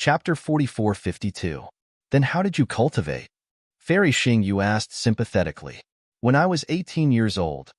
Chapter 4452. Then how did you cultivate? Fairy Xingyu asked sympathetically. When I was 18 years old,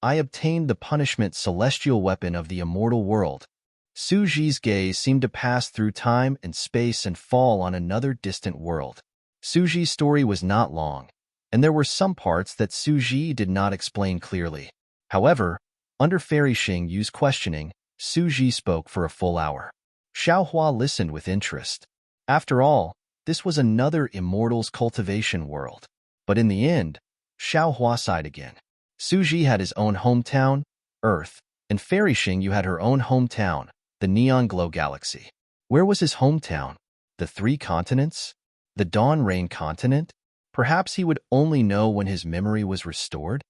I obtained the punishment celestial weapon of the immortal world. Su Ji's gaze seemed to pass through time and space and fall on another distant world. Su Ji's story was not long, and there were some parts that Su Ji did not explain clearly. However, under Fairy Xingyu's questioning, Su Ji spoke for a full hour. Xiaohua listened with interest. After all, this was another immortal's cultivation world. But in the end, Xiaohua sighed again. Su Ji had his own hometown, Earth, and Fairy Xingyu had her own hometown, the Neon Glow Galaxy. Where was his hometown? The three continents? The Dawn Rain continent? Perhaps he would only know when his memory was restored?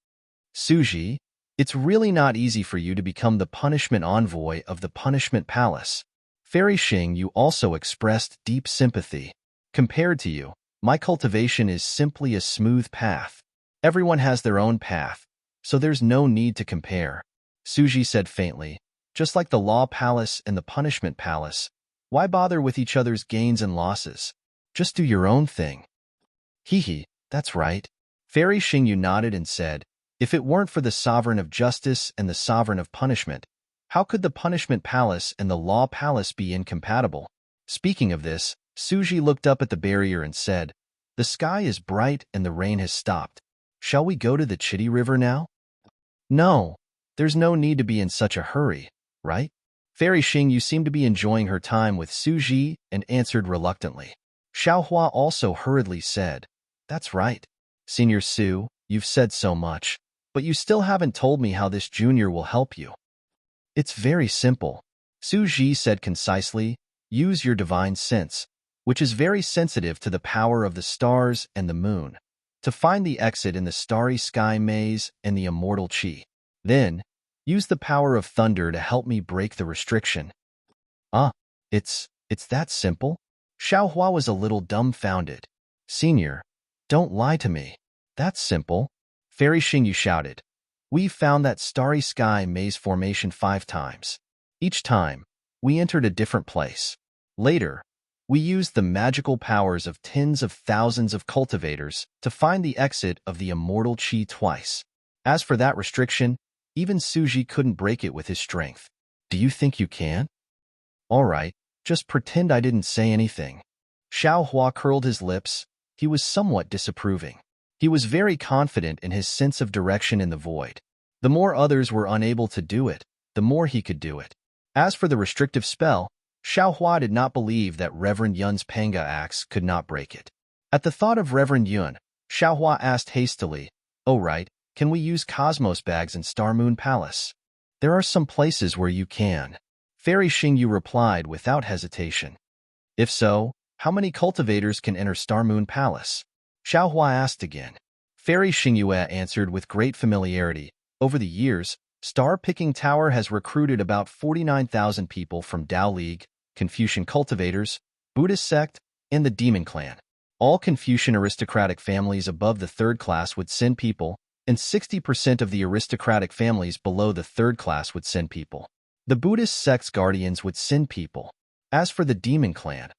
Su Ji, it's really not easy for you to become the punishment envoy of the Punishment Palace. Fairy Xingyu also expressed deep sympathy. Compared to you, my cultivation is simply a smooth path. Everyone has their own path, so there's no need to compare. Su Ji said faintly, just like the Law Palace and the Punishment Palace, why bother with each other's gains and losses? Just do your own thing. Hee, that's right. Fairy Xingyu nodded and said, if it weren't for the Sovereign of Justice and the Sovereign of Punishment, how could the Punishment Palace and the Law Palace be incompatible? Speaking of this, Su Ji looked up at the barrier and said, the sky is bright and the rain has stopped. Shall we go to the Chitty River now? No, there's no need to be in such a hurry, right? Fairy Xingyu seemed to be enjoying her time with Su Ji and answered reluctantly. Xiaohua also hurriedly said, that's right. Senior Su, you've said so much, but you still haven't told me how this junior will help you. It's very simple. Su Ji said concisely, use your divine sense, which is very sensitive to the power of the stars and the moon, to find the exit in the starry sky maze and the immortal chi. Then, use the power of thunder to help me break the restriction. It's that simple? Xiaohua was a little dumbfounded. Senior, don't lie to me. That's simple. Fairy Xingyu shouted. We've found that starry sky maze formation 5 times. Each time, we entered a different place. Later, we used the magical powers of tens of thousands of cultivators to find the exit of the immortal chi twice. As for that restriction, even Su Ji couldn't break it with his strength. Do you think you can? All right, just pretend I didn't say anything. Xiaohua curled his lips. He was somewhat disapproving. He was very confident in his sense of direction in the void. The more others were unable to do it, the more he could do it. As for the restrictive spell, Xiaohua did not believe that Reverend Yun's Panga axe could not break it. At the thought of Reverend Yun, Xiaohua asked hastily, oh right, can we use Cosmos bags in Star Moon Palace? There are some places where you can. Fairy Xingyu replied without hesitation. If so, how many cultivators can enter Star Moon Palace? Xiaohua asked again. Fairy Xingyu answered with great familiarity. Over the years, Star Picking Tower has recruited about 49,000 people from Tao League, Confucian cultivators, Buddhist sect, and the Demon Clan. All Confucian aristocratic families above the 3rd class would send people, and 60% of the aristocratic families below the 3rd class would send people. The Buddhist sect's guardians would send people. As for the Demon Clan,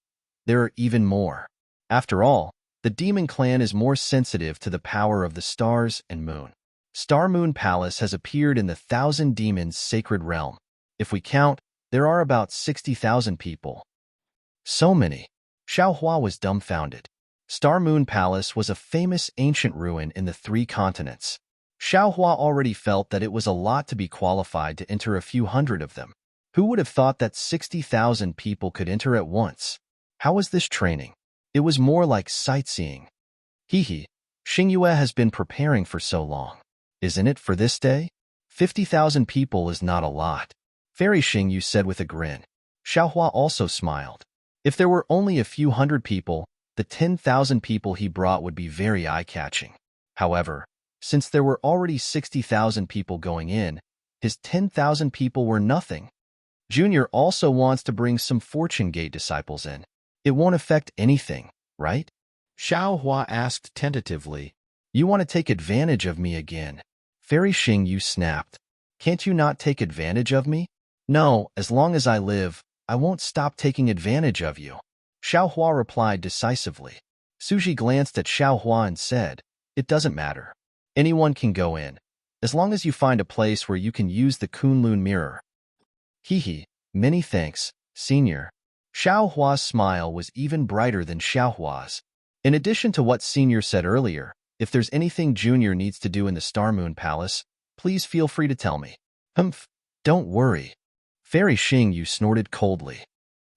there are even more. After all, the Demon Clan is more sensitive to the power of the stars and moon. Star Moon Palace has appeared in the 1,000 Demons' sacred realm. If we count, there are about 60,000 people. So many. Xiaohua was dumbfounded. Star Moon Palace was a famous ancient ruin in the 3 continents. Xiaohua already felt that it was a lot to be qualified to enter a few hundred of them. Who would have thought that 60,000 people could enter at once? How was this training? It was more like sightseeing. Xingyue has been preparing for so long. Isn't it for this day? 50,000 people is not a lot. Fairy Xingyu said with a grin. Xiaohua also smiled. If there were only a few hundred people, the 10,000 people he brought would be very eye-catching. However, since there were already 60,000 people going in, his 10,000 people were nothing. Junior also wants to bring some Fortune Gate disciples in. It won't affect anything, right? Xiaohua asked tentatively. You want to take advantage of me again? Fairy Xingyu snapped. Can't you not take advantage of me? No, as long as I live, I won't stop taking advantage of you. Xiaohua replied decisively. Suji glanced at Xiaohua and said, "It doesn't matter. Anyone can go in, as long as you find a place where you can use the Kunlun mirror." Hehe, many thanks, Senior. Xiaohua's smile was even brighter than Xiaohua's. In addition to what Senior said earlier, if there's anything Junior needs to do in the Star Moon Palace, please feel free to tell me. Humph, don't worry. Fairy Xingyu snorted coldly.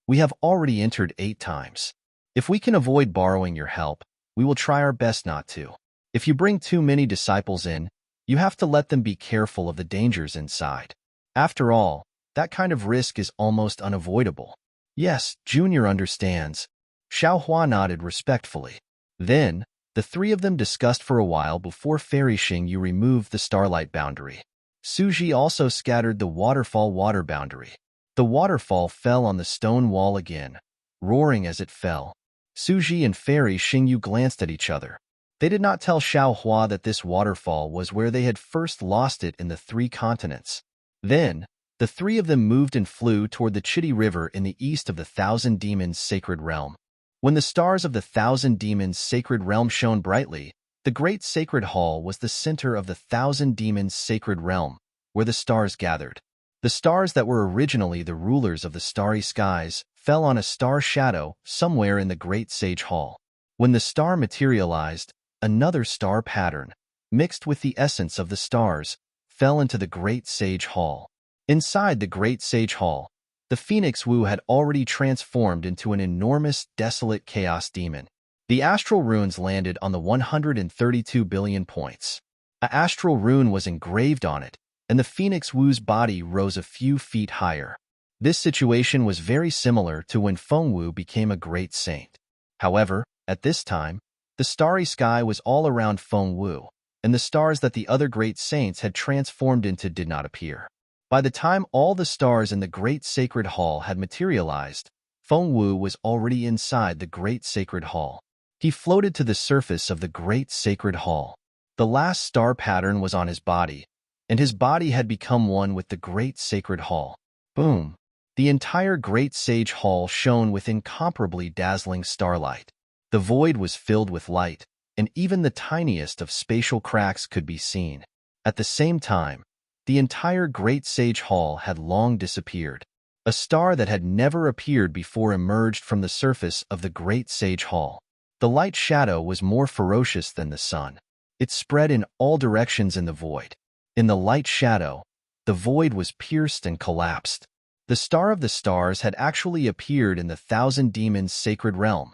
We have already entered 8 times. If we can avoid borrowing your help, we will try our best not to. If you bring too many disciples in, you have to let them be careful of the dangers inside. After all, that kind of risk is almost unavoidable. Yes, Junior understands. Xiaohua nodded respectfully. Then, the 3 of them discussed for a while before Fairy Xingyu removed the starlight boundary. Suji also scattered the waterfall water boundary. The waterfall fell on the stone wall again, roaring as it fell. Suji and Fairy Xingyu glanced at each other. They did not tell Xiaohua that this waterfall was where they had first lost it in the 3 continents. Then, the 3 of them moved and flew toward the Chitty River in the east of the Thousand Demons' sacred realm. When the stars of the Thousand Demons' sacred realm shone brightly, the great sacred hall was the center of the Thousand Demons' sacred realm, where the stars gathered. The stars that were originally the rulers of the starry skies fell on a star shadow somewhere in the great sage hall. When the star materialized, another star pattern, mixed with the essence of the stars, fell into the great sage hall. Inside the great sage hall, the Phoenix Wu had already transformed into an enormous, desolate chaos demon. The astral runes landed on the 132 billion points. An astral rune was engraved on it, and the Phoenix Wu's body rose a few feet higher. This situation was very similar to when Feng Wu became a great saint. However, at this time, the starry sky was all around Feng Wu, and the stars that the other great saints had transformed into did not appear. By the time all the stars in the great sacred hall had materialized, Feng Wu was already inside the great sacred hall. He floated to the surface of the great sacred hall. The last star pattern was on his body, and his body had become one with the great sacred hall. Boom! The entire great sage hall shone with incomparably dazzling starlight. The void was filled with light, and even the tiniest of spatial cracks could be seen. At the same time, the entire great sage hall had long disappeared. A star that had never appeared before emerged from the surface of the great sage hall. The light shadow was more ferocious than the sun. It spread in all directions in the void. In the light shadow, the void was pierced and collapsed. The star of the stars had actually appeared in the Thousand Demons' sacred realm.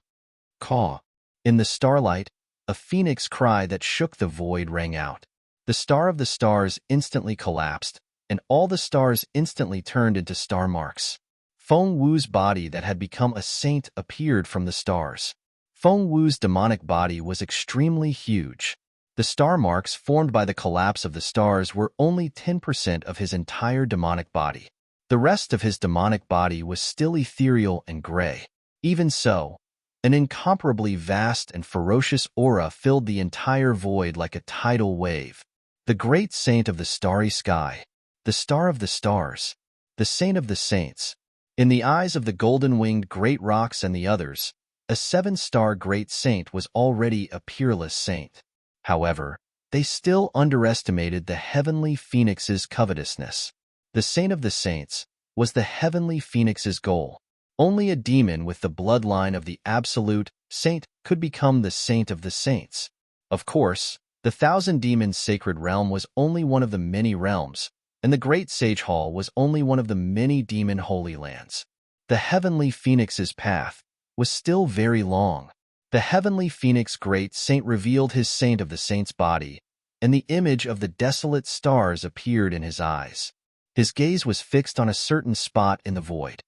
Caw! In the starlight, a phoenix cry that shook the void rang out. The star of the stars instantly collapsed, and all the stars instantly turned into star marks. Feng Wu's body that had become a saint appeared from the stars. Feng Wu's demonic body was extremely huge. The star marks formed by the collapse of the stars were only 10% of his entire demonic body. The rest of his demonic body was still ethereal and gray. Even so, an incomparably vast and ferocious aura filled the entire void like a tidal wave. The great saint of the starry sky, the star of the stars, the saint of the saints. In the eyes of the golden-winged great rocks and the others, a 7-star great saint was already a peerless saint. However, they still underestimated the heavenly phoenix's covetousness. The saint of the saints was the heavenly phoenix's goal. Only a demon with the bloodline of the absolute saint could become the saint of the saints. Of course, the Thousand Demons' sacred realm was only one of the many realms, and the Great Sage Hall was only one of the many demon holy lands. The heavenly phoenix's path was still very long. The heavenly phoenix great saint revealed his saint of the saint's body, and the image of the desolate stars appeared in his eyes. His gaze was fixed on a certain spot in the void.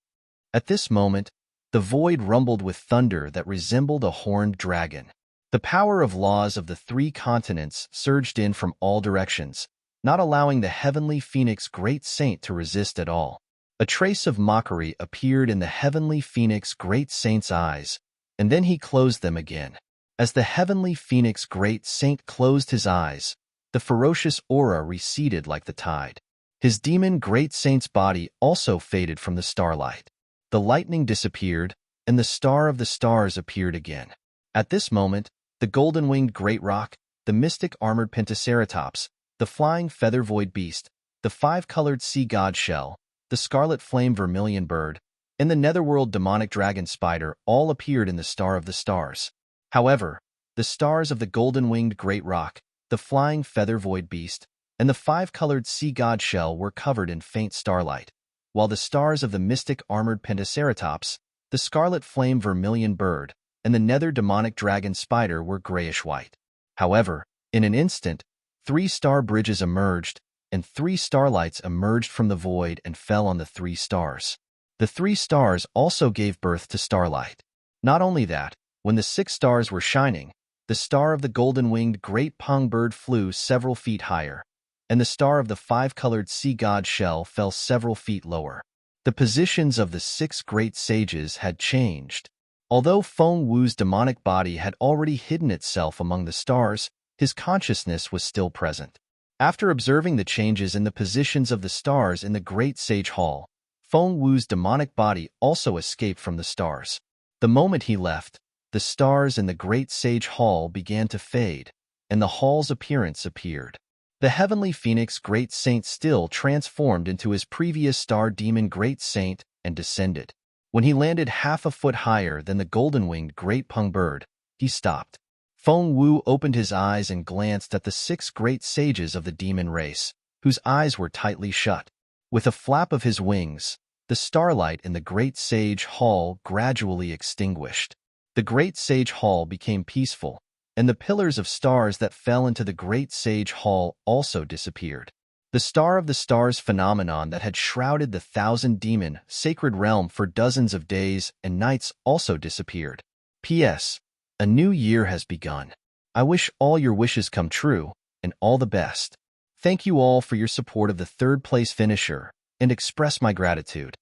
At this moment, the void rumbled with thunder that resembled a horned dragon. The power of laws of the 3 continents surged in from all directions, not allowing the heavenly phoenix great saint to resist at all. A trace of mockery appeared in the heavenly phoenix great saint's eyes, and then he closed them again. As the heavenly phoenix great saint closed his eyes, the ferocious aura receded like the tide. His demon great saint's body also faded from the starlight. The lightning disappeared, and the star of the stars appeared again. At this moment, the golden-winged great roc, the mystic armored pentaceratops, the flying feather-void beast, the five-colored sea god shell, the scarlet flame vermilion bird, and the netherworld demonic dragon spider all appeared in the star of the stars. However, the stars of the golden-winged great roc, the flying feather-void beast, and the five-colored sea god shell were covered in faint starlight, while the stars of the mystic armored pentaceratops, the scarlet flame vermilion bird, and the nether demonic dragon spider were grayish-white. However, in an instant, 3 star bridges emerged, and 3 starlights emerged from the void and fell on the 3 stars. The 3 stars also gave birth to starlight. Not only that, when the 6 stars were shining, the star of the golden-winged great pung bird flew several feet higher, and the star of the five-colored sea god shell fell several feet lower. The positions of the 6 great sages had changed. Although Feng Wu's demonic body had already hidden itself among the stars, his consciousness was still present. After observing the changes in the positions of the stars in the Great Sage Hall, Feng Wu's demonic body also escaped from the stars. The moment he left, the stars in the Great Sage Hall began to fade, and the hall's appearance appeared. The heavenly phoenix Great Saint still transformed into his previous star demon Great Saint and descended. When he landed half a foot higher than the golden-winged great pung bird, he stopped. Feng Wu opened his eyes and glanced at the 6 great sages of the demon race, whose eyes were tightly shut. With a flap of his wings, the starlight in the Great Sage Hall gradually extinguished. The Great Sage Hall became peaceful, and the pillars of stars that fell into the Great Sage Hall also disappeared. The Star of the Stars phenomenon that had shrouded the thousand-demon sacred realm for dozens of days and nights also disappeared. P.S. A new year has begun. I wish all your wishes come true, and all the best. Thank you all for your support of the third-place finisher, and express my gratitude.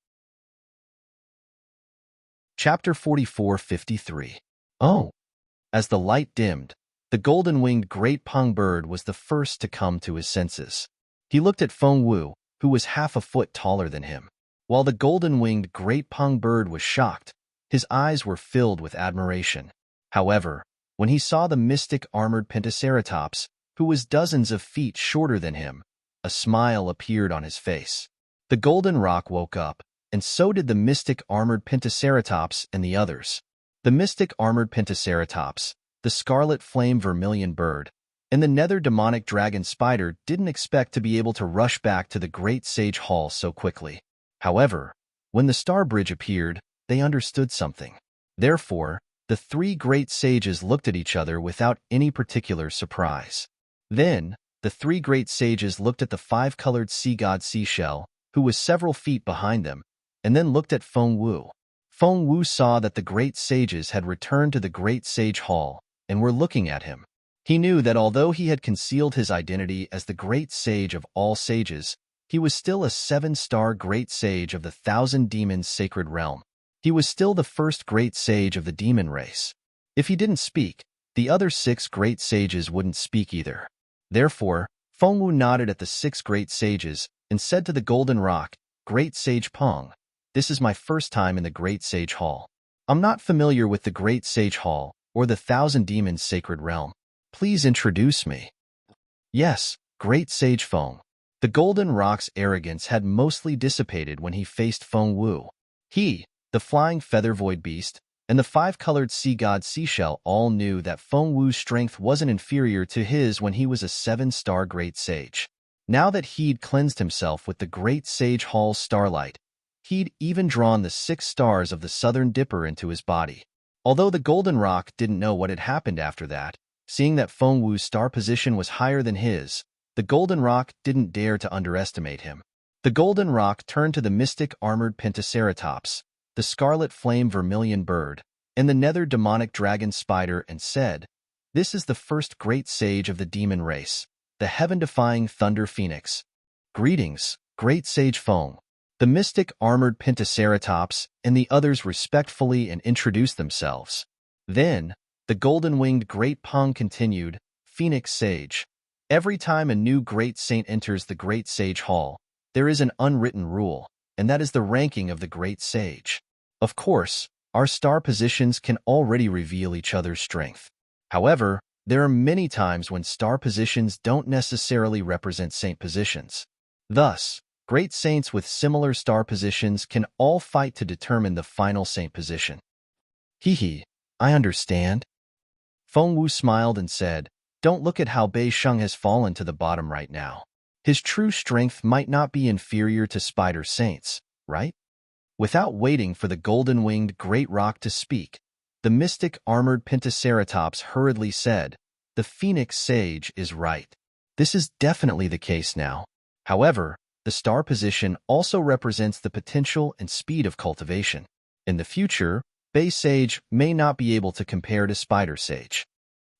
Chapter 44:53. Oh! As the light dimmed, the golden-winged great pung bird was the first to come to his senses. He looked at Feng Wu, who was half a foot taller than him. While the golden-winged great pung bird was shocked, his eyes were filled with admiration. However, when he saw the mystic armored pentaceratops, who was dozens of feet shorter than him, a smile appeared on his face. The golden roc woke up, and so did the mystic armored pentaceratops and the others. The mystic armored pentaceratops, the scarlet flame vermilion bird, and the nether demonic dragon spider didn't expect to be able to rush back to the Great Sage Hall so quickly. However, when the star bridge appeared, they understood something. Therefore, the 3 great sages looked at each other without any particular surprise. Then, the 3 great sages looked at the 5-colored sea god seashell, who was several feet behind them, and then looked at Feng Wu. Feng Wu saw that the great sages had returned to the Great Sage Hall and were looking at him. He knew that although he had concealed his identity as the great sage of all sages, he was still a 7-star great sage of the thousand demons sacred realm. He was still the first great sage of the demon race. If he didn't speak, the other 6 great sages wouldn't speak either. Therefore, Feng Wu nodded at the 6 great sages and said to the golden roc, "Great Sage Peng, this is my first time in the Great Sage Hall. I'm not familiar with the Great Sage Hall or the thousand demons sacred realm. Please introduce me." "Yes, Great Sage Feng." The golden roc's arrogance had mostly dissipated when he faced Feng Wu. He, the flying feather-void beast, and the 5-colored sea god seashell all knew that Feng Wu's strength wasn't inferior to his when he was a 7-star great sage. Now that he'd cleansed himself with the Great Sage Hall's starlight, he'd even drawn the 6 stars of the Southern Dipper into his body. Although the golden roc didn't know what had happened after that, seeing that Feng Wu's star position was higher than his, the golden roc didn't dare to underestimate him. The golden roc turned to the mystic armored pentaceratops, the scarlet flame vermilion bird, and the nether demonic dragon spider and said, "This is the first great sage of the demon race, the heaven-defying thunder phoenix. Greetings, Great Sage Feng." The mystic armored pentaceratops and the others respectfully and introduced themselves. Then, the golden-winged great pung continued, "Phoenix Sage. Every time a new great saint enters the Great Sage Hall, there is an unwritten rule, and that is the ranking of the great sage. Of course, Our star positions can already reveal each other's strength. However, there are many times when star positions don't necessarily represent saint positions. Thus, great saints with similar star positions can all fight to determine the final saint position. Hee, I understand. Feng Wu smiled and said, don't look at how Bei Sheng has fallen to the bottom right now. His true strength might not be inferior to spider saints, right? Without waiting for the golden-winged great rock to speak, the mystic armored Pentaceratops hurriedly said, the Phoenix Sage is right. This is definitely the case now. However, the star position also represents the potential and speed of cultivation. In the future, Bei Sage may not be able to compare to Spider Sage.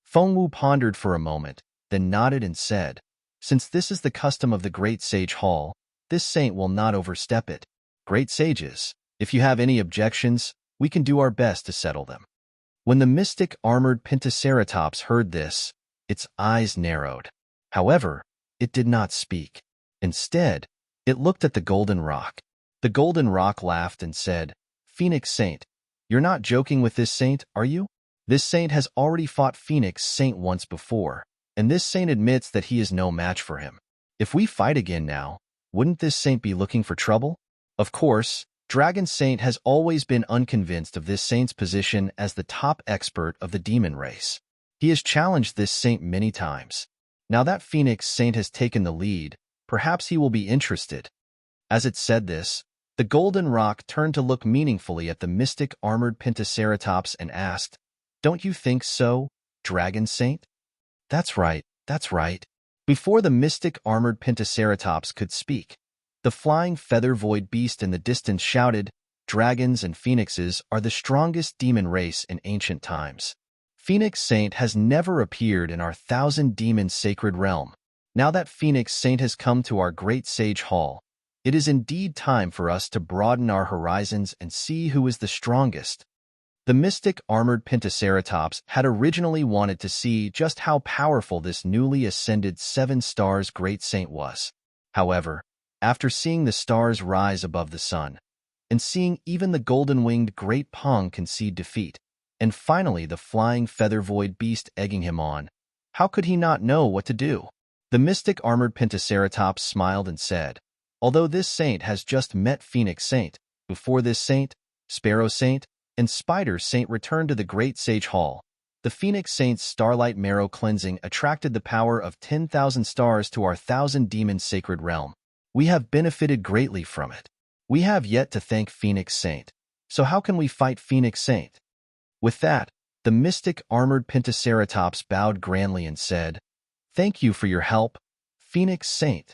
Feng Wu pondered for a moment, then nodded and said, since this is the custom of the Great Sage Hall, this saint will not overstep it. Great sages, if you have any objections, we can do our best to settle them. When the mystic armored Pentaceratops heard this, its eyes narrowed. However, it did not speak. Instead, it looked at the golden rock. The golden rock laughed and said, Phoenix Saint, you're not joking with this saint, are you? This saint has already fought Phoenix Saint once before, and this saint admits that he is no match for him. If we fight again now, wouldn't this saint be looking for trouble? Of course, Dragon Saint has always been unconvinced of this saint's position as the top expert of the demon race. He has challenged this saint many times. Now that Phoenix Saint has taken the lead, perhaps he will be interested. As it said this, the golden rock turned to look meaningfully at the mystic armored Pentaceratops and asked, don't you think so, Dragon Saint? That's right, that's right. Before the mystic armored Pentaceratops could speak, the flying feather void beast in the distance shouted, dragons and phoenixes are the strongest demon race in ancient times. Phoenix Saint has never appeared in our 1,000-demon sacred realm. Now that Phoenix Saint has come to our great sage hall, it is indeed time for us to broaden our horizons and see who is the strongest. The mystic armored Pentaceratops had originally wanted to see just how powerful this newly ascended 7 stars great saint was. However, after seeing the stars rise above the sun, and seeing even the golden-winged great Pong concede defeat, and finally the flying feather void beast egging him on, how could he not know what to do? The mystic armored Pentaceratops smiled and said, although this saint has just met Phoenix Saint, before this saint, Sparrow Saint, and Spider Saint returned to the Great Sage Hall, the Phoenix Saint's starlight marrow cleansing attracted the power of 10,000 stars to our 1,000-demon sacred realm. We have benefited greatly from it. We have yet to thank Phoenix Saint. So how can we fight Phoenix Saint? With that, the mystic armored Pentaceratops bowed grandly and said, thank you for your help, Phoenix Saint.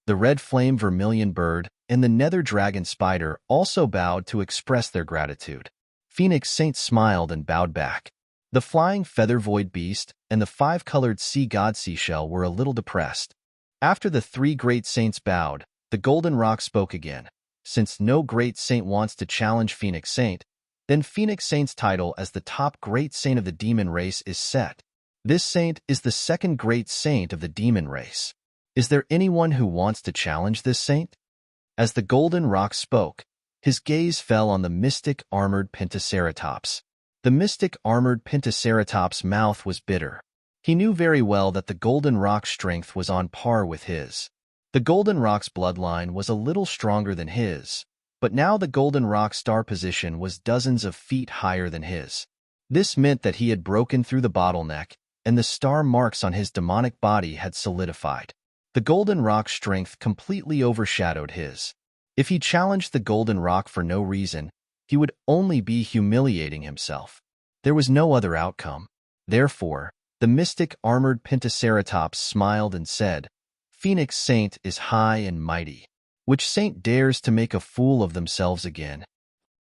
The red flame vermilion bird and the nether dragon spider also bowed to express their gratitude. Phoenix Saint smiled and bowed back. The flying feather void beast and the 5-colored sea god seashell were a little depressed. After the 3 great saints bowed, the golden rock spoke again. Since no great saint wants to challenge Phoenix Saint, then Phoenix Saint's title as the top great saint of the demon race is set. This saint is the 2nd great saint of the demon race. Is there anyone who wants to challenge this saint? As the golden rock spoke, his gaze fell on the mystic armored Pentaceratops. The mystic armored Pentaceratops' mouth was bitter. He knew very well that the golden rock's strength was on par with his. The golden rock's bloodline was a little stronger than his, but now the golden rock's star position was dozens of feet higher than his. This meant that he had broken through the bottleneck, and the star marks on his demonic body had solidified. The golden rock's strength completely overshadowed his. If he challenged the golden rock for no reason, he would only be humiliating himself. There was no other outcome. Therefore, the mystic armored Pentaceratops smiled and said, Phoenix Saint is high and mighty. Which saint dares to make a fool of themselves again?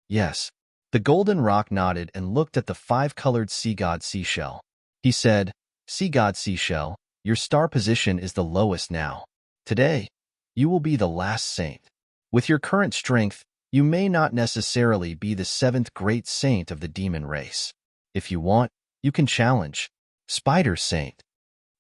Yes. The golden rock nodded and looked at the 5-colored sea god seashell. He said, Sea god seashell, your star position is the lowest now. Today, you will be the last saint. With your current strength, you may not necessarily be the 7th great saint of the demon race. If you want, you can challenge Spider Saint.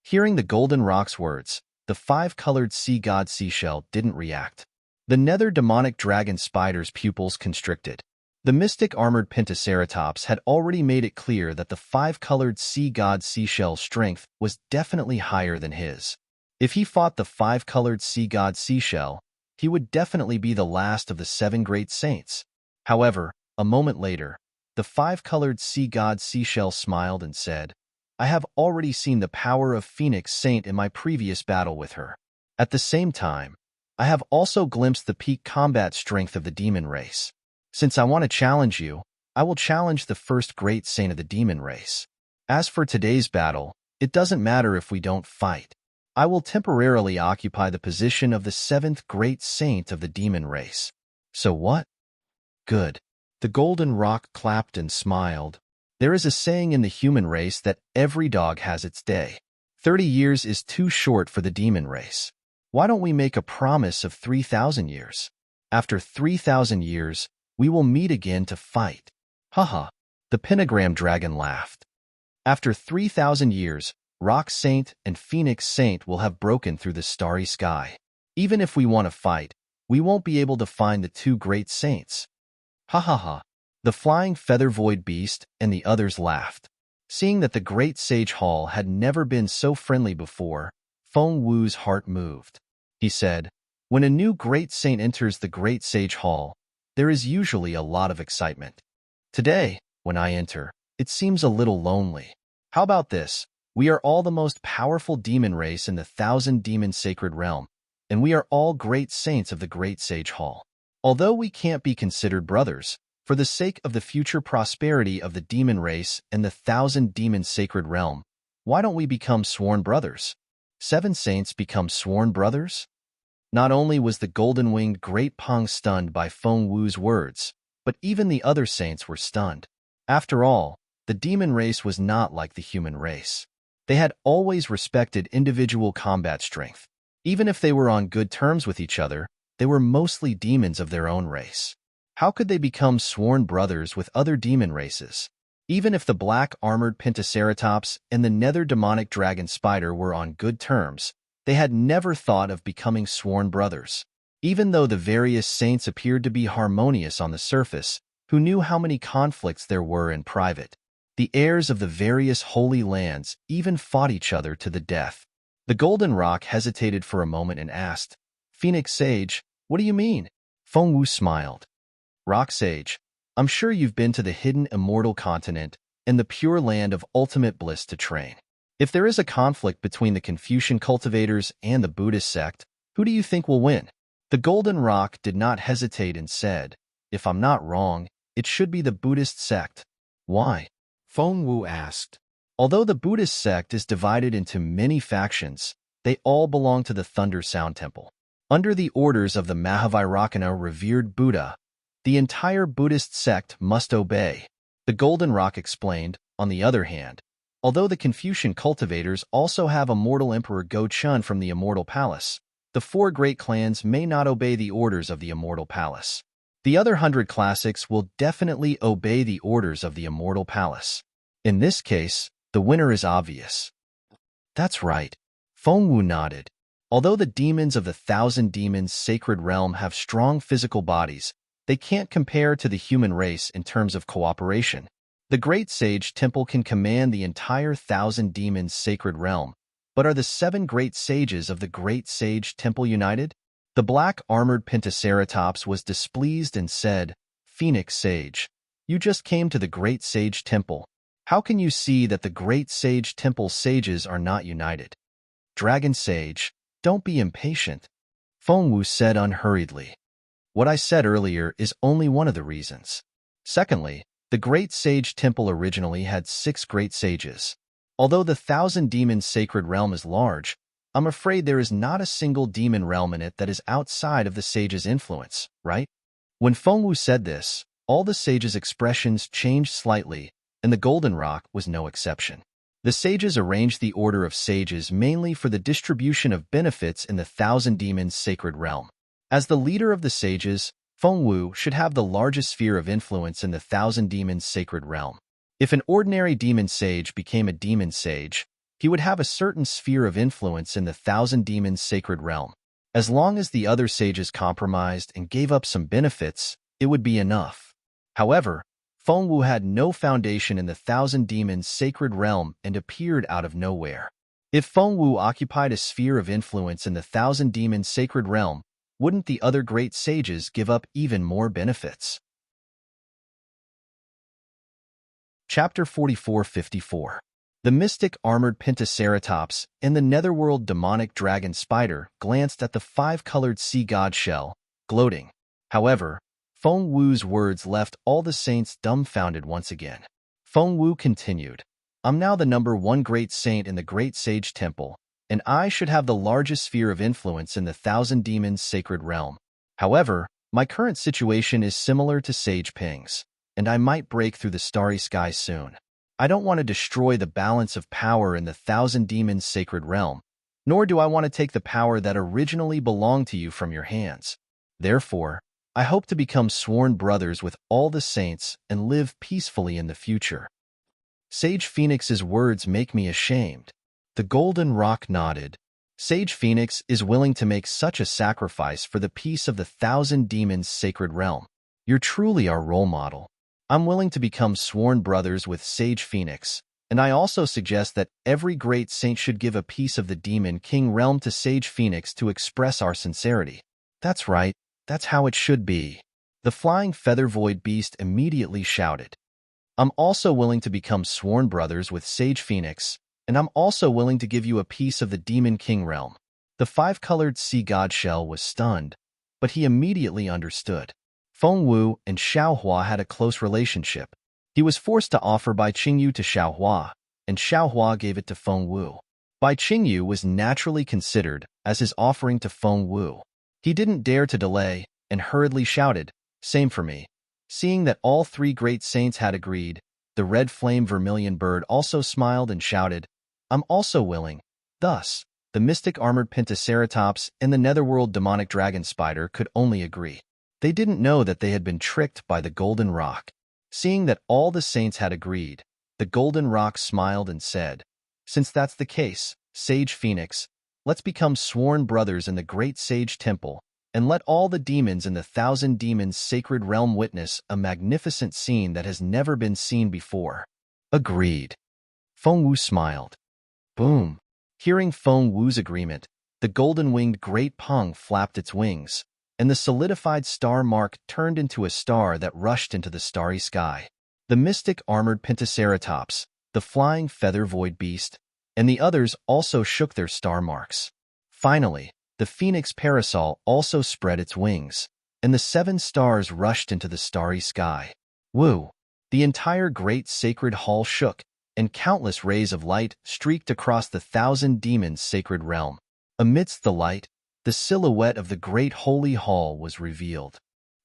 Hearing the golden rock's words, the 5-colored sea god seashell didn't react. The nether demonic dragon spider's pupils constricted. The mystic armored Pentaceratops had already made it clear that the five-colored sea god seashell's strength was definitely higher than his. If he fought the five-colored sea god seashell, he would definitely be the last of the seven great saints. However, a moment later, the five-colored sea god seashell smiled and said, "I have already seen the power of Phoenix Saint in my previous battle with her. At the same time, I have also glimpsed the peak combat strength of the demon race. Since I want to challenge you, I will challenge the first great saint of the demon race. As for today's battle, it doesn't matter if we don't fight. I will temporarily occupy the position of the seventh great saint of the demon race. So what? Good." The golden rock clapped and smiled. There is a saying in the human race that every dog has its day. 30 years is too short for the demon race. Why don't we make a promise of 3,000 years? After 3,000 years, we will meet again to fight. Haha. The pentagram dragon laughed. After 3,000 years, Rock Saint and Phoenix Saint will have broken through the starry sky. Even if we want to fight, we won't be able to find the two great saints. Ha ha ha. The flying feather void beast and the others laughed. Seeing that the great sage hall had never been so friendly before, Feng Wu's heart moved. He said, "When a new great saint enters the great sage hall, there is usually a lot of excitement. Today, when I enter, it seems a little lonely. How about this? We are all the most powerful demon race in the 1,000-demon sacred realm, and we are all great saints of the great sage hall. Although we can't be considered brothers, for the sake of the future prosperity of the demon race and the 1,000-demon sacred realm, why don't we become sworn brothers? 7 saints become sworn brothers?" Not only was the golden-winged Great Peng stunned by Feng Wu's words, but even the other saints were stunned. After all, the demon race was not like the human race. They had always respected individual combat strength. Even if they were on good terms with each other, they were mostly demons of their own race. How could they become sworn brothers with other demon races? Even if the black armored Pentaceratops and the nether demonic dragon spider were on good terms, they had never thought of becoming sworn brothers. Even though the various saints appeared to be harmonious on the surface, who knew how many conflicts there were in private? The heirs of the various holy lands even fought each other to the death. The golden rock hesitated for a moment and asked, "Phoenix Sage, what do you mean?" Feng Wu smiled. "Rock Sage, I'm sure you've been to the hidden immortal continent and the pure land of ultimate bliss to train. If there is a conflict between the Confucian cultivators and the Buddhist sect, who do you think will win?" The golden rock did not hesitate and said, "If I'm not wrong, it should be the Buddhist sect." "Why?" Feng Wu asked. Although the Buddhist sect is divided into many factions, they all belong to the Thunder Sound Temple. Under the orders of the Mahavairakana revered Buddha, the entire Buddhist sect must obey. The Golden Rock explained, on the other hand, although the Confucian cultivators also have Immortal Emperor Go-Chun from the Immortal Palace, the 4 great clans may not obey the orders of the Immortal Palace. The other 100 classics will definitely obey the orders of the Immortal Palace. In this case, the winner is obvious. That's right. Feng Wu nodded. Although the demons of the 1,000 demons sacred realm have strong physical bodies, they can't compare to the human race in terms of cooperation. The Great Sage Temple can command the entire 1,000 demons sacred realm, but are the 7 great sages of the Great Sage Temple united? The black armored Pentaceratops was displeased and said, "Phoenix Sage, you just came to the Great Sage Temple. How can you see that the Great Sage Temple sages are not united?" "Dragon Sage, don't be impatient," Feng Wu said unhurriedly. "What I said earlier is only one of the reasons. Secondly, the Great Sage Temple originally had 6 great sages. Although the 1,000 demons sacred realm is large, I'm afraid there is not a single demon realm in it that is outside of the sage's influence, right?" When Feng Wu said this, all the sages' expressions changed slightly, and the Golden Rock was no exception. The sages arranged the order of sages mainly for the distribution of benefits in the 1,000 demons sacred realm. As the leader of the sages, Feng Wu should have the largest sphere of influence in the 1,000 demons sacred realm. If an ordinary demon sage became a demon sage, he would have a certain sphere of influence in the 1,000 demons sacred realm. As long as the other sages compromised and gave up some benefits, it would be enough. However, Feng Wu had no foundation in the Thousand Demons' sacred realm and appeared out of nowhere. If Feng Wu occupied a sphere of influence in the Thousand Demons' sacred realm, wouldn't the other great sages give up even more benefits? Chapter 44-54. The mystic armored Pentaceratops and the netherworld demonic dragon spider glanced at the five-colored sea god shell, gloating. However, Feng Wu's words left all the saints dumbfounded once again. Feng Wu continued, I'm now the #1 great saint in the Great Sage Temple, and I should have the largest sphere of influence in the Thousand Demons' sacred realm. However, my current situation is similar to Sage Ping's, and I might break through the starry sky soon. I don't want to destroy the balance of power in the Thousand Demons' sacred realm, nor do I want to take the power that originally belonged to you from your hands. Therefore, I hope to become sworn brothers with all the saints and live peacefully in the future. Sage Phoenix's words make me ashamed. The Golden Rock nodded. Sage Phoenix is willing to make such a sacrifice for the peace of the Thousand Demons' sacred realm. You're truly our role model. I'm willing to become sworn brothers with Sage Phoenix, and I also suggest that every great saint should give a piece of the Demon King realm to Sage Phoenix to express our sincerity. That's right, that's how it should be. The flying feather void beast immediately shouted. I'm also willing to become sworn brothers with Sage Phoenix, and I'm also willing to give you a piece of the Demon King realm. The five-colored sea god shell was stunned, but he immediately understood. Feng Wu and Xiaohua had a close relationship. He was forced to offer Bai Qingyu to Xiaohua, and Xiaohua gave it to Feng Wu. Bai Qingyu was naturally considered as his offering to Feng Wu. He didn't dare to delay and hurriedly shouted, Same for me. Seeing that all three great saints had agreed, the red flame vermilion bird also smiled and shouted, I'm also willing. Thus, the mystic armored Pentaceratops and the netherworld demonic dragon spider could only agree. They didn't know that they had been tricked by the Golden Rock. Seeing that all the saints had agreed, the Golden Rock smiled and said, Since that's the case, Sage Phoenix, let's become sworn brothers in the Great Sage Temple, and let all the demons in the Thousand Demons' sacred realm witness a magnificent scene that has never been seen before. Agreed. Feng Wu smiled. Boom. Hearing Feng Wu's agreement, the golden-winged Great Peng flapped its wings, and the solidified star mark turned into a star that rushed into the starry sky. The mystic armored Pentaceratops, the flying feather void beast, and the others also shook their star marks. Finally, the phoenix parasol also spread its wings, and the 7 stars rushed into the starry sky. Woo! The entire great sacred hall shook, and countless rays of light streaked across the Thousand Demons' sacred realm. Amidst the light, the silhouette of the great holy hall was revealed.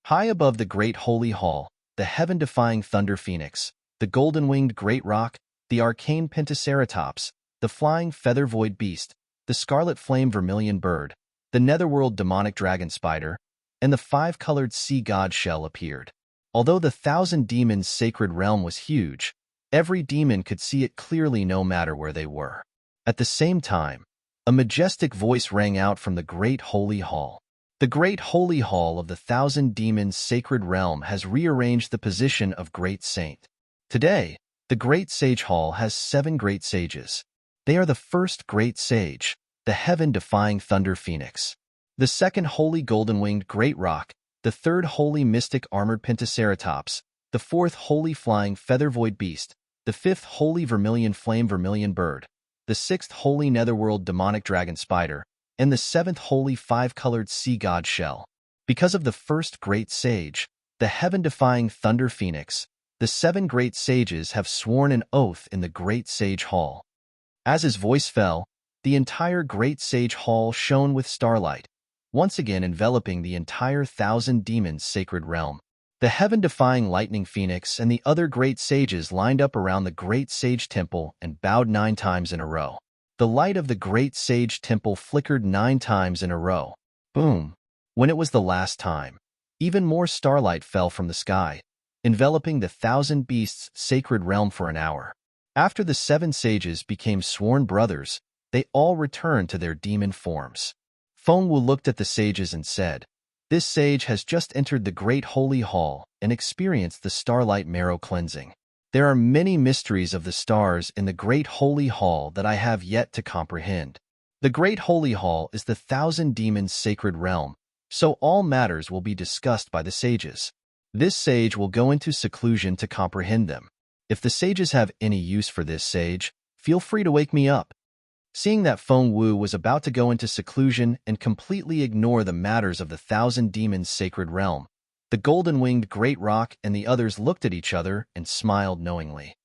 High above the great holy hall, the heaven-defying thunder phoenix, the golden-winged great rock, the arcane Pentaceratops, the flying feather void beast, the scarlet flame vermilion bird, the netherworld demonic dragon spider, and the five-colored sea god shell appeared. Although the Thousand Demons' sacred realm was huge, every demon could see it clearly no matter where they were. At the same time, a majestic voice rang out from the Great Holy Hall. The Great Holy Hall of the Thousand Demons' sacred realm has rearranged the position of Great Saint. Today, the Great Sage Hall has 7 great sages. They are the first Great Sage, the heaven-defying Thunder Phoenix, the second Holy Golden-Winged Great Rock, the third Holy Mystic Armored Pentaceratops, the fourth Holy Flying Feather Void Beast, the fifth Holy Vermilion Flame Vermilion Bird, the 6th Holy Netherworld Demonic Dragon Spider, and the 7th Holy Five-Colored Sea God Shell. Because of the first Great Sage, the heaven-defying Thunder Phoenix, the 7 great sages have sworn an oath in the Great Sage Hall. As his voice fell, the entire Great Sage Hall shone with starlight, once again enveloping the entire Thousand Demons' sacred realm. The heaven-defying Lightning Phoenix and the other great sages lined up around the Great Sage Temple and bowed 9 times in a row. The light of the Great Sage Temple flickered 9 times in a row. Boom! When it was the last time, even more starlight fell from the sky, enveloping the Thousand Beasts' sacred realm for an hour. After the 7 sages became sworn brothers, they all returned to their demon forms. Feng Wu looked at the sages and said, This sage has just entered the great holy hall and experienced the starlight marrow cleansing. There are many mysteries of the stars in the great holy hall that I have yet to comprehend. The great holy hall is the thousand demons' sacred realm, so all matters will be discussed by the sages. This sage will go into seclusion to comprehend them. If the sages have any use for this sage, feel free to wake me up. Seeing that Feng Wu was about to go into seclusion and completely ignore the matters of the thousand demons' sacred realm, the golden-winged great roc and the others looked at each other and smiled knowingly.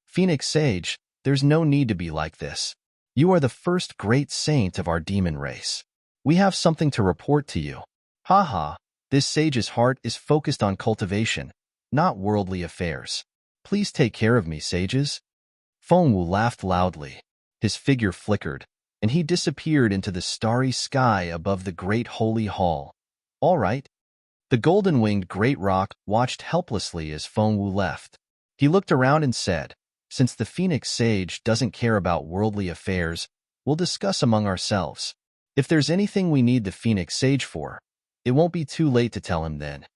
Phoenix Sage, there's no need to be like this. You are the first great saint of our demon race. We have something to report to you. Haha, this sage's heart is focused on cultivation, not worldly affairs. Please take care of me, sages. Feng Wu laughed loudly. His figure flickered, and he disappeared into the starry sky above the great holy hall. All right. The golden-winged great roc watched helplessly as Feng Wu left. He looked around and said, "Since the Phoenix Sage doesn't care about worldly affairs, we'll discuss among ourselves. If there's anything we need the Phoenix Sage for, it won't be too late to tell him then."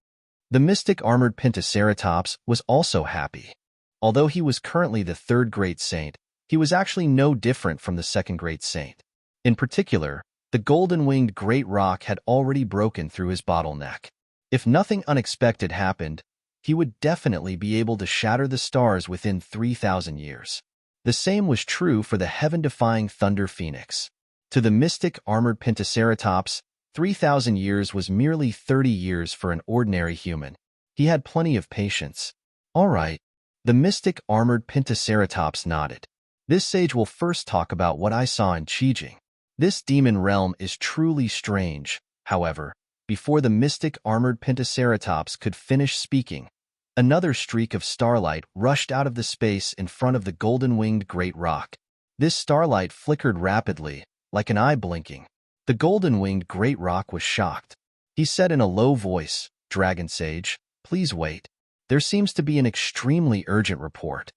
The mystic armored Pentaceratops was also happy. Although he was currently the third great saint, he was actually no different from the second great saint. In particular, the golden-winged great roc had already broken through his bottleneck. If nothing unexpected happened, he would definitely be able to shatter the stars within 3,000 years. The same was true for the heaven-defying Thunder Phoenix. To the mystic armored Pentaceratops, 3,000 years was merely 30 years for an ordinary human. He had plenty of patience. All right. The mystic armored Pentaceratops nodded. This sage will first talk about what I saw in Qijing. This demon realm is truly strange. However, before the mystic armored Pentaceratops could finish speaking, another streak of starlight rushed out of the space in front of the golden-winged great roc. This starlight flickered rapidly, like an eye blinking. The golden-winged great roc was shocked. He said in a low voice, "Dragon Sage, please wait. There seems to be an extremely urgent report."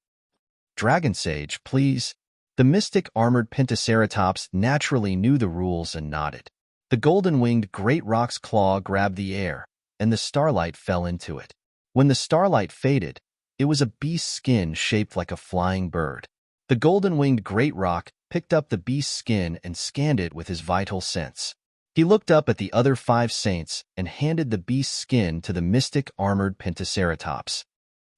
"Dragon Sage, please." The mystic armored Pentaceratops naturally knew the rules and nodded. The golden-winged great roc's claw grabbed the air, and the starlight fell into it. When the starlight faded, it was a beast's skin shaped like a flying bird. The golden-winged great roc picked up the beast's skin and scanned it with his vital sense. He looked up at the other 5 saints and handed the beast's skin to the mystic armored Pentaceratops.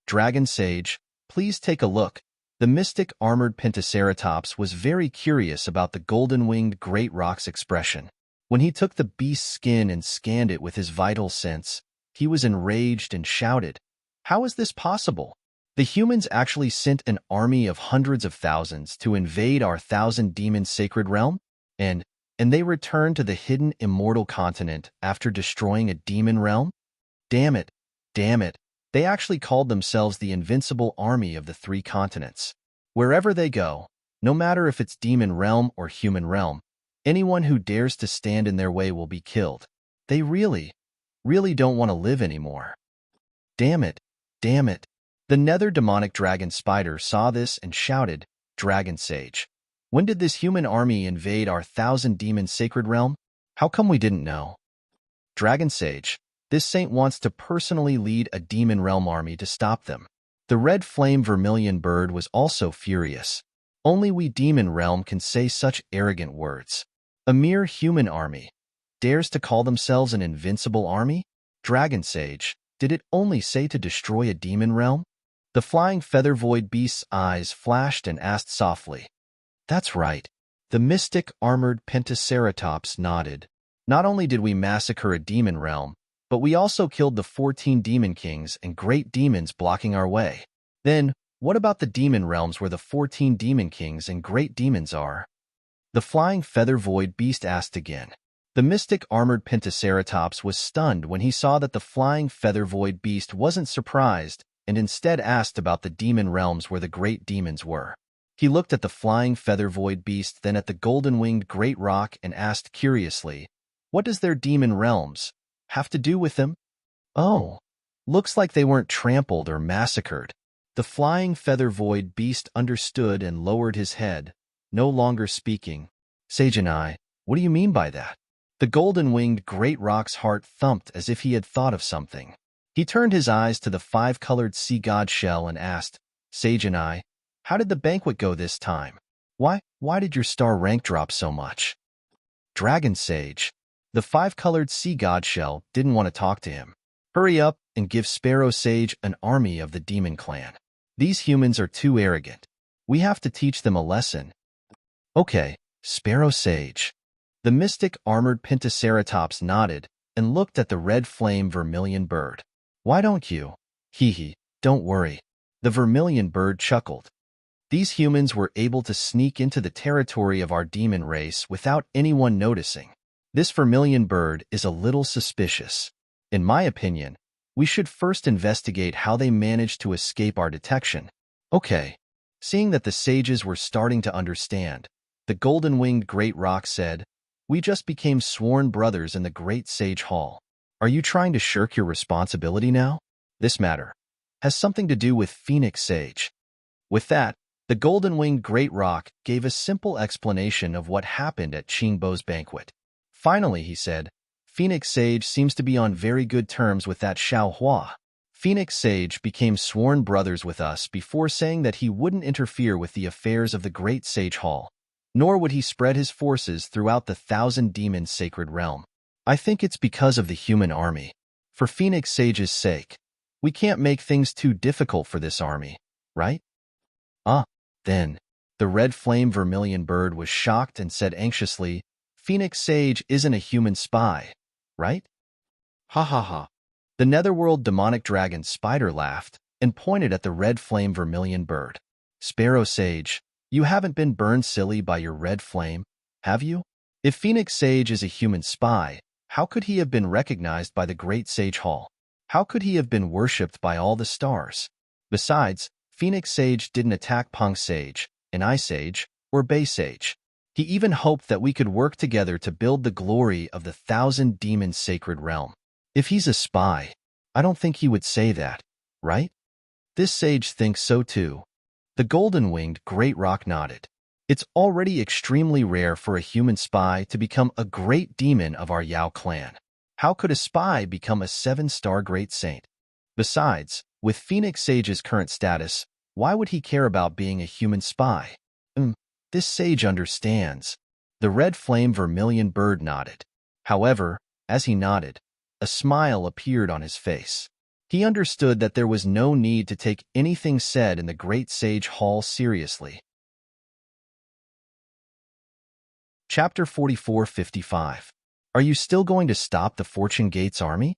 "Dragon Sage, please take a look." The mystic armored Pentaceratops was very curious about the golden-winged great roc's expression. When he took the beast's skin and scanned it with his vital sense, he was enraged and shouted, "How is this possible? The humans actually sent an army of hundreds of thousands to invade our thousand-demon sacred realm? And they returned to the hidden immortal continent after destroying a demon realm? Damn it, damn it. They actually called themselves the invincible army of the 3 continents. Wherever they go, no matter if it's demon realm or human realm, anyone who dares to stand in their way will be killed. They really don't want to live anymore. Damn it, damn it." The nether demonic dragon spider saw this and shouted, "Dragon Sage, when did this human army invade our thousand-demon sacred realm? How come we didn't know?" "Dragon Sage, this saint wants to personally lead a demon realm army to stop them." The red flame vermilion bird was also furious. "Only we demon realm can say such arrogant words. A mere human army dares to call themselves an invincible army? Dragon Sage, did it only say to destroy a demon realm?" The flying feather void beast's eyes flashed and asked softly. "That's right." The mystic armored Pentaceratops nodded. "Not only did we massacre a demon realm, but we also killed the 14 demon kings and great demons blocking our way. Then, what about the demon realms where the 14 demon kings and great demons are?" The flying feather void beast asked again. The mystic armored Pentaceratops was stunned when he saw that the flying feather void beast wasn't surprised and instead asked about the demon realms where the great demons were. He looked at the flying feather void beast, then at the golden-winged great roc and asked curiously, "What does their demon realms have to do with them?" "Oh, looks like they weren't trampled or massacred." The flying feather void beast understood and lowered his head, no longer speaking. "Sage and I, what do you mean by that?" The golden-winged great rock's heart thumped as if he had thought of something. He turned his eyes to the five-colored sea god shell and asked, Sage and I, how did the banquet go this time? Why did your star rank drop so much? Dragon Sage. The five-colored sea god shell didn't want to talk to him. Hurry up and give Sparrow Sage an army of the demon clan. These humans are too arrogant. We have to teach them a lesson. Okay, Sparrow Sage. The mystic armored Pentaceratops nodded and looked at the red flame vermilion bird. Why don't you? Hee, don't worry. The vermilion bird chuckled. These humans were able to sneak into the territory of our demon race without anyone noticing. This vermilion bird is a little suspicious. In my opinion, we should first investigate how they managed to escape our detection. Okay. Seeing that the sages were starting to understand, the golden-winged great rock said, We just became sworn brothers in the great sage hall. Are you trying to shirk your responsibility now? This matter has something to do with Phoenix Sage. With that, the golden-winged great rock gave a simple explanation of what happened at Qingbo's banquet. Finally, he said, Phoenix Sage seems to be on very good terms with that Xiao Hua. Phoenix Sage became sworn brothers with us before saying that he wouldn't interfere with the affairs of the Great Sage Hall, nor would he spread his forces throughout the Thousand Demons' sacred realm. I think it's because of the human army. For Phoenix Sage's sake, we can't make things too difficult for this army, right? Then, the red flame vermilion bird was shocked and said anxiously, Phoenix Sage isn't a human spy, right? Ha ha ha. The netherworld demonic dragon Spider laughed and pointed at the red flame vermilion bird. Sparrow Sage, you haven't been burned silly by your red flame, have you? If Phoenix Sage is a human spy, how could he have been recognized by the Great Sage Hall? How could he have been worshipped by all the stars? Besides, Phoenix Sage didn't attack Punk Sage, an Ice Sage, or Bay Sage. He even hoped that we could work together to build the glory of the Thousand Demons' sacred realm. If he's a spy, I don't think he would say that, right? This sage thinks so too. The golden-winged great rock nodded. It's already extremely rare for a human spy to become a great demon of our Yao clan. How could a spy become a 7-star great saint? Besides, with Phoenix Sage's current status, why would he care about being a human spy? This sage understands. The red flame vermilion bird nodded. However, as he nodded, a smile appeared on his face. He understood that there was no need to take anything said in the Great Sage Hall seriously. Chapter 44:55. Are you still going to stop the Fortune Gates army?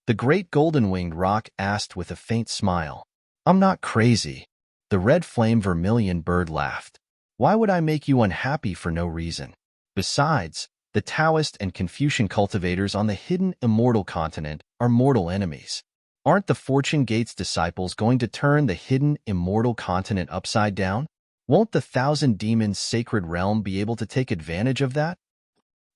The great golden-winged rock asked with a faint smile. I'm not crazy. The red flame vermilion bird laughed. Why would I make you unhappy for no reason? Besides, the Taoist and Confucian cultivators on the hidden immortal continent are mortal enemies. Aren't the Fortune Gates disciples going to turn the hidden immortal continent upside down? Won't the Thousand Demons' sacred realm be able to take advantage of that?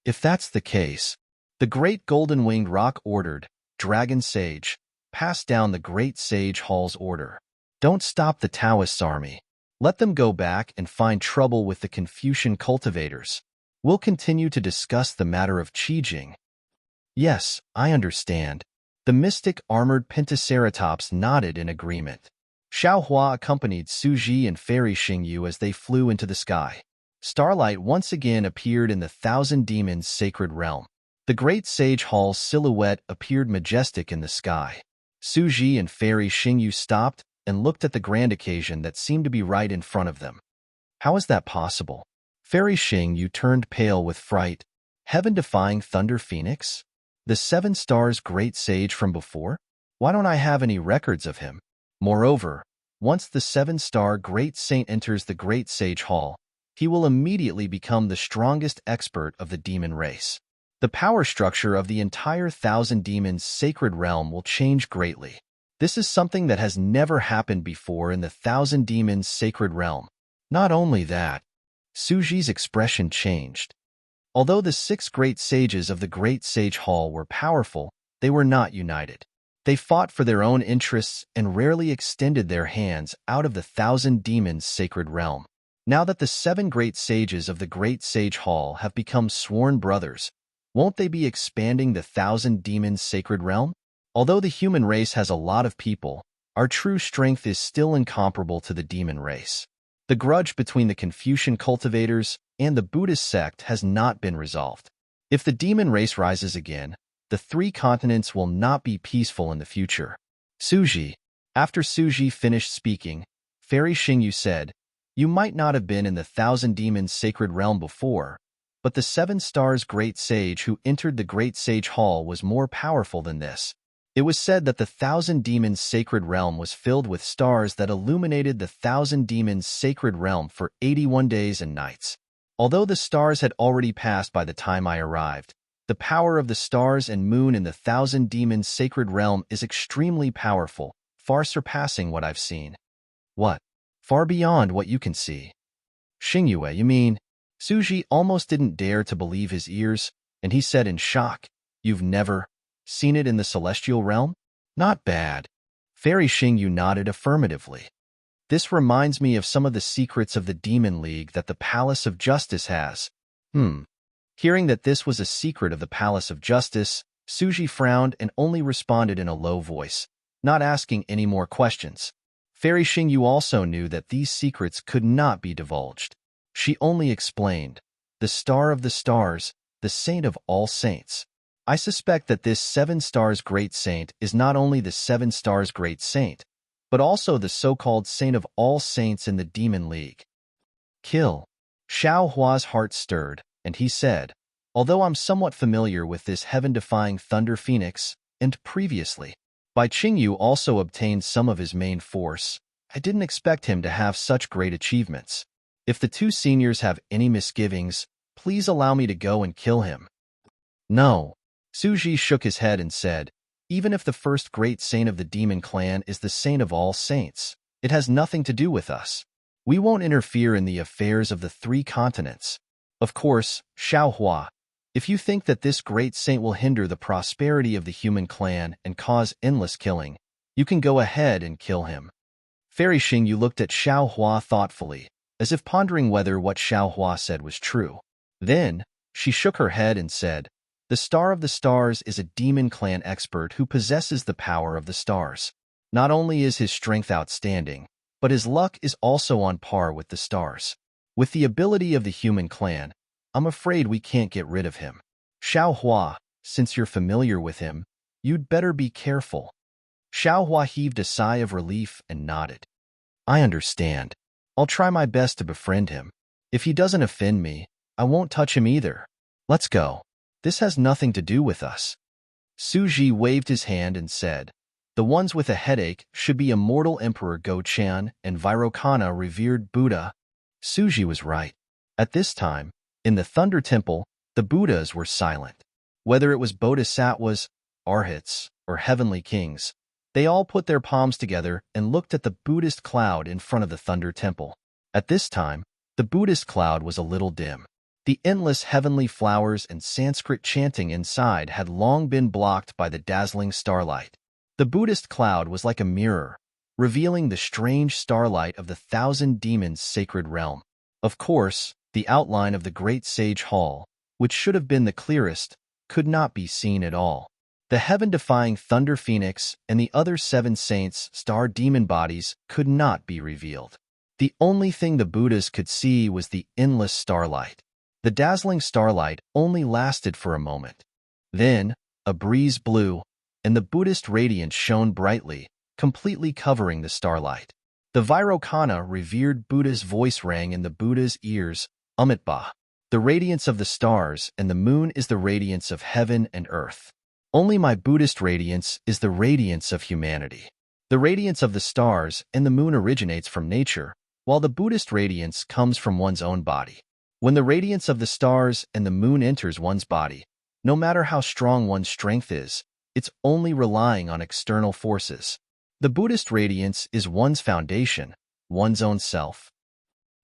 If that's the case, the great golden-winged rock ordered, Dragon Sage, pass down the Great Sage Hall's order. Don't stop the Taoists' army. Let them go back and find trouble with the Confucian cultivators. We'll continue to discuss the matter of Qijing. Yes, I understand. The mystic armored Pentaceratops nodded in agreement. Xiao Hua accompanied Su Ji and Fairy Xingyu as they flew into the sky. Starlight once again appeared in the Thousand Demons' sacred realm. The Great Sage Hall's silhouette appeared majestic in the sky. Su Ji and Fairy Xingyu stopped and looked at the grand occasion that seemed to be right in front of them. How is that possible? Fairy Xingyu turned pale with fright. Heaven-defying Thunder Phoenix? The 7 stars great sage from before? Why don't I have any records of him? Moreover, once the 7-star great saint enters the Great Sage Hall, he will immediately become the strongest expert of the demon race. The power structure of the entire Thousand Demons' sacred realm will change greatly. This is something that has never happened before in the Thousand Demons' sacred realm. Not only that, Suji's expression changed. Although the 6 great sages of the Great Sage Hall were powerful, they were not united. They fought for their own interests and rarely extended their hands out of the Thousand Demons' sacred realm. Now that the 7 great sages of the Great Sage Hall have become sworn brothers, Won't they be expanding the thousand demons' sacred realm? Although the human race has a lot of people, our true strength is still incomparable to the demon race. The grudge between the Confucian cultivators and the Buddhist sect has not been resolved. If the demon race rises again, the three continents will not be peaceful in the future. Suji. After Suji finished speaking, Fairy Xingyu said, "You might not have been in the thousand demons' sacred realm before, but the 7 stars great sage who entered the great sage hall was more powerful than this." It was said that the thousand demons' sacred realm was filled with stars that illuminated the thousand demons' sacred realm for 81 days and nights. Although the stars had already passed by the time I arrived, the power of the stars and moon in the thousand demons' sacred realm is extremely powerful, far surpassing what I've seen. What? Far beyond what you can see. Xingyue, you mean? Suji almost didn't dare to believe his ears, and he said in shock, "You've never seen it in the celestial realm? Not bad." Fairy Xingyu nodded affirmatively. "This reminds me of some of the secrets of the Demon League that the Palace of Justice has." Hearing that this was a secret of the Palace of Justice, Suji frowned and only responded in a low voice, not asking any more questions. Fairy Xingyu also knew that these secrets could not be divulged. She only explained, "The Star of the Stars, the Saint of all Saints. I suspect that this 7 stars great saint is not only the 7 stars great saint, but also the so-called Saint of all Saints in the Demon League." Kill. Xiao Hua's heart stirred, and he said, "Although I'm somewhat familiar with this heaven-defying Thunder Phoenix, and previously, Bai Qingyu also obtained some of his main force, I didn't expect him to have such great achievements. If the 2 seniors have any misgivings, please allow me to go and kill him." "No." Suji shook his head and said, "Even if the first great saint of the demon clan is the saint of all saints, it has nothing to do with us. We won't interfere in the affairs of the 3 continents. Of course, Xiao Hua, if you think that this great saint will hinder the prosperity of the human clan and cause endless killing, you can go ahead and kill him." Fairy Xingyu looked at Xiao Hua thoughtfully, as if pondering whether what Xiao Hua said was true. Then, she shook her head and said, "The Star of the Stars is a demon clan expert who possesses the power of the stars. Not only is his strength outstanding, but his luck is also on par with the stars. With the ability of the human clan, I'm afraid we can't get rid of him. Xiao Hua, since you're familiar with him, you'd better be careful." Xiao Hua heaved a sigh of relief and nodded. "I understand. I'll try my best to befriend him. If he doesn't offend me, I won't touch him either. Let's go. This has nothing to do with us." Suji waved his hand and said, "The ones with a headache should be Immortal Emperor Go-chan and Vairocana revered Buddha." Suji was right. At this time, in the Thunder Temple, the Buddhas were silent. Whether it was bodhisattvas, arhats, or heavenly kings, they all put their palms together and looked at the Buddhist cloud in front of the Thunder Temple. At this time, the Buddhist cloud was a little dim. The endless heavenly flowers and Sanskrit chanting inside had long been blocked by the dazzling starlight. The Buddhist cloud was like a mirror, revealing the strange starlight of the thousand demons' sacred realm. Of course, the outline of the great sage hall, which should have been the clearest, could not be seen at all. The heaven-defying Thunder Phoenix and the other 7 saints' star demon bodies could not be revealed. The only thing the Buddhas could see was the endless starlight. The dazzling starlight only lasted for a moment. Then, a breeze blew, and the Buddhist radiance shone brightly, completely covering the starlight. The Vairocana revered Buddha's voice rang in the Buddha's ears, "Amitabha. The radiance of the stars and the moon is the radiance of heaven and earth. Only my Buddhist radiance is the radiance of humanity. The radiance of the stars and the moon originates from nature, while the Buddhist radiance comes from one's own body. When the radiance of the stars and the moon enters one's body, no matter how strong one's strength is, it's only relying on external forces. The Buddhist radiance is one's foundation, one's own self."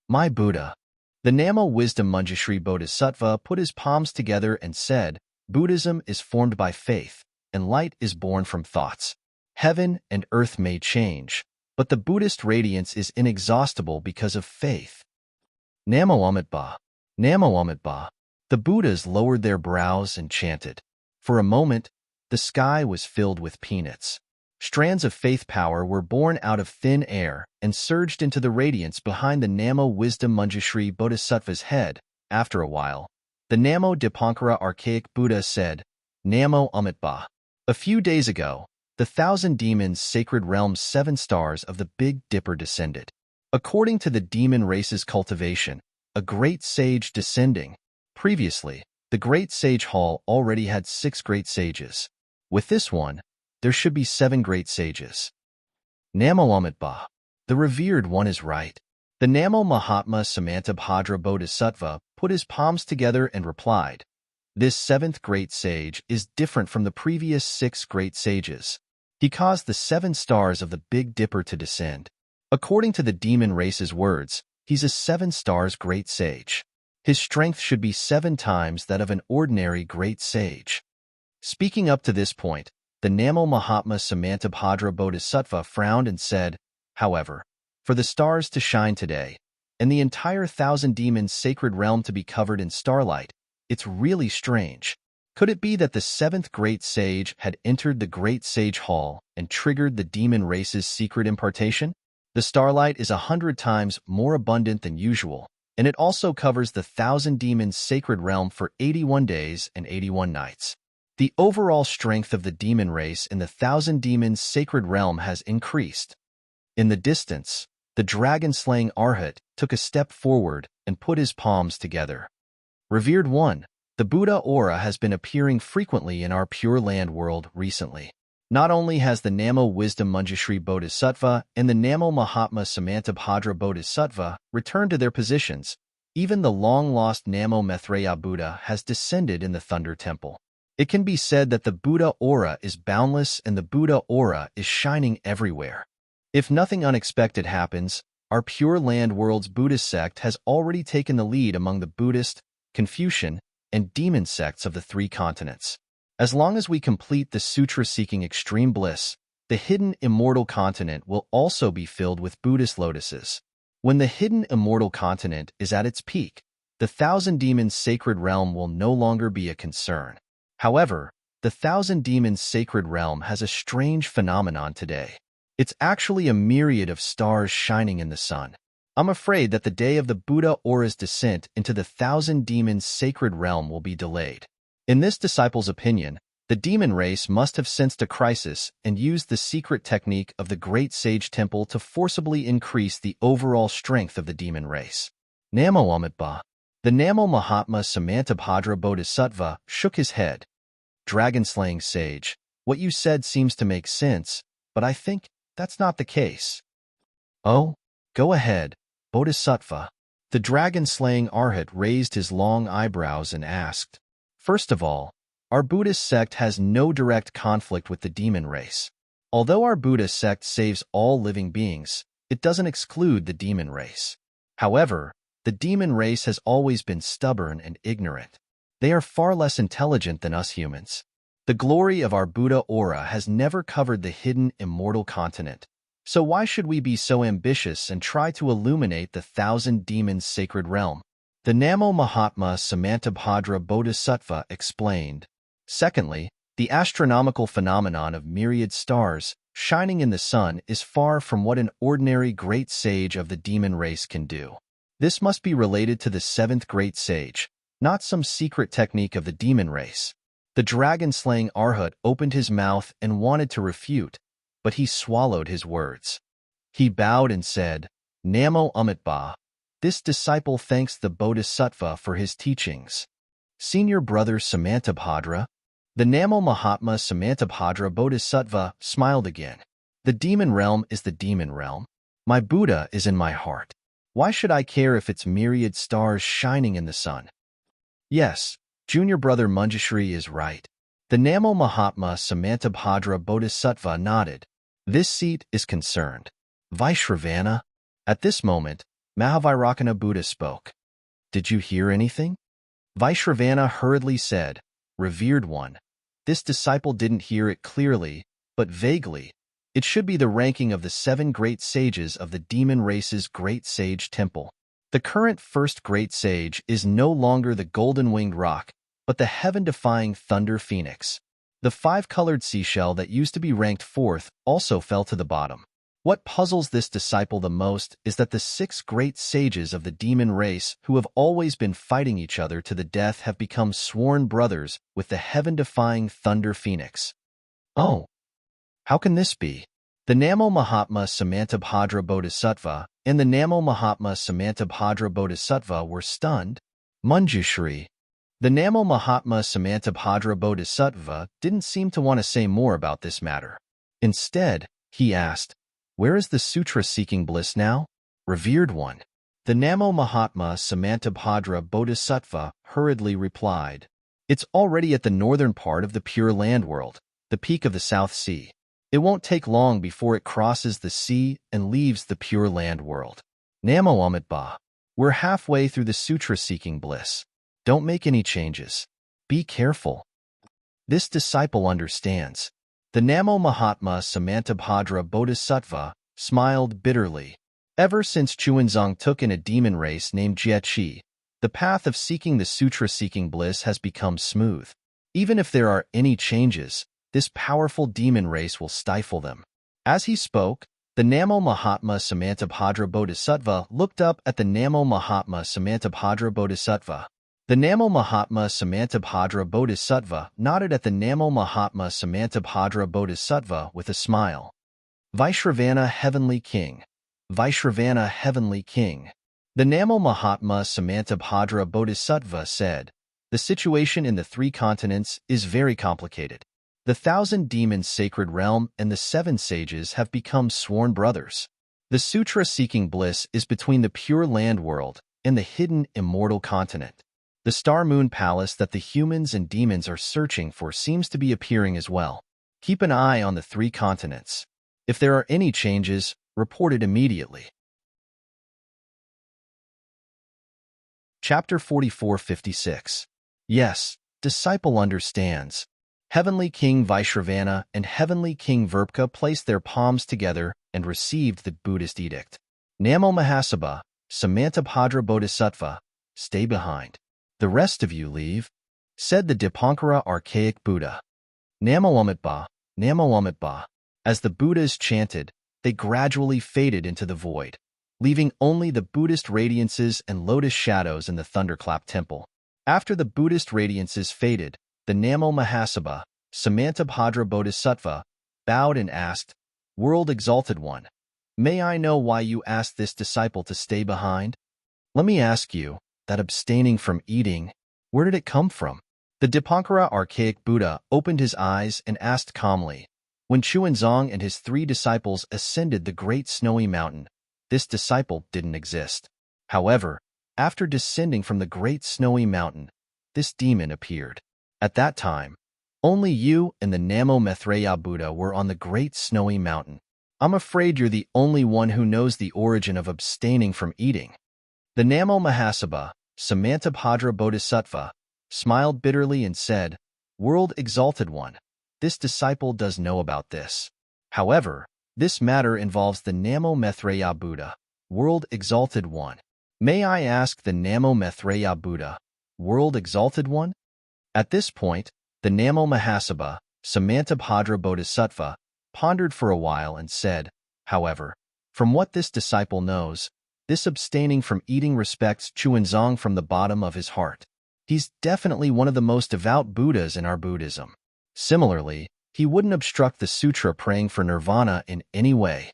My Buddha. The Nama Wisdom Manjushri Bodhisattva put his palms together and said, "Buddhism is formed by faith, and light is born from thoughts. Heaven and earth may change, but the Buddhist radiance is inexhaustible because of faith." Namo Amitabha. Namo Amitabha. The Buddhas lowered their brows and chanted. For a moment, the sky was filled with peanuts. Strands of faith power were born out of thin air and surged into the radiance behind the Namo Wisdom Manjushri Bodhisattva's head. After a while, the Namo Dipankara archaic Buddha said, Namo Amitabha. A few days ago, the thousand demons' sacred realm's 7 stars of the Big Dipper descended. According to the demon race's cultivation, a great sage descending. Previously, the Great Sage Hall already had 6 great sages. With this one, there should be 7 great sages. Namo Amitabha. The revered one is right. The Namo Mahatma Samantabhadra Bodhisattva put his palms together and replied, This 7th great sage is different from the previous 6 great sages. He caused the 7 stars of the Big Dipper to descend. According to the demon race's words, he's a 7 stars great sage. His strength should be 7 times that of an ordinary great sage. Speaking up to this point, the Namo Mahatma Samantabhadra Bodhisattva frowned and said, However, for the stars to shine today, and the entire 1,000 demons' sacred realm to be covered in starlight, it's really strange. Could it be that the 7th great sage had entered the Great Sage Hall and triggered the demon race's secret impartation? The starlight is 100 times more abundant than usual, and it also covers the 1,000 demons' sacred realm for 81 days and 81 nights. The overall strength of the demon race in the 1,000 demons' sacred realm has increased. In the distance, the dragon-slaying Arhat took a step forward and put his palms together. Revered One, the Buddha aura has been appearing frequently in our Pure Land world recently. Not only has the Namo Wisdom Manjushri Bodhisattva and the Namo Mahatma Samantabhadra Bodhisattva returned to their positions, even the long-lost Namo Maitreya Buddha has descended in the Thunder Temple. It can be said that the Buddha aura is boundless and the Buddha aura is shining everywhere. If nothing unexpected happens, our Pure Land world's Buddhist sect has already taken the lead among the Buddhist, Confucian, and demon sects of the 3 continents. As long as we complete the sutra-seeking extreme bliss, the hidden immortal continent will also be filled with Buddhist lotuses. When the hidden immortal continent is at its peak, the 1,000 demons' sacred realm will no longer be a concern. However, the 1,000 demons' sacred realm has a strange phenomenon today. It's actually a myriad of stars shining in the sun. I'm afraid that the day of the Buddha aura's descent into the 1,000 demons' sacred realm will be delayed. In this disciple's opinion, the demon race must have sensed a crisis and used the secret technique of the Great Sage Temple to forcibly increase the overall strength of the demon race. Namo Amitabha. The Namo Mahatma Samantabhadra Bodhisattva shook his head. Dragon-slaying sage, what you said seems to make sense, but I think that's not the case. Oh, go ahead, Bodhisattva. The dragon-slaying Arhat raised his long eyebrows and asked, First of all, our Buddhist sect has no direct conflict with the demon race. Although our Buddhist sect saves all living beings, it doesn't exclude the demon race. However, the demon race has always been stubborn and ignorant. They are far less intelligent than us humans. The glory of our Buddha aura has never covered the hidden immortal continent. So why should we be so ambitious and try to illuminate the 1,000 demons' sacred realm? The Namo Mahatma Samantabhadra Bodhisattva explained. Secondly, the astronomical phenomenon of myriad stars shining in the sun is far from what an ordinary great sage of the demon race can do. This must be related to the 7th great sage, not some secret technique of the demon race. The dragon-slaying Arhat opened his mouth and wanted to refute, but he swallowed his words. He bowed and said, Namo Amitabha. This disciple thanks the Bodhisattva for his teachings. Senior brother Samantabhadra. The Namo Mahatma Samantabhadra Bodhisattva smiled again. The demon realm is the demon realm. My Buddha is in my heart. Why should I care if it's myriad stars shining in the sun? Yes, junior brother Manjushri is right. The Namo Mahatma Samantabhadra Bodhisattva nodded. This seat is concerned. Vaishravana. At this moment, Mahavairakana Buddha spoke. Did you hear anything? Vaishravana hurriedly said, Revered One. This disciple didn't hear it clearly, but vaguely. It should be the ranking of the 7 great sages of the demon race's Great Sage Temple. The current first great sage is no longer the golden-winged roc, but the heaven-defying thunder phoenix. The five-colored seashell that used to be ranked fourth also fell to the bottom. What puzzles this disciple the most is that the six great sages of the demon race who have always been fighting each other to the death have become sworn brothers with the heaven-defying thunder phoenix. Oh, how can this be? The Namo Mahatma Samantabhadra Bodhisattva and the Namo Mahatma Samantabhadra Bodhisattva were stunned. Manjushri. The Namo Mahatma Samantabhadra Bodhisattva didn't seem to want to say more about this matter. Instead, he asked, "Where is the sutra-seeking bliss now? Revered one." The Namo Mahatma Samantabhadra Bodhisattva hurriedly replied, "It's already at the northern part of the Pure Land world, the peak of the South Sea. It won't take long before it crosses the sea and leaves the Pure Land world. Namo Amitabha. We're halfway through the sutra-seeking bliss. Don't make any changes. Be careful." This disciple understands. The Namo Mahatma Samantabhadra Bodhisattva smiled bitterly. Ever since Chuanzong took in a demon race named Jiechi, the path of seeking the sutra-seeking bliss has become smooth. Even if there are any changes, this powerful demon race will stifle them. As he spoke, the Namo Mahatma Samantabhadra Bodhisattva looked up at the Namo Mahatma Samantabhadra Bodhisattva. The Namo Mahatma Samantabhadra Bodhisattva nodded at the Namo Mahatma Samantabhadra Bodhisattva with a smile. Vaishravana Heavenly King. Vaishravana Heavenly King. The Namo Mahatma Samantabhadra Bodhisattva said, "The situation in the three continents is very complicated. The 1,000 demons sacred realm and the 7 sages have become sworn brothers. The sutra-seeking bliss is between the Pure Land world and the hidden immortal continent. The Star Moon Palace that the humans and demons are searching for seems to be appearing as well. Keep an eye on the 3 continents. If there are any changes, report it immediately." Chapter 44-56. Yes, disciple understands. Heavenly King Vaishravana and Heavenly King Verpka placed their palms together and received the Buddhist edict. Namo Mahasabha, Samantabhadra Bodhisattva, stay behind. The rest of you leave, said the Dipankara archaic Buddha. Namo Amitabha, Namo Amitabha. As the Buddhas chanted, they gradually faded into the void, leaving only the Buddhist radiances and lotus shadows in the thunderclap temple. After the Buddhist radiances faded, the Namo Mahasabha, Samantabhadra Bodhisattva, bowed and asked, "World Exalted One, may I know why you asked this disciple to stay behind? Let me ask you, that abstaining from eating, where did it come from?" The Dipankara archaic Buddha opened his eyes and asked calmly, "When Chuanzong and his 3 disciples ascended the great snowy mountain, this disciple didn't exist. However, after descending from the great snowy mountain, this demon appeared. At that time, only you and the Namo Maitreya Buddha were on the great snowy mountain. I'm afraid you're the only one who knows the origin of abstaining from eating." The Namo Mahasabha, Samantabhadra Bodhisattva, smiled bitterly and said, "World Exalted One, this disciple does know about this. However, this matter involves the Namo Maitreya Buddha, World Exalted One. May I ask the Namo Maitreya Buddha, World Exalted One?" At this point, the Namo Mahasabha, Samantabhadra Bodhisattva, pondered for a while and said, "However, from what this disciple knows, this abstaining from eating respects Chuanzong from the bottom of his heart. He's definitely one of the most devout Buddhas in our Buddhism. Similarly, he wouldn't obstruct the sutra praying for nirvana in any way."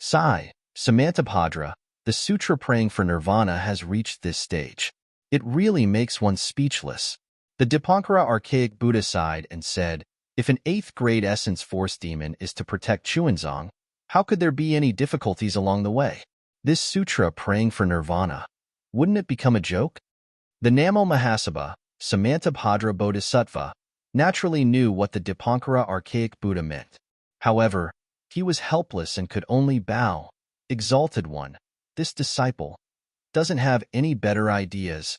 Sigh, Samantabhadra, the sutra praying for nirvana has reached this stage. It really makes one speechless. The Dipankara archaic Buddha sighed and said, "If an 8th grade essence force demon is to protect Chuanzong, how could there be any difficulties along the way? This sutra praying for nirvana, wouldn't it become a joke?" The Namo Mahasabha, Samantabhadra Bodhisattva, naturally knew what the Dipankara archaic Buddha meant. However, he was helpless and could only bow. "Exalted One, this disciple doesn't have any better ideas.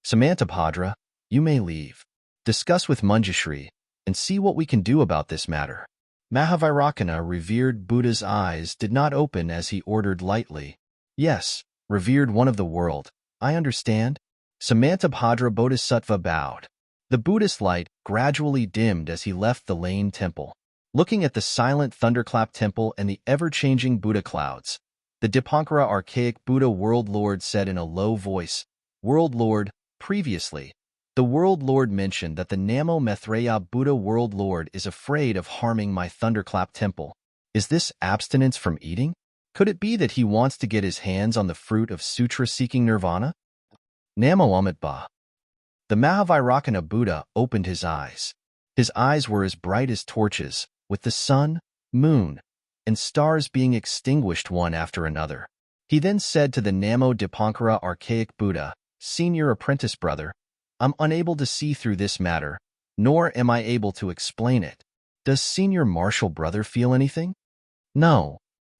Samantabhadra, you may leave. Discuss with Manjushri and see what we can do about this matter." Mahavairakana revered Buddha's eyes did not open as he ordered lightly, "Yes, Revered one of the world, I understand. Samantabhadra Bodhisattva bowed. The Buddhist light gradually dimmed as he left the Lane temple. Looking at the silent thunderclap temple and the ever-changing Buddha clouds, the Dipankara archaic Buddha World Lord said in a low voice, World Lord, previously, the World Lord mentioned that the Namo Maitreya Buddha World Lord is afraid of harming my thunderclap temple. Is this abstinence from eating? Could it be that he wants to get his hands on the fruit of sutra-seeking nirvana? Namo Amitabha. The Mahavairakana Buddha opened his eyes. His eyes were as bright as torches, with the sun, moon, and stars being extinguished one after another. He then said to the Namo Dipankara archaic Buddha, Senior apprentice brother, I'm unable to see through this matter, nor am I able to explain it. Does Senior Martial brother feel anything? No.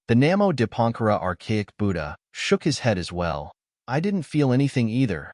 The Namo Dipankara archaic Buddha shook his head as well. I didn't feel anything either.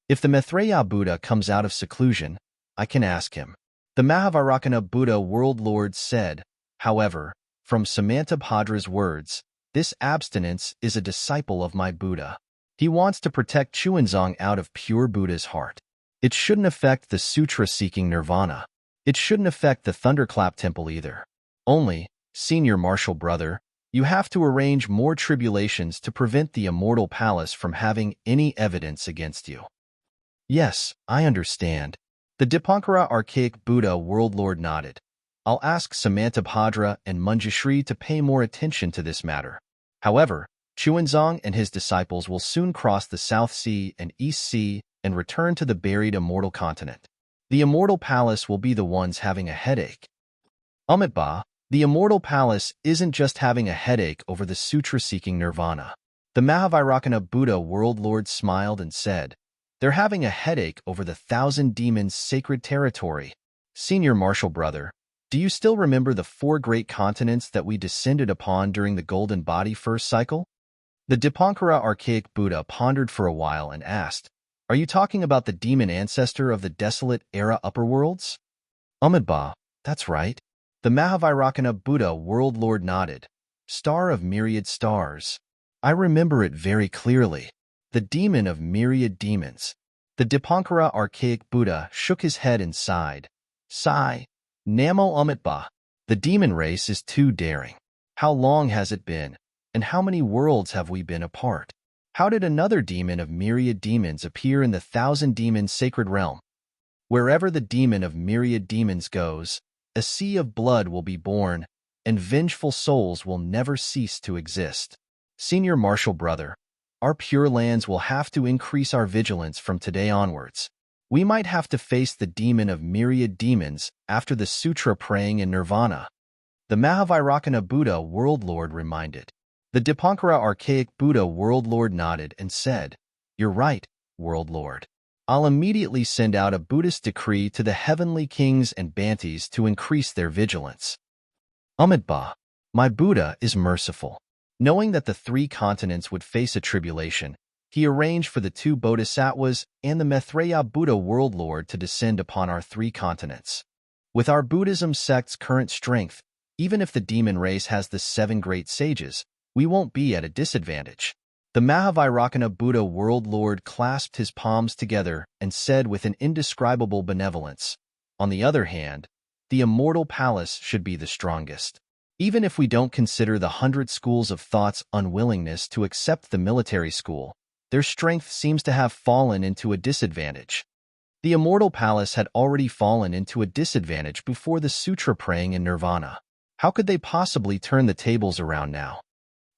If the Maitreya Buddha comes out of seclusion, I can ask him. The Mahavairakana Buddha World Lord said, however, from Samantabhadra's words, this abstinence is a disciple of my Buddha. He wants to protect Chuanzong out of pure Buddha's heart. It shouldn't affect the sutra-seeking nirvana. It shouldn't affect the Thunderclap Temple either. Only, Senior Martial Brother, you have to arrange more tribulations to prevent the Immortal Palace from having any evidence against you. Yes, I understand. The Dipankara archaic Buddha World Lord nodded. I'll ask Samantabhadra and Manjushri to pay more attention to this matter. However, Chuanzong and his disciples will soon cross the South Sea and East Sea and return to the buried Immortal Continent. The Immortal Palace will be the ones having a headache. Amitabha, the Immortal Palace isn't just having a headache over the sutra-seeking nirvana. The Mahavairakana Buddha World Lord smiled and said, they're having a headache over the 1,000 demons' sacred territory. Senior Martial Brother, do you still remember the 4 great continents that we descended upon during the Golden Body first cycle? The Dipankara archaic Buddha pondered for a while and asked, are you talking about the demon ancestor of the desolate era upper worlds? Amitabha, that's right. The Mahavairakana Buddha World Lord nodded. Star of myriad stars. I remember it very clearly. The demon of myriad demons. The Dipankara archaic Buddha shook his head and sighed. Sigh. Namo Amitabha. The demon race is too daring. How long has it been? And how many worlds have we been apart? How did another demon of myriad demons appear in the 1,000 demons sacred realm? Wherever the demon of myriad demons goes, a sea of blood will be born, and vengeful souls will never cease to exist. Senior Martial Brother, our Pure Lands will have to increase our vigilance from today onwards. We might have to face the demon of myriad demons after the sutra praying in nirvana. The Mahavairakana Buddha World Lord reminded. The Dipankara archaic Buddha World Lord nodded and said, you're right, World Lord. I'll immediately send out a Buddhist decree to the heavenly kings and Bantis to increase their vigilance. Amitabha, my Buddha is merciful. Knowing that the 3 continents would face a tribulation, he arranged for the 2 Bodhisattvas and the Maitreya Buddha World Lord to descend upon our 3 continents. With our Buddhism sect's current strength, even if the demon race has the 7 great sages, we won't be at a disadvantage. The Mahavairakana Buddha World Lord clasped his palms together and said with an indescribable benevolence, on the other hand, the Immortal Palace should be the strongest. Even if we don't consider the 100 schools of thought's unwillingness to accept the military school, their strength seems to have fallen into a disadvantage. The Immortal Palace had already fallen into a disadvantage before the sutra praying in nirvana. How could they possibly turn the tables around now?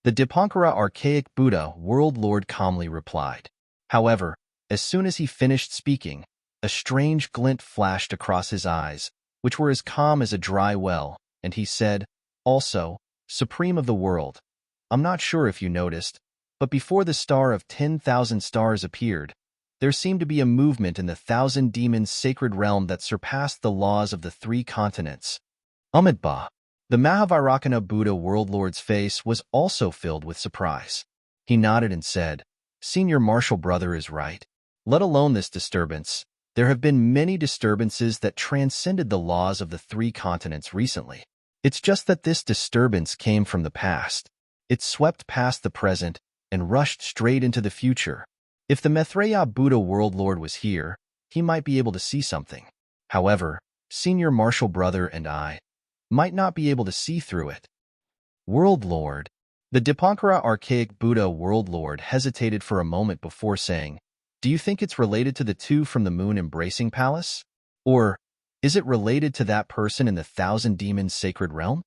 The Dipankara archaic Buddha World Lord calmly replied. However, as soon as he finished speaking, a strange glint flashed across his eyes, which were as calm as a dry well, and he said, also, Supreme of the world, I'm not sure if you noticed, but before the star of 10,000 stars appeared, there seemed to be a movement in the 1,000 demons sacred realm that surpassed the laws of the 3 continents. Amitabha, the Mahavairakana Buddha World Lord's face was also filled with surprise. He nodded and said, Senior Martial Brother is right. Let alone this disturbance, there have been many disturbances that transcended the laws of the 3 continents recently. It's just that this disturbance came from the past. It swept past the present and rushed straight into the future. If the Maitreya Buddha World Lord was here, he might be able to see something. However, Senior Marshal Brother and I might not be able to see through it. World Lord. The Dipankara archaic Buddha World Lord hesitated for a moment before saying, "Do you think it's related to the two from the moon embracing palace? Or is it related to that person in the thousand demons sacred realm?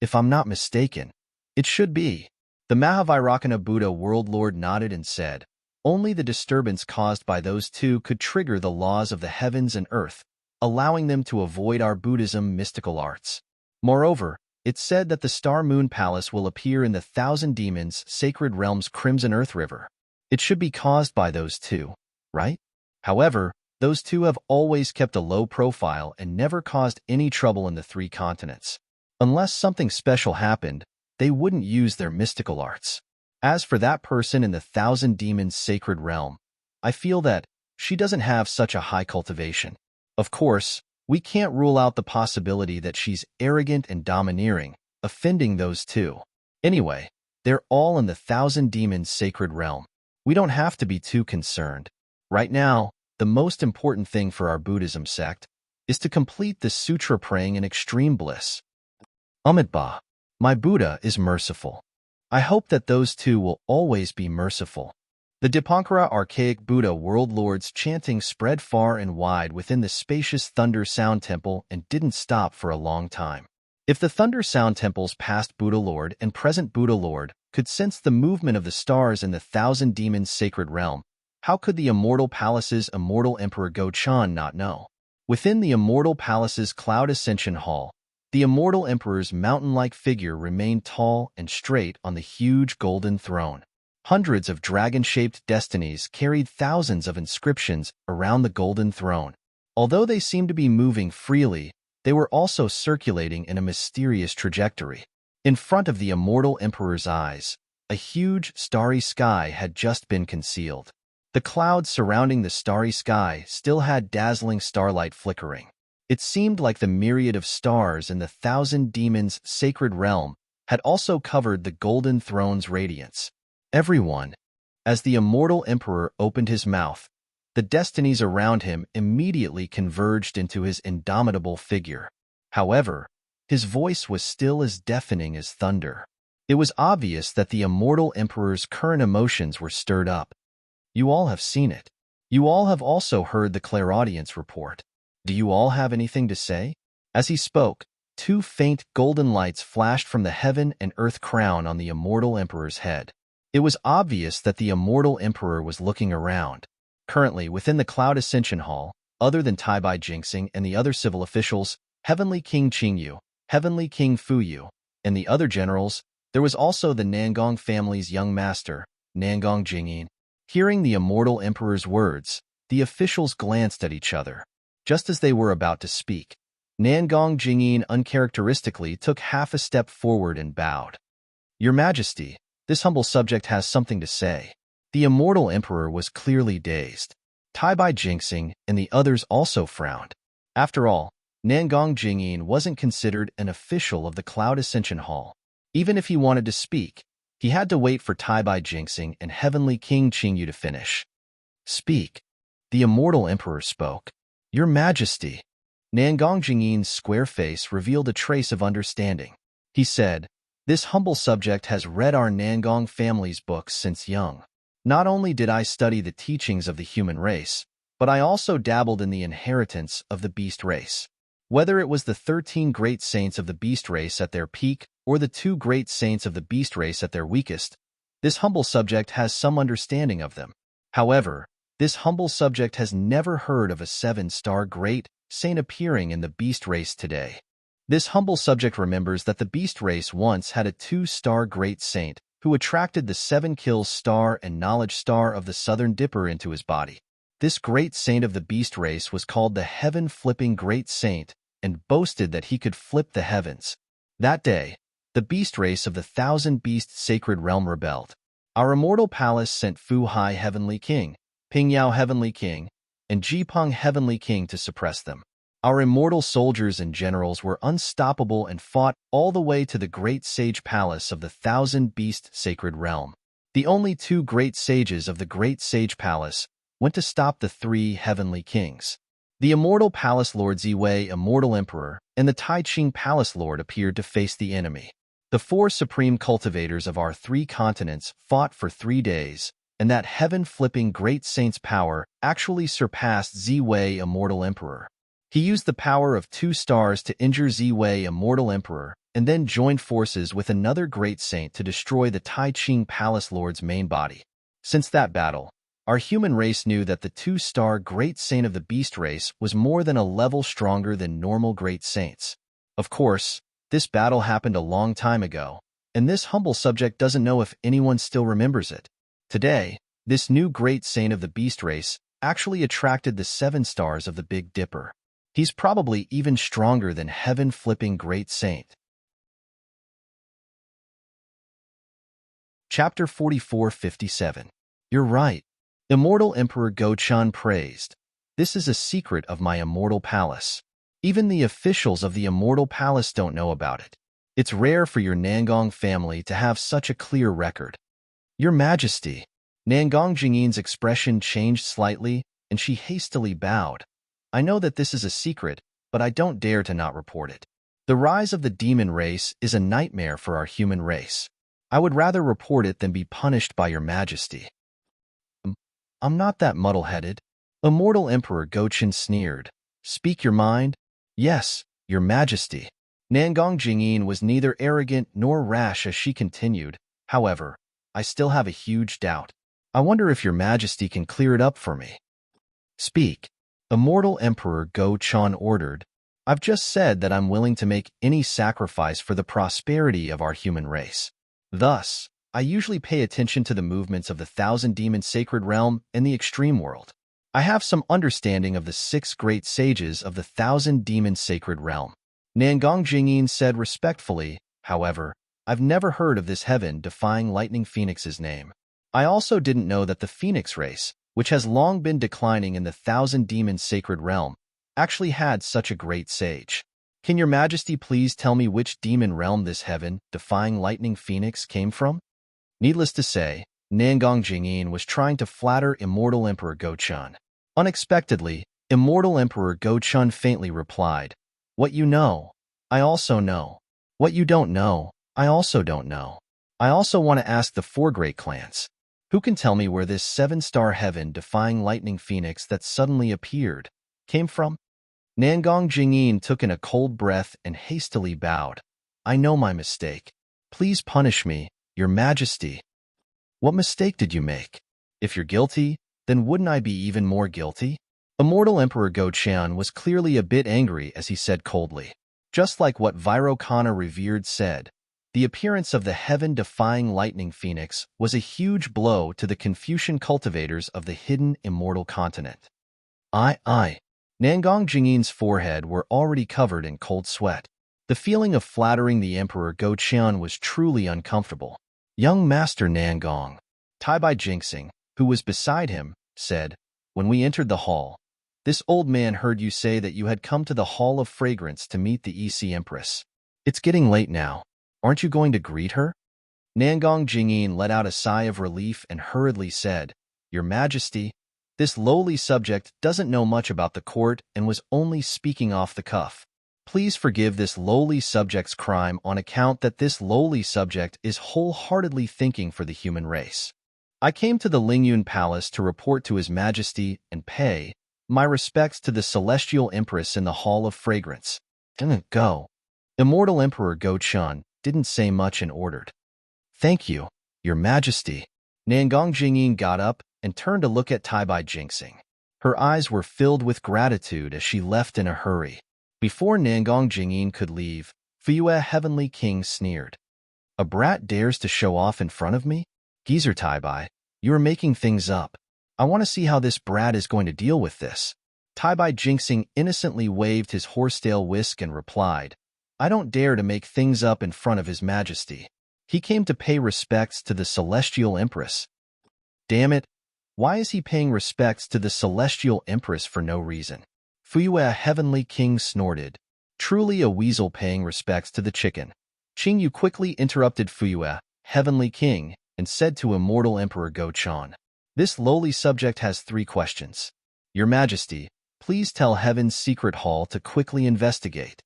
If I'm not mistaken, it should be." The Mahavairakana Buddha World Lord nodded and said, "Only the disturbance caused by those two could trigger the laws of the heavens and earth, allowing them to avoid our Buddhism mystical arts. Moreover, it's said that the Star-Moon Palace will appear in the Thousand Demons Sacred Realm's Crimson Earth River. It should be caused by those two, right? However, those two have always kept a low profile and never caused any trouble in the three continents. Unless something special happened, they wouldn't use their mystical arts. As for that person in the Thousand Demons Sacred Realm, I feel that she doesn't have such a high cultivation. Of course, we can't rule out the possibility that she's arrogant and domineering, offending those two. Anyway, they're all in the Thousand Demons Sacred Realm. We don't have to be too concerned. Right now, the most important thing for our Buddhism sect is to complete the sutra praying in extreme bliss. Amitabha, my Buddha is merciful. I hope that those two will always be merciful. The Dipankara archaic Buddha World Lord's chanting spread far and wide within the spacious Thunder Sound Temple and didn't stop for a long time. If the Thunder Sound Temple's past Buddha Lord and present Buddha Lord could sense the movement of the stars in the Thousand Demons Sacred Realm, how could the Immortal Palace's Immortal Emperor Go-chan not know? Within the Immortal Palace's Cloud Ascension Hall, the Immortal Emperor's mountain-like figure remained tall and straight on the huge golden throne. Hundreds of dragon-shaped destinies carried thousands of inscriptions around the golden throne. Although they seemed to be moving freely, they were also circulating in a mysterious trajectory. In front of the Immortal Emperor's eyes, a huge starry sky had just been concealed. The clouds surrounding the starry sky still had dazzling starlight flickering. It seemed like the myriad of stars in the Thousand Demons Sacred Realm had also covered the golden throne's radiance. Everyone. As the Immortal Emperor opened his mouth, the destinies around him immediately converged into his indomitable figure. However, his voice was still as deafening as thunder. It was obvious that the Immortal Emperor's current emotions were stirred up. You all have seen it. You all have also heard the clairaudience report. Do you all have anything to say? As he spoke, two faint golden lights flashed from the heaven and earth crown on the Immortal Emperor's head. It was obvious that the Immortal Emperor was looking around. Currently, within the Cloud Ascension Hall, other than Tai Bai Jinxing and the other civil officials, Heavenly King Qingyu, Heavenly King Fuyu, and the other generals, there was also the Nangong family's young master, Nangong Jingyin. Hearing the Immortal Emperor's words, the officials glanced at each other. Just as they were about to speak, Nangong Jingyin uncharacteristically took half a step forward and bowed. "Your Majesty, this humble subject has something to say." The Immortal Emperor was clearly dazed. Tai Bai Jinxing and the others also frowned. After all, Nangong Jingyin wasn't considered an official of the Cloud Ascension Hall. Even if he wanted to speak, he had to wait for Tai Bai Jinxing and Heavenly King Qingyu to finish. "Speak." The Immortal Emperor spoke. "Your Majesty." Nangong Jingyin's square face revealed a trace of understanding. He said, "This humble subject has read our Nangong family's books since young. Not only did I study the teachings of the human race, but I also dabbled in the inheritance of the beast race. Whether it was the 13 great saints of the beast race at their peak or the 2 great saints of the beast race at their weakest, this humble subject has some understanding of them. However, this humble subject has never heard of a 7-star great saint appearing in the beast race today. This humble subject remembers that the beast race once had a 2-star great saint who attracted the 7 kills star and knowledge star of the Southern Dipper into his body. This great saint of the beast race was called the heaven-flipping great saint and boasted that he could flip the heavens. That day, the beast race of the 1,000 Beast Sacred Realm rebelled. Our Immortal Palace sent Fu Hai Heavenly King, Ping Yao Heavenly King, and Jipeng Heavenly King to suppress them. Our immortal soldiers and generals were unstoppable and fought all the way to the great sage palace of the 1,000 Beast Sacred Realm. The only two great sages of the Great Sage Palace went to stop the three heavenly kings. The immortal Palace Lord Ziwei, immortal emperor, and the Tai Ching Palace Lord appeared to face the enemy. The four supreme cultivators of our three continents fought for 3 days, and that heaven-flipping great saint's power actually surpassed Ziwei, immortal emperor. He used the power of 2 stars to injure Ziwei, immortal emperor, and then joined forces with another great saint to destroy the Tai Ching Palace Lord's main body. Since that battle, our human race knew that the 2-star great saint of the beast race was more than a level stronger than normal great saints. Of course, this battle happened a long time ago, and this humble subject doesn't know if anyone still remembers it. Today, this new great saint of the beast race actually attracted the 7 stars of the Big Dipper. He's probably even stronger than heaven-flipping great saint. Chapter 44:57. You're right. Immortal Emperor Go-chan praised. This is a secret of my immortal palace. Even the officials of the immortal palace don't know about it. It's rare for your Nangong family to have such a clear record. Your Majesty. Nangong Jingyin's expression changed slightly, and she hastily bowed. I know that this is a secret, but I don't dare to not report it. The rise of the demon race is a nightmare for our human race. I would rather report it than be punished by your Majesty. I'm not that muddle-headed. Immortal Emperor Go-chan sneered. Speak your mind? Yes, your Majesty. Nangong Jingyin was neither arrogant nor rash as she continued. However, I still have a huge doubt. I wonder if your Majesty can clear it up for me. Speak. Immortal Emperor Go-chan ordered. I've just said that I'm willing to make any sacrifice for the prosperity of our human race. Thus, I usually pay attention to the movements of the 1,000-demon sacred realm and the extreme world. I have some understanding of the 6 great sages of the 1,000-demon sacred realm. Nangong Jingyin said respectfully, however, I've never heard of this heaven-defying lightning phoenix's name. I also didn't know that the phoenix race, which has long been declining in the 1,000-demon sacred realm, actually had such a great sage. Can your Majesty please tell me which demon realm this heaven-defying lightning phoenix came from? Needless to say, Nangong Jingyin was trying to flatter Immortal Emperor Go-chan. Unexpectedly, Immortal Emperor Go-chan faintly replied, What you know, I also know. What you don't know, I also don't know. I also want to ask the 4 great clans. Who can tell me where this 7-star heaven-defying lightning phoenix that suddenly appeared came from? Nangong Jingyin took in a cold breath and hastily bowed. I know my mistake. Please punish me, your Majesty. What mistake did you make? If you're guilty, then wouldn't I be even more guilty? Immortal Emperor Go-chan was clearly a bit angry as he said coldly. Just like what Virokana Revered said, the appearance of the heaven-defying lightning phoenix was a huge blow to the Confucian cultivators of the hidden immortal continent. Nangong Jingyin's forehead were already covered in cold sweat. The feeling of flattering the Emperor Go-chan was truly uncomfortable. Young Master Nangong, Taibai Jinxing, who was beside him, said, When we entered the hall, this old man heard you say that you had come to the Hall of Fragrance to meet the EC Empress. It's getting late now. Aren't you going to greet her? Nangong Jingyin let out a sigh of relief and hurriedly said, Your Majesty, this lowly subject doesn't know much about the court and was only speaking off the cuff. Please forgive this lowly subject's crime on account that this lowly subject is wholeheartedly thinking for the human race. I came to the Lingyun Palace to report to His Majesty and pay my respects to the Celestial Empress in the Hall of Fragrance. Go. Immortal Emperor Go-chan didn't say much and ordered. Thank you, Your Majesty. Nangong Jingyin got up and turned to look at Taibai Jinxing. Her eyes were filled with gratitude as she left in a hurry. Before Nangong Jingyin could leave, Fuyue Heavenly King sneered. A brat dares to show off in front of me? Geezer Taibai, you are making things up. I want to see how this brat is going to deal with this. Taibai Jinxing innocently waved his horsetail whisk and replied, I don't dare to make things up in front of His Majesty. He came to pay respects to the Celestial Empress. Damn it, why is he paying respects to the Celestial Empress for no reason? Fuyue Heavenly King snorted. Truly a weasel paying respects to the chicken. Qingyu quickly interrupted Fuyue Heavenly King. and said to immortal Emperor Go-chan, "This lowly subject has 3 questions. Your Majesty, please tell Heaven's secret hall to quickly investigate."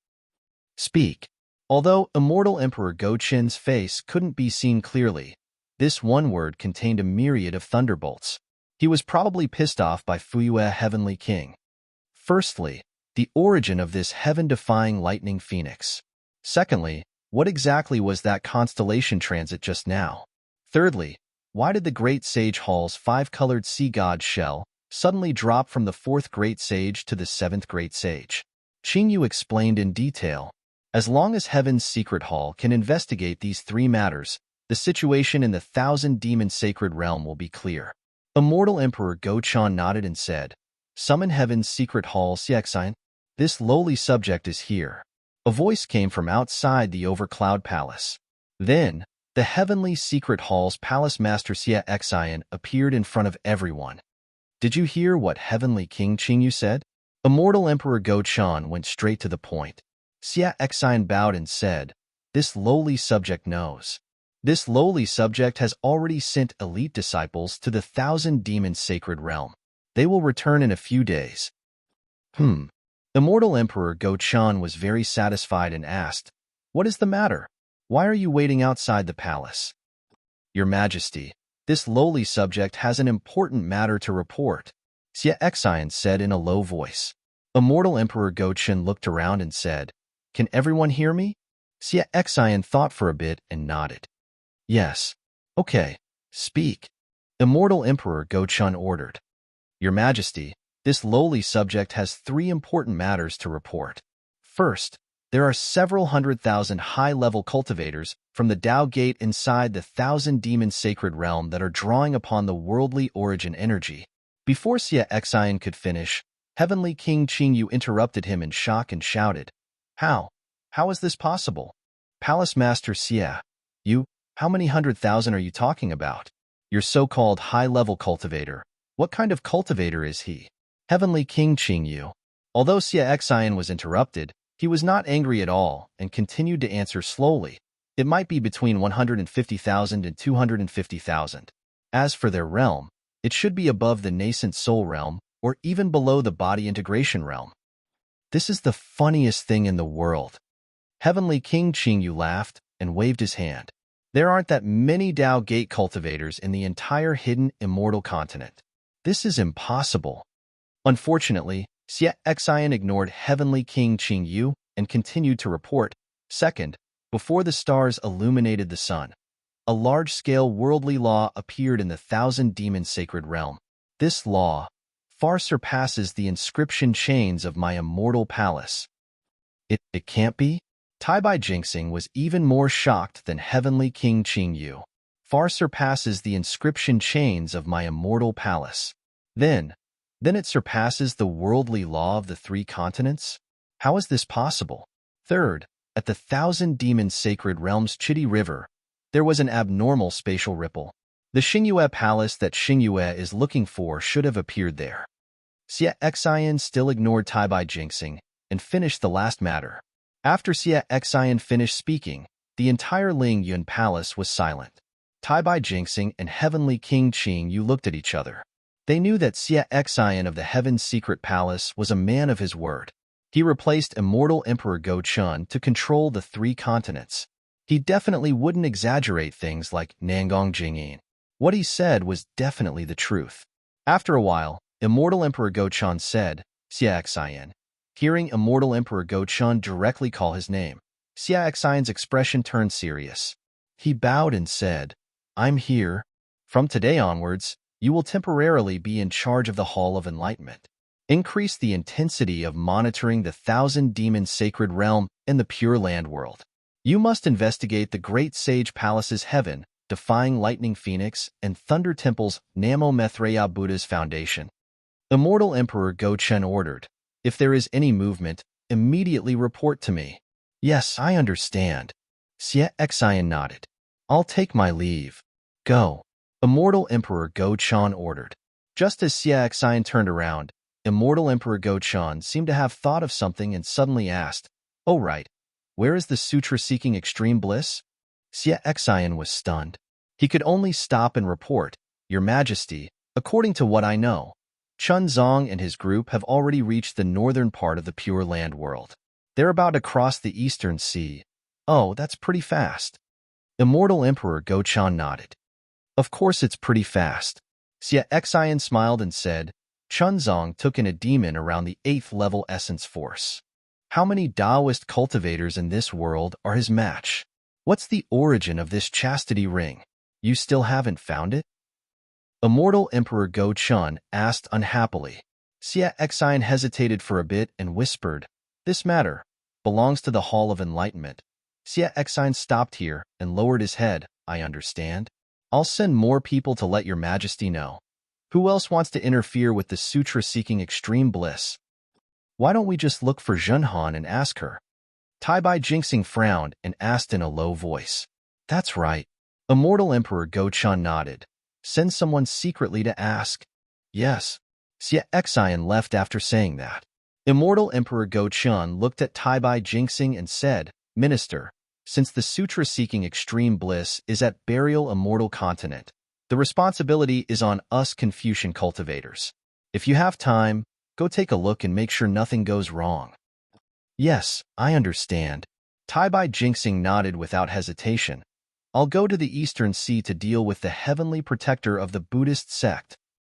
Speak. Although immortal Emperor Go-chan's face couldn't be seen clearly, this one word contained a myriad of thunderbolts. He was probably pissed off by Fuyue Heavenly King. Firstly, the origin of this heaven-defying lightning phoenix. Secondly, what exactly was that constellation transit just now? Thirdly, why did the Great Sage Hall's 5-colored sea god shell suddenly drop from the 4th Great Sage to the 7th Great Sage? Qingyu explained in detail. As long as Heaven's Secret Hall can investigate these 3 matters, the situation in the 1,000-demon sacred realm will be clear. Immortal Emperor Go-chan nodded and said, "Summon Heaven's Secret Hall Xiexin. This lowly subject is here." A voice came from outside the Overcloud Palace. Then, the Heavenly Secret Hall's Palace Master Xiexin appeared in front of everyone. "Did you hear what Heavenly King Qingyu said?" Immortal Emperor Go-chan went straight to the point. Xiexin bowed and said, "This lowly subject knows. This lowly subject has already sent elite disciples to the 1,000-demon sacred realm. They will return in a few days." Immortal Emperor Go-chan was very satisfied and asked, "What is the matter? Why are you waiting outside the palace?" "Your Majesty, this lowly subject has an important matter to report," Xiexin said in a low voice. Immortal Emperor Go-chan looked around and said, "Can everyone hear me?" Xiexin thought for a bit and nodded. "Yes. Okay, speak." Immortal Emperor Go-chan ordered. "Your Majesty, this lowly subject has 3 important matters to report. First, there are several 100,000 high-level cultivators from the Dao Gate inside the 1,000-demon sacred realm that are drawing upon the worldly origin energy." Before Xiexin could finish, Heavenly King Qingyu interrupted him in shock and shouted, "How? How is this possible? Palace Master Xie, how many 100,000 are you talking about? Your so-called high-level cultivator. What kind of cultivator is he?" Heavenly King Qingyu. Although Xiexin was interrupted, he was not angry at all and continued to answer slowly. "It might be between 150,000 and 250,000. As for their realm, it should be above the nascent soul realm or even below the body integration realm." "This is the funniest thing in the world." Heavenly King Qingyu laughed and waved his hand. "There aren't that many Dao Gate cultivators in the entire hidden immortal continent. This is impossible." Unfortunately, Xiexin ignored Heavenly King Qingyu and continued to report. Second, before the stars illuminated the sun, a large-scale worldly law appeared in the 1,000-demon sacred realm. This law far surpasses the inscription chains of my immortal palace. It can't be? Taibai Jinxing was even more shocked than Heavenly King Qingyu. Far surpasses the inscription chains of my immortal palace. Then it surpasses the worldly law of the 3 continents? How is this possible? Third, at the 1,000-demon sacred realm's Chitty River, there was an abnormal spatial ripple. The Xingyue palace that Xingyue is looking for should have appeared there. Xiexin still ignored Taibai Jinxing and finished the last matter. After Xiexin finished speaking, the entire Ling Yun palace was silent. Taibai Jinxing and Heavenly King Qingyu looked at each other. They knew that Xiexin of the Heaven's Secret Palace was a man of his word. He replaced immortal Emperor Go-chan to control the 3 continents. He definitely wouldn't exaggerate things like Nangong Jingyin. What he said was definitely the truth. After a while, immortal Emperor Go-chan said, "Xiexin." Hearing immortal Emperor Go-chan directly call his name, Xiexin's expression turned serious. He bowed and said, "I'm here. From today onwards, you will temporarily be in charge of the Hall of Enlightenment. Increase the intensity of monitoring the 1,000-demon sacred realm in the Pure Land world. You must investigate the Great Sage Palace's heaven, defying Lightning Phoenix, and Thunder Temple's Namo Maitreya Buddha's foundation." Immortal Emperor Go-chan ordered, "If there is any movement, immediately report to me." "Yes, I understand." Xiexin nodded. "I'll take my leave. Go." Immortal Emperor Go-chan ordered. Just as Xiexin turned around, Immortal Emperor Go-chan seemed to have thought of something and suddenly asked, "Oh right, where is the sutra seeking extreme bliss?" Xiexin was stunned. He could only stop and report, "Your Majesty, according to what I know, Chunzong and his group have already reached the northern part of the Pure Land world. They're about to cross the Eastern Sea." "Oh, that's pretty fast." Immortal Emperor Go-chan nodded. "Of course it's pretty fast." Xie Xian smiled and said, "Chunzong took in a demon around the 8th level essence force. How many Taoist cultivators in this world are his match? What's the origin of this chastity ring? You still haven't found it?" Immortal Emperor Go-chun asked unhappily. Xie Xian hesitated for a bit and whispered, "This matter belongs to the Hall of Enlightenment." Xie Xian stopped here and lowered his head. "I understand. I'll send more people to let your Majesty know. Who else wants to interfere with the sutra-seeking extreme bliss? Why don't we just look for Zhenhan and ask her?" Taibai Jinxing frowned and asked in a low voice. "That's right." Immortal Emperor Go-chan nodded. "Send someone secretly to ask." "Yes." Xie Xian left after saying that. Immortal Emperor Go-chan looked at Taibai Jinxing and said, "Minister, since the sutra-seeking extreme bliss is at Burial Immortal Continent, the responsibility is on us Confucian cultivators. If you have time, go take a look and make sure nothing goes wrong." "Yes, I understand." Taibai Jinxing nodded without hesitation. "I'll go to the Eastern Sea to deal with the heavenly protector of the Buddhist sect."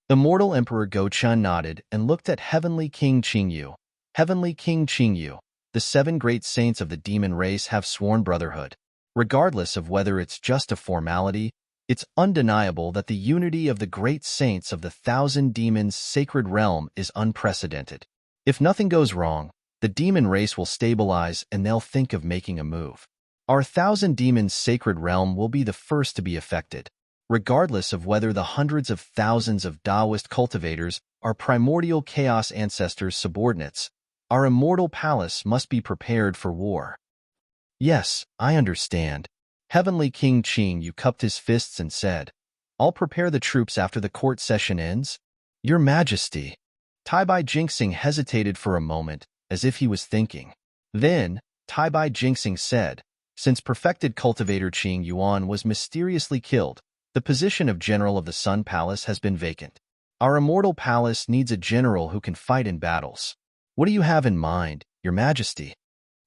Immortal Emperor Go-chan nodded and looked at Heavenly King Qingyu. "Heavenly King Qingyu, the 7 great saints of the demon race have sworn brotherhood. Regardless of whether it's just a formality, it's undeniable that the unity of the great saints of the 1,000 demons' sacred realm is unprecedented. If nothing goes wrong, the demon race will stabilize and they'll think of making a move. Our 1,000 demons' sacred realm will be the first to be affected. Regardless of whether the hundreds of thousands of Taoist cultivators are primordial chaos ancestors' subordinates, our immortal palace must be prepared for war." "Yes, I understand." Heavenly King Qingyu cupped his fists and said, "I'll prepare the troops after the court session ends." "Your Majesty." Taibai Jinxing hesitated for a moment, as if he was thinking. Then, Taibai Jinxing said, "Since perfected cultivator Qing Yuan was mysteriously killed, the position of General of the Sun Palace has been vacant. Our immortal palace needs a general who can fight in battles. What do you have in mind, Your Majesty?"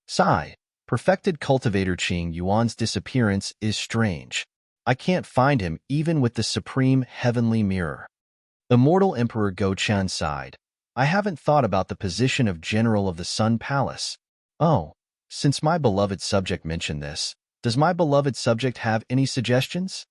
"Sigh, perfected cultivator Qing Yuan's disappearance is strange. I can't find him even with the supreme heavenly mirror." Immortal Emperor Go-chan sighed. "I haven't thought about the position of General of the Sun Palace. Oh, since my beloved subject mentioned this, does my beloved subject have any suggestions?"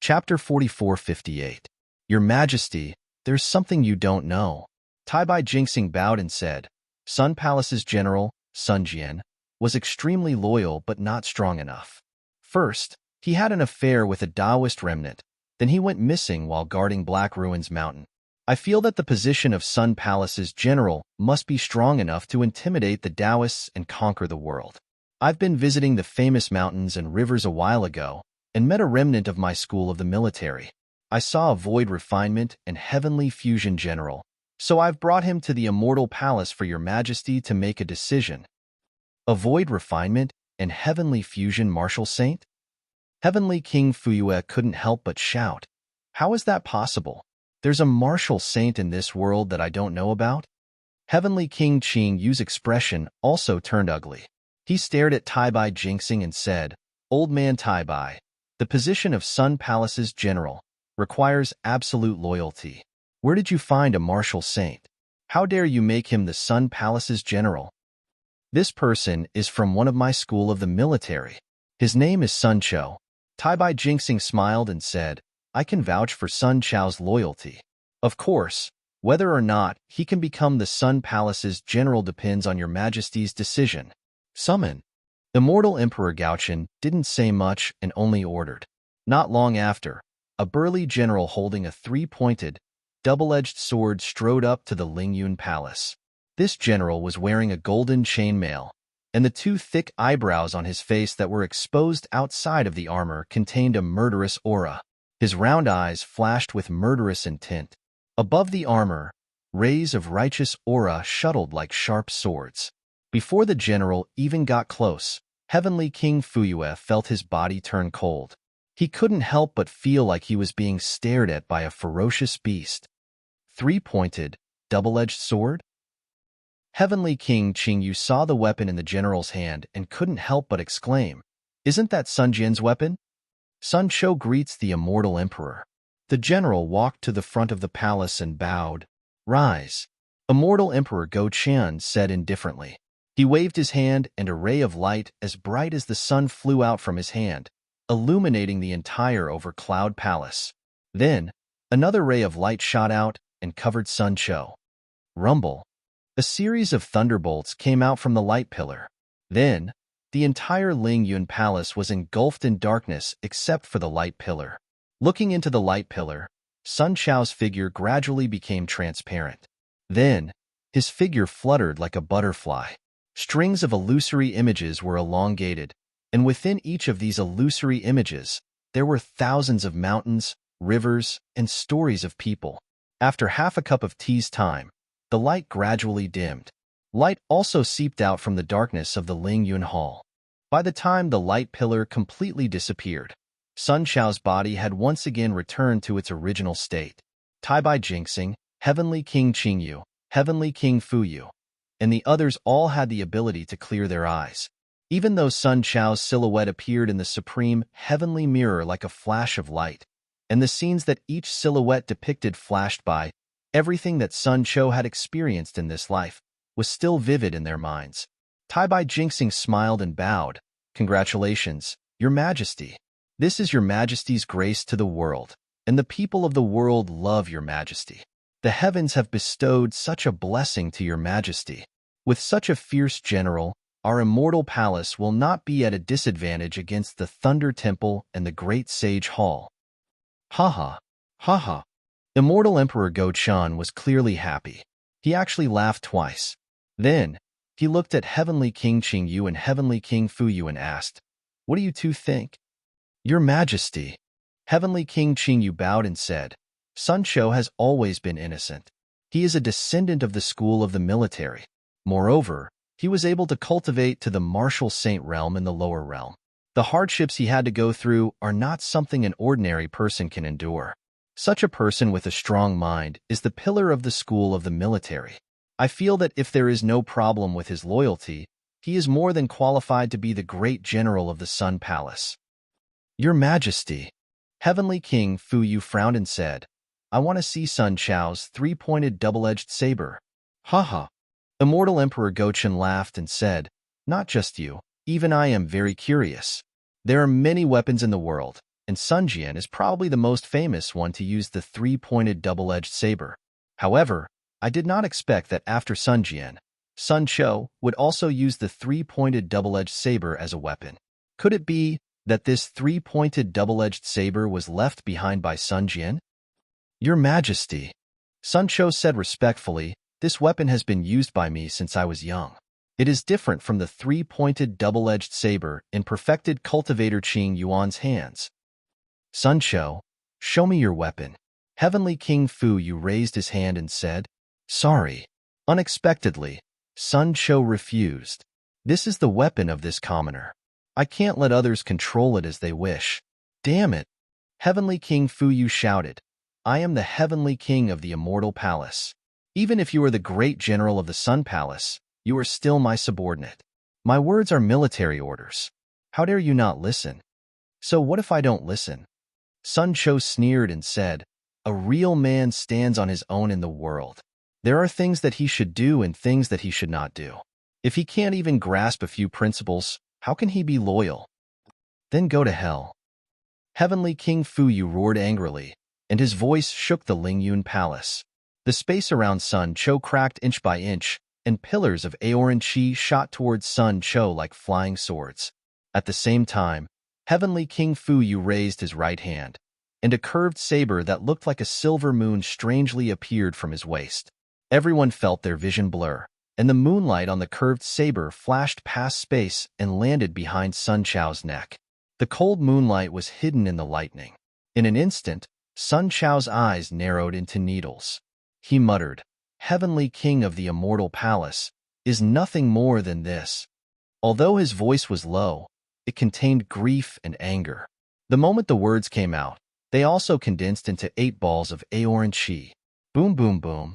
Chapter 4458. Your Majesty, there's something you don't know. Taibai Jinxing bowed and said, "Sun Palace's general, Sun Jian, was extremely loyal but not strong enough. First, he had an affair with a Taoist remnant, then he went missing while guarding Black Ruins Mountain. I feel that the position of Sun Palace's general must be strong enough to intimidate the Taoists and conquer the world. I've been visiting the famous mountains and rivers a while ago and met a remnant of my school of the military. I saw a void refinement and heavenly fusion general, so I've brought him to the immortal palace for your Majesty to make a decision." "A void refinement and heavenly fusion martial saint?" Heavenly King Fuyue couldn't help but shout. "How is that possible? There's a martial saint in this world that I don't know about?" Heavenly King Qing Yu's expression also turned ugly. He stared at Taibai Jinxing and said, "Old man Taibai, the position of Sun Palace's general requires absolute loyalty. Where did you find a martial saint? How dare you make him the Sun Palace's general?" "This person is from one of my school of the military. His name is Sun Cho." Taibai Jinxing smiled and said, "I can vouch for Sun Chao's loyalty. Of course, whether or not he can become the Sun Palace's general depends on your Majesty's decision. Summon." Immortal Emperor Gaochen didn't say much and only ordered. Not long after, a burly general holding a 3-pointed, double-edged sword strode up to the Lingyun Palace. This general was wearing a golden chainmail, and the 2 thick eyebrows on his face that were exposed outside of the armor contained a murderous aura. His round eyes flashed with murderous intent. Above the armor, rays of righteous aura shuttled like sharp swords. Before the general even got close, Heavenly King Fuyue felt his body turn cold. He couldn't help but feel like he was being stared at by a ferocious beast. Three-pointed, double-edged sword? Heavenly King Qingyu saw the weapon in the general's hand and couldn't help but exclaim, "Isn't that Sun Jian's weapon?" Sun Cho greets the immortal emperor. The general walked to the front of the palace and bowed. "Rise." Immortal Emperor Go Qian said indifferently. He waved his hand and a ray of light as bright as the sun flew out from his hand, illuminating the entire over-cloud palace. Then, another ray of light shot out and covered Sun Cho. Rumble. A series of thunderbolts came out from the light pillar. Then, the entire Ling Yun palace was engulfed in darkness except for the light pillar. Looking into the light pillar, Sun Chao's figure gradually became transparent. Then, his figure fluttered like a butterfly. Strings of illusory images were elongated, and within each of these illusory images, there were thousands of mountains, rivers, and stories of people. After half a cup of tea's time, the light gradually dimmed. Light also seeped out from the darkness of the Ling Yun Hall. By the time the light pillar completely disappeared, Sun Chao's body had once again returned to its original state. Taibai Jinxing, Heavenly King Qingyu, Heavenly King Fuyu, and the others all had the ability to clear their eyes. Even though Sun Chao's silhouette appeared in the supreme heavenly mirror like a flash of light, and the scenes that each silhouette depicted flashed by, everything that Sun Cho had experienced in this life was still vivid in their minds. Taibai Jinxing smiled and bowed. "Congratulations, Your Majesty. This is Your Majesty's grace to the world, and the people of the world love Your Majesty. The heavens have bestowed such a blessing to Your Majesty. With such a fierce general, our immortal palace will not be at a disadvantage against the Thunder Temple and the Great Sage Hall." Ha ha. Immortal Emperor Go Qian was clearly happy. He actually laughed twice. Then, he looked at Heavenly King Qingyu and Heavenly King Fuyu and asked, "What do you two think?" "Your Majesty." Heavenly King Qingyu bowed and said, "Sun Cho has always been innocent. He is a descendant of the school of the military. Moreover, he was able to cultivate to the martial saint realm in the lower realm. The hardships he had to go through are not something an ordinary person can endure. Such a person with a strong mind is the pillar of the school of the military. I feel that if there is no problem with his loyalty, he is more than qualified to be the great general of the Sun Palace." "Your Majesty." Heavenly King Fuyu frowned and said, "I want to see Sun Chao's three-pointed double-edged saber." Ha. Immortal Emperor Gochen laughed and said, "Not just you, even I am very curious. There are many weapons in the world, and Sun Jian is probably the most famous one to use the three-pointed double-edged saber. However, I did not expect that after Sun Jian, Sun Cho would also use the three-pointed double-edged saber as a weapon. Could it be that this three-pointed double-edged saber was left behind by Sun Jian?" "Your Majesty." Sun Cho said respectfully, "This weapon has been used by me since I was young. It is different from the three-pointed double-edged saber in perfected cultivator Qing Yuan's hands." "Sun Cho, show me your weapon." Heavenly King Fuyu raised his hand and said, "Sorry." Unexpectedly, Sun Cho refused. "This is the weapon of this commoner. I can't let others control it as they wish." "Damn it!" Heavenly King Fuyu shouted, "I am the Heavenly King of the Immortal Palace. Even if you are the great general of the Sun Palace, you are still my subordinate. My words are military orders. How dare you not listen?" "So what if I don't listen?" Sun Cho sneered and said, "A real man stands on his own in the world. There are things that he should do and things that he should not do. If he can't even grasp a few principles, how can he be loyal? Then go to hell." Heavenly King Fuyu roared angrily, and his voice shook the Ling Yun Palace. The space around Sun Cho cracked inch by inch, and pillars of Aoran Qi shot towards Sun Cho like flying swords. At the same time, Heavenly King Fuyu raised his right hand, and a curved saber that looked like a silver moon strangely appeared from his waist. Everyone felt their vision blur, and the moonlight on the curved saber flashed past space and landed behind Sun Chao's neck. The cold moonlight was hidden in the lightning. In an instant, Sun Chao's eyes narrowed into needles. He muttered, "Heavenly King of the Immortal Palace is nothing more than this." Although his voice was low, it contained grief and anger. The moment the words came out, they also condensed into 8 balls of aoran chi. Boom, boom, boom.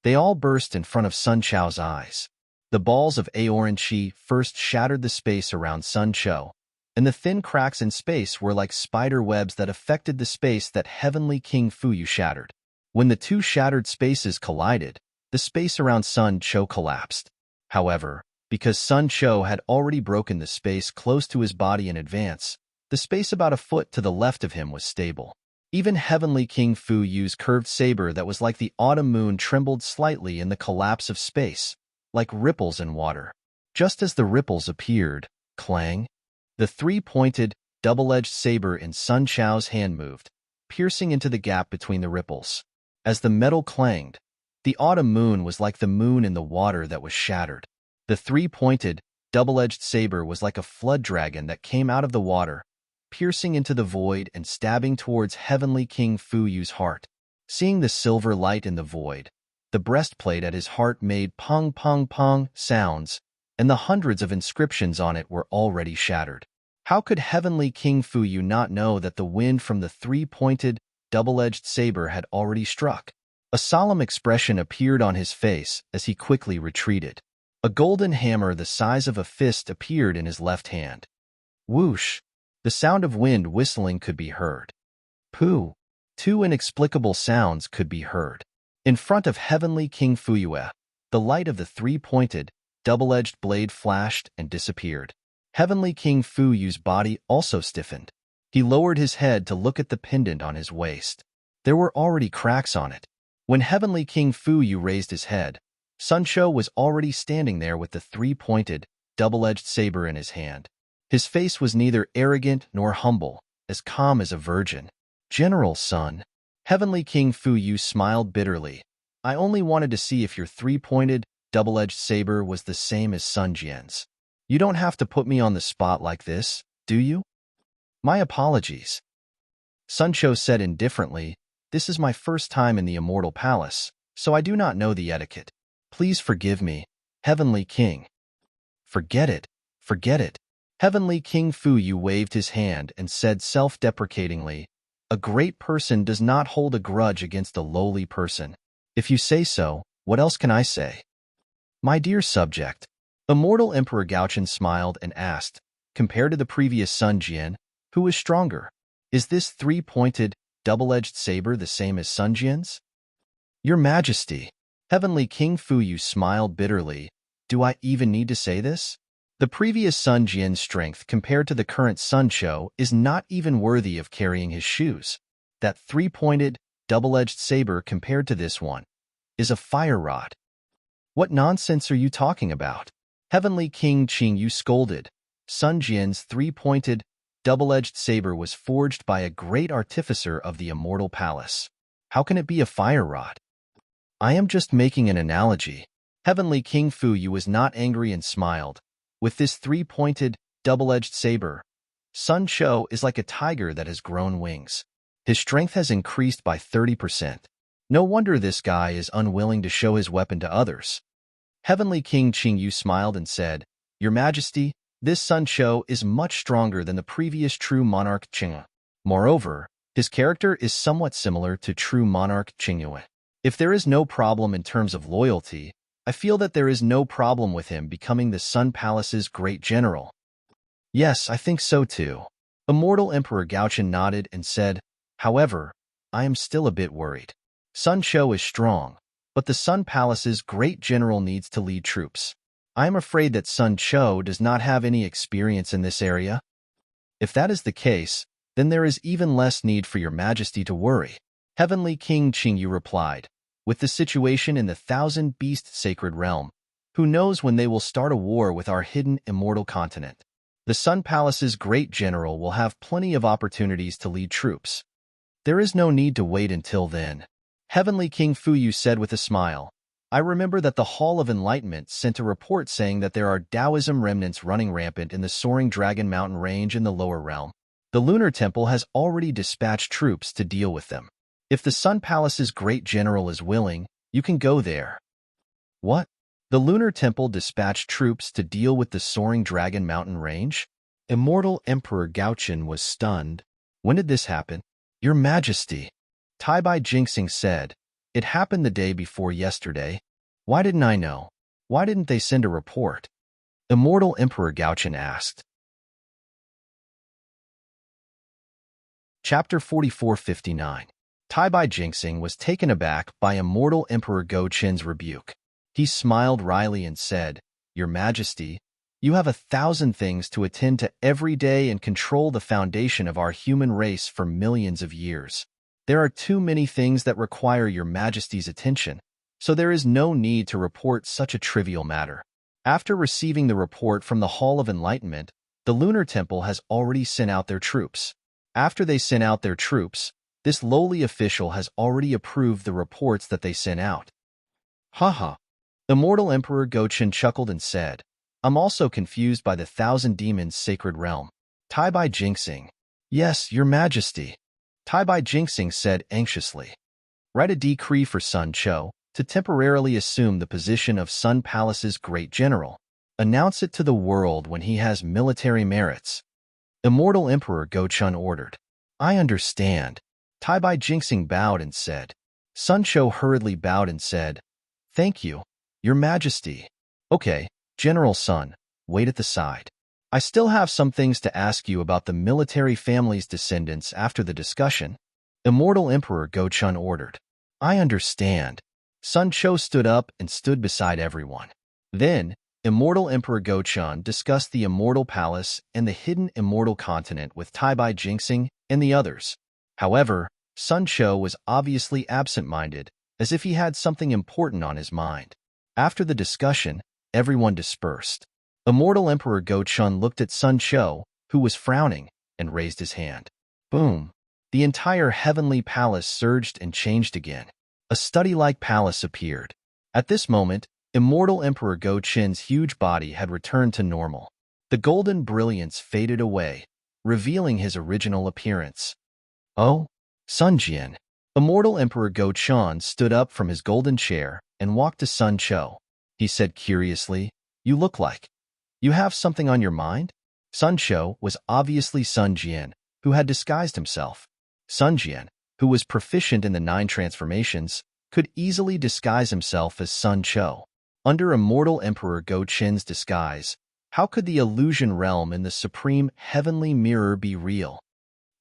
They all burst in front of Sun Chao's eyes. The balls of aoran chi first shattered the space around Sun Chao, and the thin cracks in space were like spider webs that affected the space that Heavenly King Fuyu shattered. When the two shattered spaces collided, the space around Sun Chao collapsed. However, because Sun Chao had already broken the space close to his body in advance, the space about a foot to the left of him was stable. Even Heavenly King Fuyu's curved saber that was like the autumn moon trembled slightly in the collapse of space, like ripples in water. Just as the ripples appeared, clang, the three-pointed, double-edged saber in Sun Chao's hand moved, piercing into the gap between the ripples. As the metal clanged, the autumn moon was like the moon in the water that was shattered. The three-pointed, double-edged saber was like a flood dragon that came out of the water, piercing into the void and stabbing towards Heavenly King Fuyu's heart. Seeing the silver light in the void, the breastplate at his heart made pong pong pong sounds, and the hundreds of inscriptions on it were already shattered. How could Heavenly King Fuyu not know that the wind from the three-pointed, double-edged saber had already struck? A solemn expression appeared on his face as he quickly retreated. A golden hammer the size of a fist appeared in his left hand. Whoosh! The sound of wind whistling could be heard. Pooh! 2 inexplicable sounds could be heard. In front of Heavenly King Fuyue, the light of the three-pointed, double-edged blade flashed and disappeared. Heavenly King Fuyu's body also stiffened. He lowered his head to look at the pendant on his waist. There were already cracks on it. When Heavenly King Fuyu raised his head, Sun Chao was already standing there with the three-pointed, double-edged saber in his hand. His face was neither arrogant nor humble, as calm as a virgin. General Sun, Heavenly King Fuyu smiled bitterly. I only wanted to see if your three-pointed, double-edged saber was the same as Sun Jian's. You don't have to put me on the spot like this, do you? My apologies. Sun Chao said indifferently, this is my first time in the Immortal Palace, so I do not know the etiquette. Please forgive me, Heavenly King. Forget it, forget it. Heavenly King Fuyu waved his hand and said self-deprecatingly, a great person does not hold a grudge against a lowly person. If you say so, what else can I say? My dear subject. Immortal Emperor Gaochen smiled and asked, compared to the previous Sun Jian, who is stronger? Is this three-pointed, double-edged saber the same as Sun Jian's? Your Majesty. Heavenly King Fuyu smiled bitterly. Do I even need to say this? The previous Sun Jian's strength compared to the current Sun Chao is not even worthy of carrying his shoes. That three-pointed, double-edged saber compared to this one is a fire rod. What nonsense are you talking about? Heavenly King Qingyu scolded. Sun Jian's three-pointed, double-edged saber was forged by a great artificer of the Immortal Palace. How can it be a fire rod? I am just making an analogy. Heavenly King Fuyu was not angry and smiled. With this three-pointed, double-edged saber, Sun Chao is like a tiger that has grown wings. His strength has increased by 30%. No wonder this guy is unwilling to show his weapon to others. Heavenly King Qingyu smiled and said, Your Majesty, this Sun Chao is much stronger than the previous true monarch Qingyu. Moreover, his character is somewhat similar to true monarch Qingyu. If there is no problem in terms of loyalty, I feel that there is no problem with him becoming the Sun Palace's great general. Yes, I think so too. Immortal Emperor Gaochen nodded and said, However, I am still a bit worried. Sun Chao is strong, but the Sun Palace's great general needs to lead troops. I am afraid that Sun Chao does not have any experience in this area. If that is the case, then there is even less need for your Majesty to worry. Heavenly King Qingyu replied, with the situation in the Thousand Beast Sacred Realm, who knows when they will start a war with our hidden immortal continent? The Sun Palace's great general will have plenty of opportunities to lead troops. There is no need to wait until then. Heavenly King Fuyu said with a smile, I remember that the Hall of Enlightenment sent a report saying that there are Taoism remnants running rampant in the soaring Dragon Mountain range in the lower realm. The Lunar Temple has already dispatched troops to deal with them. If the Sun Palace's great general is willing, you can go there. What? The Lunar Temple dispatched troops to deal with the soaring Dragon Mountain range? Immortal Emperor Gaochen was stunned. When did this happen? Your Majesty, Taibai Jinxing said. It happened the day before yesterday. Why didn't I know? Why didn't they send a report? Immortal Emperor Gaochen asked. Chapter 4459. Taibai Jinxing was taken aback by Immortal Emperor Gaochen's rebuke. He smiled wryly and said, Your Majesty, you have 1,000 things to attend to every day and control the foundation of our human race for millions of years. There are too many things that require your Majesty's attention, so there is no need to report such a trivial matter. After receiving the report from the Hall of Enlightenment, the Lunar Temple has already sent out their troops. After they sent out their troops, this lowly official has already approved the reports that they sent out. Haha. Immortal Emperor Gaochen chuckled and said, I'm also confused by the 1,000 demons' sacred realm. Taibai Jinxing. Yes, your Majesty. Taibai Jinxing said anxiously. Write a decree for Sun Cho to temporarily assume the position of Sun Palace's great general. Announce it to the world when he has military merits. Immortal Emperor Gaochen ordered. I understand. Taibai Jinxing bowed and said. Sun Cho hurriedly bowed and said, Thank you, Your Majesty. Okay, General Sun, wait at the side. I still have some things to ask you about the military family's descendants after the discussion. Immortal Emperor Gaochen ordered. I understand. Sun Cho stood up and stood beside everyone. Then, Immortal Emperor Gaochen discussed the Immortal Palace and the hidden Immortal Continent with Taibai Jinxing and the others. However, Sun Cho was obviously absent-minded, as if he had something important on his mind. After the discussion, everyone dispersed. Immortal Emperor Gaochen looked at Sun Cho, who was frowning, and raised his hand. Boom! The entire heavenly palace surged and changed again. A study-like palace appeared. At this moment, Immortal Emperor Gaochen's huge body had returned to normal. The golden brilliance faded away, revealing his original appearance. Oh, Sun Jian. Immortal Emperor Gaochen stood up from his golden chair and walked to Sun Cho. He said curiously, You look like you have something on your mind? Sun Cho was obviously Sun Jian, who had disguised himself. Sun Jian, who was proficient in the 9 transformations, could easily disguise himself as Sun Cho. Under Immortal Emperor Gaochen's disguise, how could the illusion realm in the supreme heavenly mirror be real?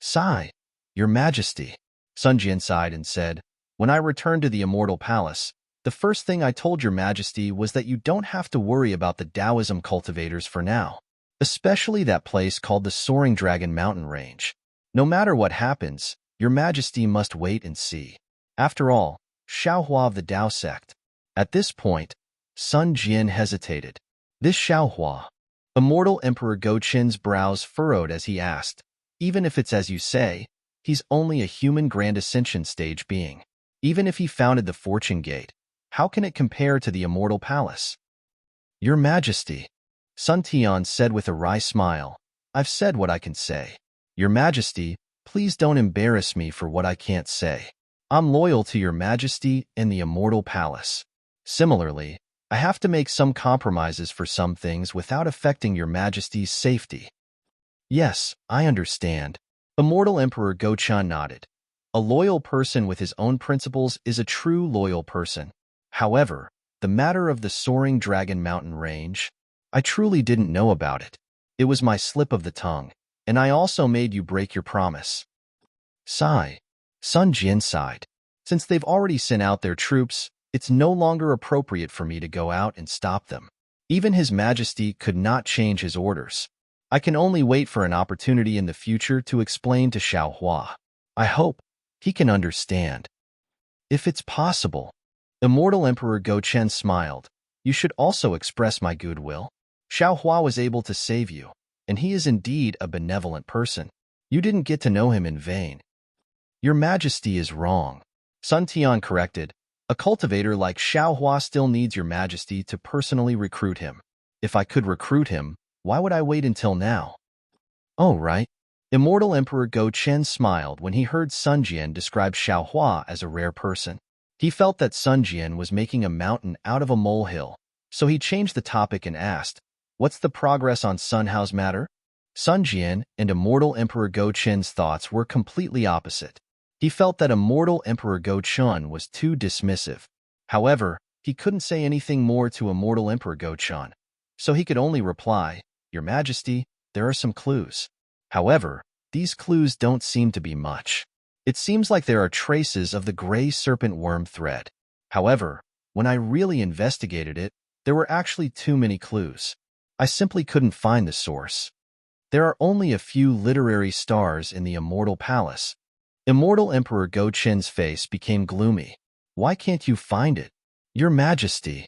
Sigh, Your Majesty. Sun Jian sighed and said, When I returned to the Immortal Palace, the first thing I told Your Majesty was that you don't have to worry about the Taoism cultivators for now, especially that place called the Soaring Dragon Mountain Range. No matter what happens, Your Majesty must wait and see. After all, Xiaohua of the Tao sect. At this point, Sun Jian hesitated. This Xiaohua. Immortal Emperor Gaochen's brows furrowed as he asked, Even if it's as you say, he's only a human Grand Ascension stage being. Even if he founded the Fortune Gate, how can it compare to the Immortal Palace? Your Majesty, Sun Tian said with a wry smile, I've said what I can say. Your Majesty, please don't embarrass me for what I can't say. I'm loyal to Your Majesty and the Immortal Palace. Similarly, I have to make some compromises for some things without affecting Your Majesty's safety. Yes, I understand. Immortal Emperor Gaochen nodded. A loyal person with his own principles is a true loyal person. However, the matter of the Soaring Dragon Mountain Range, I truly didn't know about it. It was my slip of the tongue, and I also made you break your promise. Sigh. Sun Jian sighed. Since they've already sent out their troops, it's no longer appropriate for me to go out and stop them. Even His Majesty could not change his orders. I can only wait for an opportunity in the future to explain to Xiaohua. I hope he can understand. If it's possible. Immortal Emperor Gaochen smiled. You should also express my goodwill. Xiaohua was able to save you, and he is indeed a benevolent person. You didn't get to know him in vain. Your Majesty is wrong. Sun Tian corrected. A cultivator like Xiaohua still needs Your Majesty to personally recruit him. If I could recruit him, why would I wait until now? Oh, right. Immortal Emperor Gaochen smiled when he heard Sun Jian describe Xiaohua as a rare person. He felt that Sun Jian was making a mountain out of a molehill, So he changed the topic and asked, "What's the progress on Sun Hao's matter?" Sun Jian and immortal Emperor Go Qin's thoughts were completely opposite. He felt that immortal Emperor Go Qin was too dismissive. However, he couldn't say anything more to immortal Emperor Go Qin, so he could only reply, "Your Majesty, there are some clues. However, these clues don't seem to be much. It seems like there are traces of the gray serpent worm thread. However, when I really investigated it, there were actually too many clues. I simply couldn't find the source. There are only a few literary stars in the Immortal Palace." Immortal Emperor Go Qin's face became gloomy. "Why can't you find it? Your Majesty."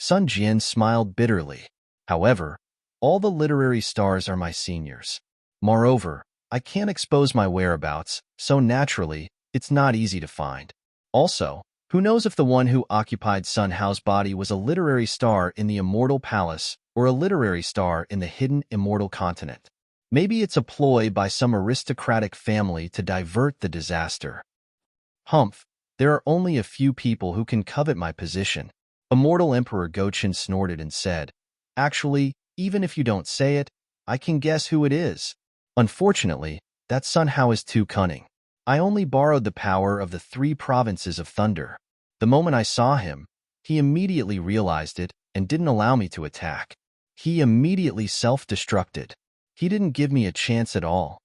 Sun Jian smiled bitterly. "However, all the literary stars are my seniors. Moreover, I can't expose my whereabouts, so naturally, it's not easy to find. Also, who knows if the one who occupied Sun Hao's body was a literary star in the Immortal Palace or a literary star in the hidden Immortal Continent. Maybe it's a ploy by some aristocratic family to divert the disaster. Humph, there are only a few people who can covet my position." Immortal Emperor Go Qin snorted and said, "Actually, even if you don't say it, I can guess who it is. Unfortunately, that Sun Hao is too cunning. I only borrowed the power of the 3 provinces of thunder. The moment I saw him, he immediately realized it and didn't allow me to attack. He immediately self-destructed. He didn't give me a chance at all."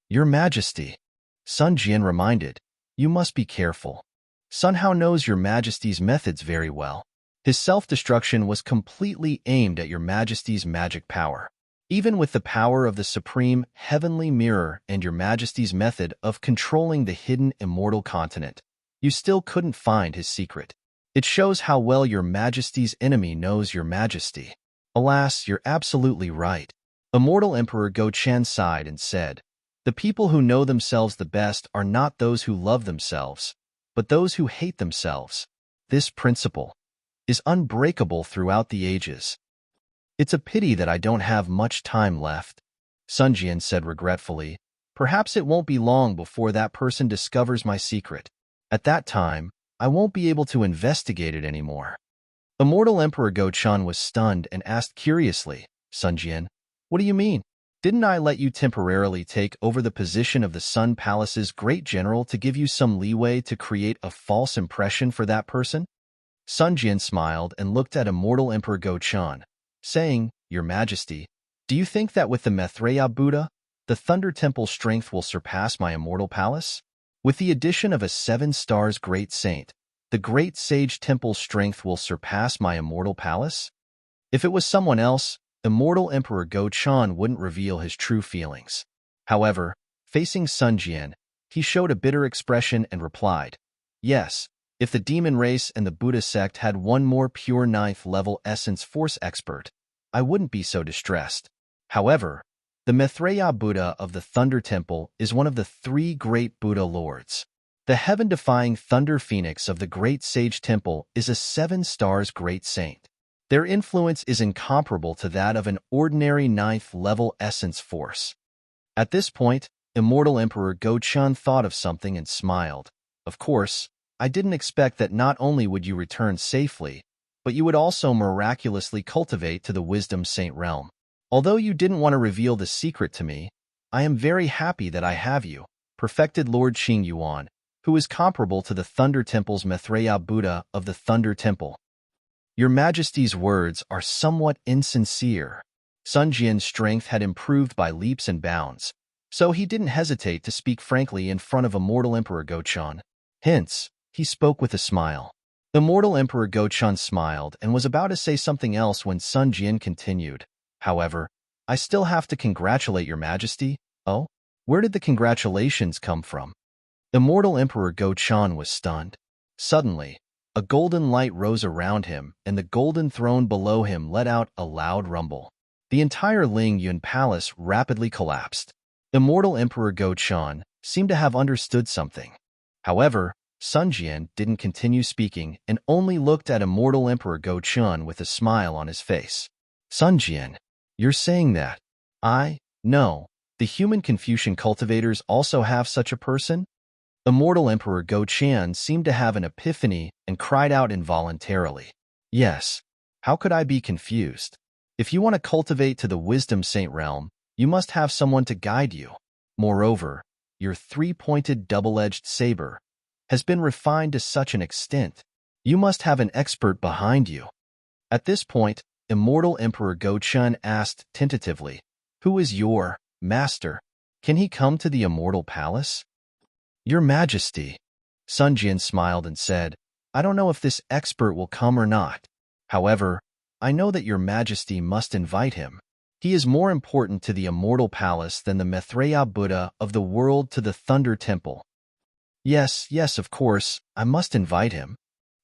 "Your Majesty," Sun Jian reminded, "you must be careful. Sun Hao knows your Majesty's methods very well. His self-destruction was completely aimed at your Majesty's magic power. Even with the power of the Supreme Heavenly Mirror and your Majesty's method of controlling the hidden Immortal Continent, you still couldn't find his secret. It shows how well your Majesty's enemy knows your Majesty." "Alas, you're absolutely right." Immortal Emperor Go Qian sighed and said, "The people who know themselves the best are not those who love themselves, but those who hate themselves. This principle is unbreakable throughout the ages." "It's a pity that I don't have much time left," Sun Jian said regretfully. "Perhaps it won't be long before that person discovers my secret. At that time, I won't be able to investigate it anymore." Immortal Emperor Go Qin was stunned and asked curiously, "Sun Jian, what do you mean? Didn't I let you temporarily take over the position of the Sun Palace's great general to give you some leeway to create a false impression for that person?" Sun Jian smiled and looked at Immortal Emperor Go Qin, saying, "Your Majesty, do you think that with the Maitreya Buddha, the Thunder Temple's strength will surpass my Immortal Palace? With the addition of a 7 stars Great Saint, the Great Sage Temple's strength will surpass my Immortal Palace?" If it was someone else, Immortal Emperor Go Qin wouldn't reveal his true feelings. However, facing Sun Jian, he showed a bitter expression and replied, "Yes, if the demon race and the Buddha sect had one more pure 9th level essence force expert, I wouldn't be so distressed. However, the Maitreya Buddha of the Thunder Temple is one of the 3 great Buddha lords. The heaven-defying Thunder Phoenix of the Great Sage Temple is a 7 stars Great Saint. Their influence is incomparable to that of an ordinary 9th level essence force." At this point, Immortal Emperor Go Qin thought of something and smiled. "Of course, I didn't expect that not only would you return safely, but you would also miraculously cultivate to the Wisdom Saint realm. Although you didn't want to reveal the secret to me, I am very happy that I have you, perfected Lord Qing Yuan, who is comparable to the Thunder Temple's Maitreya Buddha of the Thunder Temple." "Your Majesty's words are somewhat insincere." Sun Jian's strength had improved by leaps and bounds, so he didn't hesitate to speak frankly in front of Immortal Emperor Go Qin. Hence, he spoke with a smile. Immortal Emperor Go Qin smiled and was about to say something else when Sun Jian continued, "However, I still have to congratulate your Majesty." "Oh? Where did the congratulations come from?" Immortal Emperor Go Qin was stunned. Suddenly, a golden light rose around him, and the golden throne below him let out a loud rumble. The entire Ling Yun Palace rapidly collapsed. Immortal Emperor Go Qin seemed to have understood something. However, Sun Jian didn't continue speaking and only looked at Immortal Emperor Go Qin with a smile on his face. "Sun Jian, you're saying that no, the human Confucian cultivators also have such a person?" Immortal Emperor Go Qin seemed to have an epiphany and cried out involuntarily, "Yes. How could I be confused? If you want to cultivate to the Wisdom Saint realm, you must have someone to guide you. Moreover, your three-pointed double-edged saber has been refined to such an extent. You must have an expert behind you. At this point, Immortal Emperor Go-Chun asked tentatively, "Who is your master? Can he come to the Immortal Palace?" "Your Majesty." Sun Jian smiled and said, "I don't know if this expert will come or not. However, I know that your Majesty must invite him. He is more important to the Immortal Palace than the Maitreya Buddha of the world to the Thunder Temple." Yes, of course, I must invite him."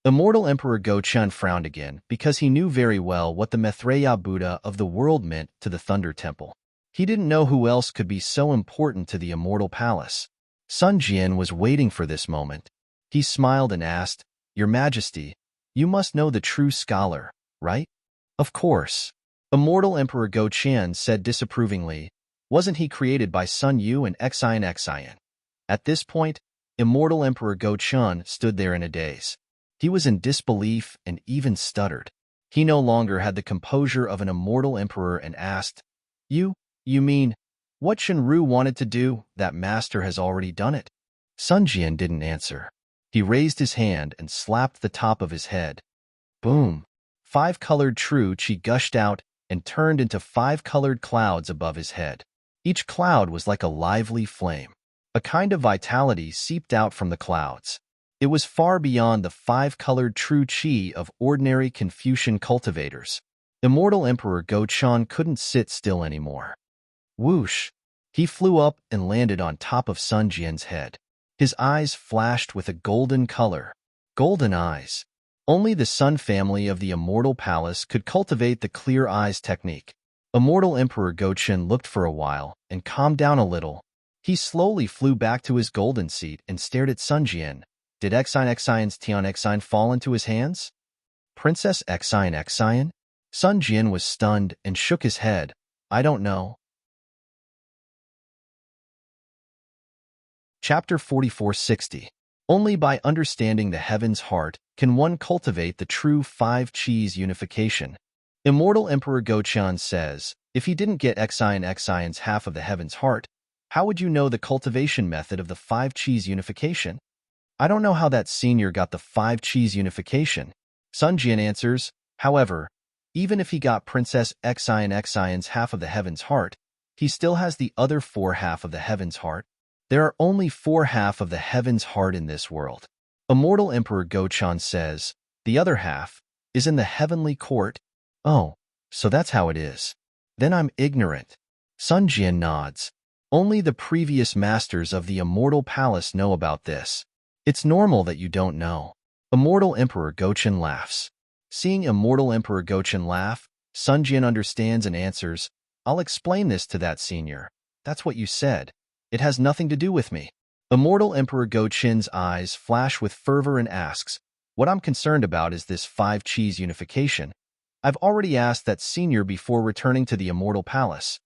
Immortal Emperor Go-Chun frowned again because he knew very well what the Maitreya Buddha of the world meant to the Thunder Temple. He didn't know who else could be so important to the Immortal Palace. Sun Jian was waiting for this moment. He smiled and asked, "Your Majesty, you must know the true scholar, right?" "Of course." Immortal Emperor Go-Chun said disapprovingly, "Wasn't he created by Sun Yu and Xian?" At this point, Immortal Emperor Go-Chun stood there in a daze. He was in disbelief and even stuttered. He no longer had the composure of an immortal emperor and asked, You mean, what Shenru wanted to do, that master has already done it?" Sun Jian didn't answer. He raised his hand and slapped the top of his head. Boom! 5-colored true qi gushed out and turned into 5-colored clouds above his head. Each cloud was like a lively flame. A kind of vitality seeped out from the clouds. It was far beyond the 5-colored true qi of ordinary Confucian cultivators. Immortal Emperor Go-Chun couldn't sit still anymore. Whoosh! He flew up and landed on top of Sun Jian's head. His eyes flashed with a golden color. Golden eyes. Only the Sun family of the Immortal Palace could cultivate the clear eyes technique. Immortal Emperor Go-Chun looked for a while and calmed down a little. He slowly flew back to his golden seat and stared at Sun Jian. Did Xian's Tian Xian fall into his hands? Princess Xian? Sun Jian was stunned and shook his head. I don't know. Chapter 4460. Only by understanding the heaven's heart can one cultivate the true 5 Qis unification. Immortal Emperor Go-Chun says, if he didn't get Xian's half of the heaven's heart, how would you know the cultivation method of the 5 Qis unification? I don't know how that senior got the 5 Qis unification. Sun Jian answers, however, even if he got Princess Xian's half of the heaven's heart, he still has the other 4 half of the heaven's heart. There are only 4 half of the heaven's heart in this world. Immortal Emperor Go-Chun says, the other half is in the heavenly court. Oh, so that's how it is. Then I'm ignorant. Sun Jian nods. Only the previous masters of the Immortal Palace know about this. It's normal that you don't know. Immortal Emperor Go-Chun laughs. Seeing Immortal Emperor Go-Chun laugh, Sun Jian understands and answers, I'll explain this to that senior. That's what you said. It has nothing to do with me. Immortal Emperor Go-Chun's eyes flash with fervor and asks, what I'm concerned about is this 5 Qis unification. I've already asked that senior before returning to the Immortal Palace.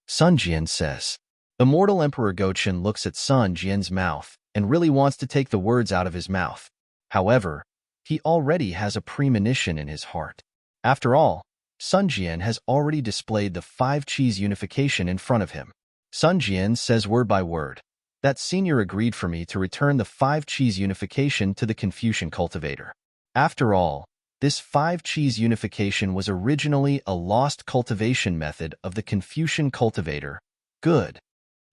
Sun Jian says. Immortal Emperor Go-Chun looks at Sun Jian's mouth and really wants to take the words out of his mouth. However, he already has a premonition in his heart. After all, Sun Jian has already displayed the 5 Qis unification in front of him. Sun Jian says word by word, that senior agreed for me to return the 5 Qis unification to the Confucian cultivator. After all, this 5 Qis unification was originally a lost cultivation method of the Confucian cultivator. Good.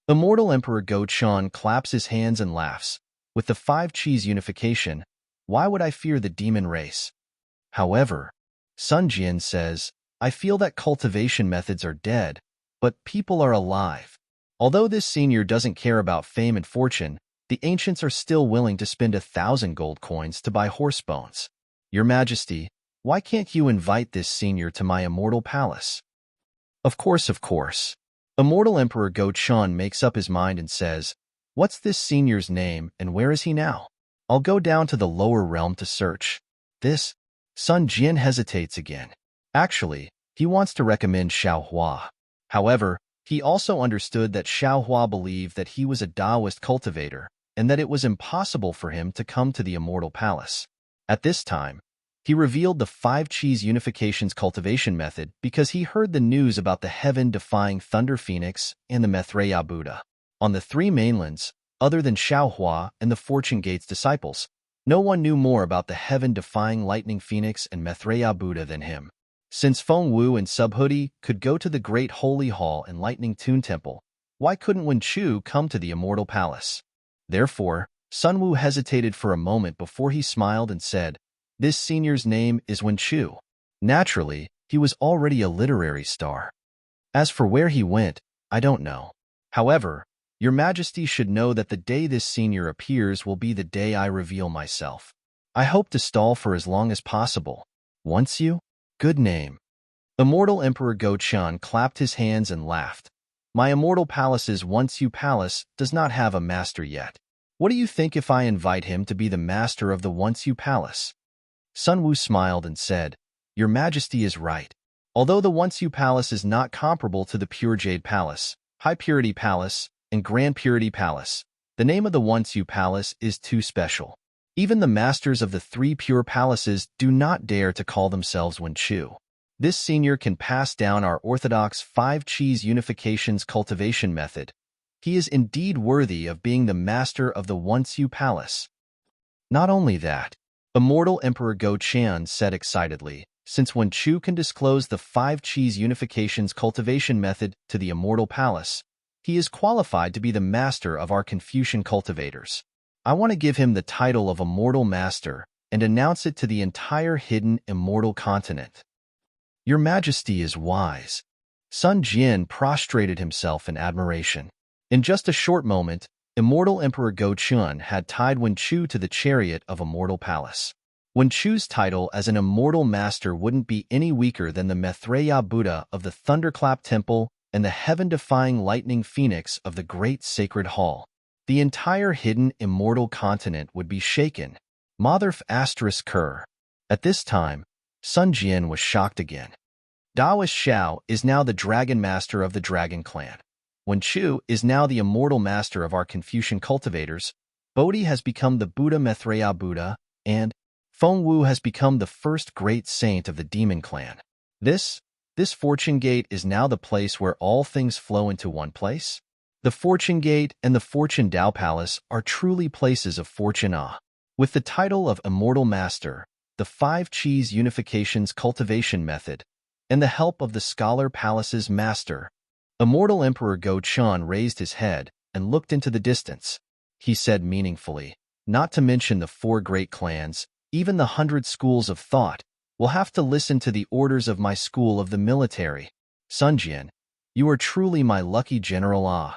Immortal Emperor Go-Chun claps his hands and laughs. With the 5 Qis unification, why would I fear the demon race? However, Sun Jian says, I feel that cultivation methods are dead, but people are alive. Although this senior doesn't care about fame and fortune, the ancients are still willing to spend 1,000 gold coins to buy horse bones. Your Majesty, why can't you invite this senior to my Immortal Palace? Of course. Immortal Emperor Go-Chun makes up his mind and says, what's this senior's name and where is he now? I'll go down to the lower realm to search. This? Sun Jian hesitates again. Actually, he wants to recommend Xiaohua. However, he also understood that Xiaohua believed that he was a Taoist cultivator and that it was impossible for him to come to the Immortal Palace. At this time, He revealed the 5 Qis unifications cultivation method because he heard the news about the heaven-defying Thunder Phoenix and the Maitreya Buddha. On the 3 mainlands, other than Xiaohua and the Fortune Gate's disciples, no one knew more about the heaven-defying Lightning Phoenix and Maitreya Buddha than him. Since Feng Wu and Subhoodie could go to the Great Holy Hall and Lightning Tune Temple, why couldn't Wen Chu come to the Immortal Palace? Therefore, Sun Wu hesitated for a moment before he smiled and said, "This senior's name is Wen Chu." Naturally, he was already a literary star. As for where he went, I don't know. However, Your Majesty should know that the day this senior appears will be the day I reveal myself. I hope to stall for as long as possible. Once you? Good name. Immortal Emperor Go-chan clapped his hands and laughed. My Immortal Palace's Once You Palace does not have a master yet. What do you think if I invite him to be the master of the Once You Palace? Sun Wu smiled and said, Your Majesty is right. Although the Once You Palace is not comparable to the Pure Jade Palace, High Purity Palace, and Grand Purity Palace, the name of the Once You Palace is too special. Even the masters of the 3 pure palaces do not dare to call themselves Wen Chu. This senior can pass down our orthodox 5 Qis unifications cultivation method. He is indeed worthy of being the master of the Once You Palace. Not only that, Immortal Emperor Go-chan said excitedly, since Wen Chu can disclose the 5 Qis unifications cultivation method to the Immortal Palace, he is qualified to be the master of our Confucian cultivators. I want to give him the title of Immortal Master and announce it to the entire hidden Immortal continent. Your Majesty is wise. Sun Jian prostrated himself in admiration. In just a short moment, Immortal Emperor Go-chan had tied Wen Chu to the chariot of Immortal Palace. Wen Chu's title as an Immortal Master wouldn't be any weaker than the Maitreya Buddha of the Thunderclap Temple and the heaven-defying Lightning Phoenix of the Great Sacred Hall. The entire hidden Immortal continent would be shaken. Motherf ****. At this time, Sun Jian was shocked again. Daoist Xiao is now the Dragon Master of the Dragon Clan. Wen Chu is now the Immortal Master of our Confucian cultivators. Bodhi has become the Buddha Maitreya Buddha, and Feng Wu has become the first great saint of the Demon Clan. This Fortune Gate is now the place where all things flow into one place. The Fortune Gate and the Fortune Dao Palace are truly places of fortune. With the title of Immortal Master, the 5 Qis unifications cultivation method, and the help of the Scholar Palace's master, Immortal Emperor Go-chan raised his head and looked into the distance. He said meaningfully, not to mention the 4 great clans, even the 100 schools of thought, will have to listen to the orders of my school of the military. Sun Jian, you are truly my lucky general.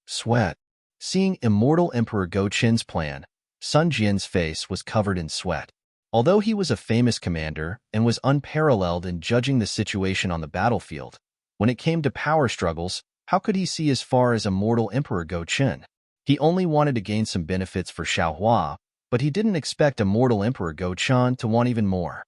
Sweat. Seeing Immortal Emperor Go-chan's plan, Sun Jian's face was covered in sweat. Although he was a famous commander and was unparalleled in judging the situation on the battlefield, when it came to power struggles, how could he see as far as Immortal Emperor Go-chan? He only wanted to gain some benefits for Xiaohua, but he didn't expect Immortal Emperor Go-chan to want even more.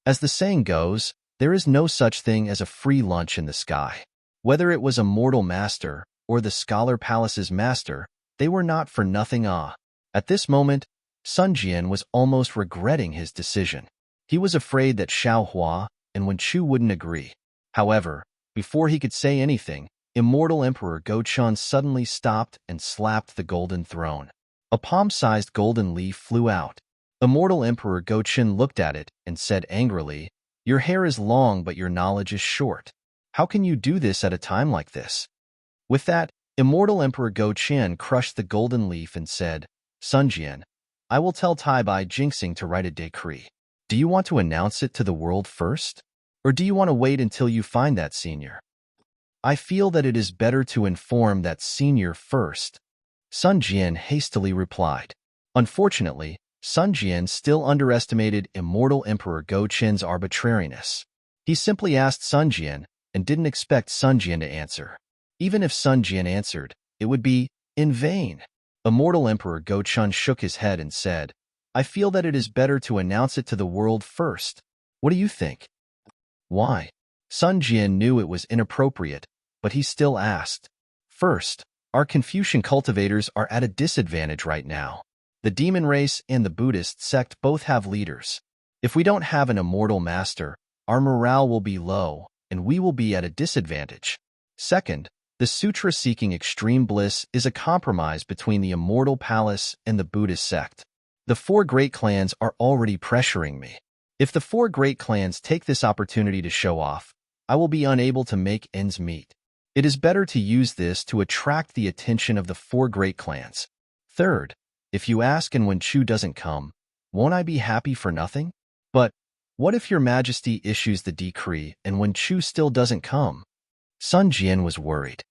As the saying goes, there is no such thing as a free lunch in the sky. Whether it was Immortal Master or the Scholar Palace's master, they were not for nothing. At this moment, Sun Jian was almost regretting his decision. He was afraid that Xiaohua and Wen Chu wouldn't agree. However, before he could say anything, Immortal Emperor Go-chan suddenly stopped and slapped the golden throne. A palm-sized golden leaf flew out. Immortal Emperor Go-chan looked at it and said angrily, Your hair is long but your knowledge is short. How can you do this at a time like this? With that, Immortal Emperor Go-chan crushed the golden leaf and said, Sun Jian, I will tell Tai Bai Jinxing to write a decree. Do you want to announce it to the world first? Or do you want to wait until you find that senior? I feel that it is better to inform that senior first. Sun Jian hastily replied. Unfortunately, Sun Jian still underestimated Immortal Emperor Go-chan's arbitrariness. He simply asked Sun Jian and didn't expect Sun Jian to answer. Even if Sun Jian answered, it would be in vain. Immortal Emperor Go-chan shook his head and said, I feel that it is better to announce it to the world first. What do you think? Why? Sun Jian knew it was inappropriate, but he still asked. First, our Confucian cultivators are at a disadvantage right now. The demon race and the Buddhist sect both have leaders. If we don't have an immortal master, our morale will be low, and we will be at a disadvantage. Second, the sutra seeking extreme bliss is a compromise between the immortal palace and the Buddhist sect. The four great clans are already pressuring me. If the four great clans take this opportunity to show off, I will be unable to make ends meet. It is better to use this to attract the attention of the four great clans. Third, if you ask and when Chu doesn't come, won't I be happy for nothing? But what if your majesty issues the decree and when Chu still doesn't come? Sun Jian was worried.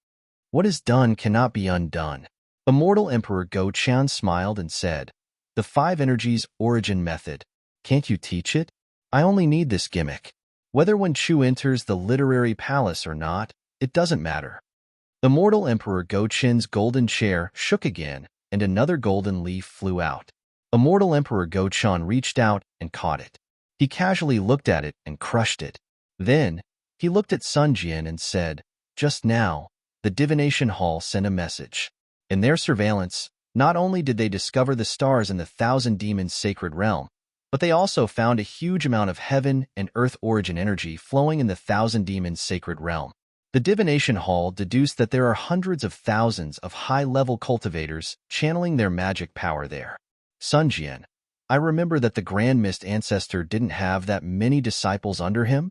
What is done cannot be undone. Immortal Emperor Go Qian smiled and said, the five energies origin method. Can't you teach it? I only need this gimmick. Whether when Chu enters the literary palace or not, it doesn't matter. Immortal Emperor Go Qin's golden chair shook again, and another golden leaf flew out. Immortal Emperor Go Qian reached out and caught it. He casually looked at it and crushed it. Then, he looked at Sun Jian and said, just now, the divination hall sent a message. In their surveillance, not only did they discover the stars in the Thousand Demons sacred realm, but they also found a huge amount of heaven and earth origin energy flowing in the Thousand Demons sacred realm. The divination hall deduced that there are hundreds of thousands of high-level cultivators channeling their magic power there. Sun Jian, I remember that the Grand Mist Ancestor didn't have that many disciples under him.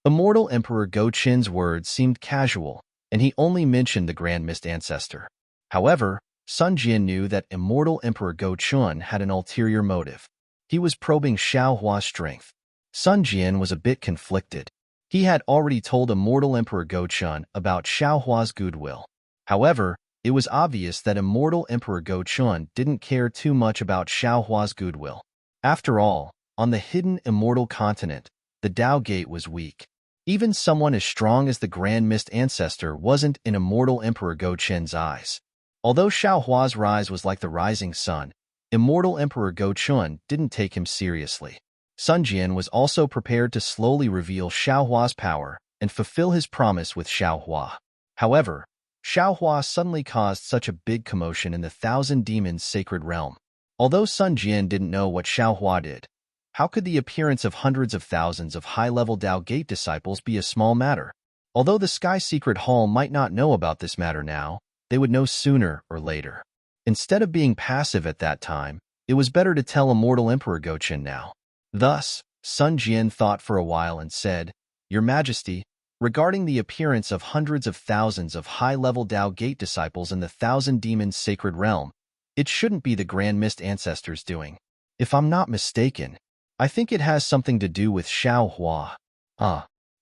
Immortal Emperor Go Qin's words seemed casual, and he only mentioned the Grand Mist Ancestor. However, Sun Jian knew that Immortal Emperor Go Qian had an ulterior motive. He was probing Xiao Hua's strength. Sun Jian was a bit conflicted. He had already told Immortal Emperor Go Qian about Xiao Hua's goodwill. However, it was obvious that Immortal Emperor Go Qian didn't care too much about Xiao Hua's goodwill. After all, on the hidden immortal continent, the Tao Gate was weak. Even someone as strong as the Grand Mist Ancestor wasn't in Immortal Emperor Go Qian's eyes. Although Xiao Hua's rise was like the rising sun, Immortal Emperor Go Qian didn't take him seriously. Sun Jian was also prepared to slowly reveal Xiao Hua's power and fulfill his promise with Xiao Hua. However, Xiao Hua suddenly caused such a big commotion in the Thousand Demons sacred realm. Although Sun Jian didn't know what Xiao Hua did, how could the appearance of hundreds of thousands of high-level Tao Gate disciples be a small matter? Although the Sky Secret Hall might not know about this matter now, they would know sooner or later. Instead of being passive at that time, it was better to tell Immortal Emperor Go Qian now. Thus, Sun Jian thought for a while and said, Your Majesty, regarding the appearance of hundreds of thousands of high-level Tao Gate disciples in the Thousand Demons sacred realm, it shouldn't be the Grand Mist Ancestor's doing. If I'm not mistaken, I think it has something to do with Xiao Hua.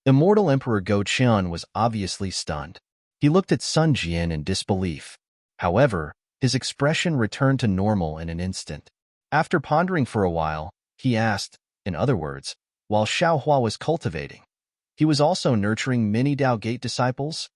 Immortal Emperor Go Qian was obviously stunned. He looked at Sun Jian in disbelief. However, his expression returned to normal in an instant. After pondering for a while, he asked, in other words, while Xiao Hua was cultivating, he was also nurturing many Tao Gate disciples?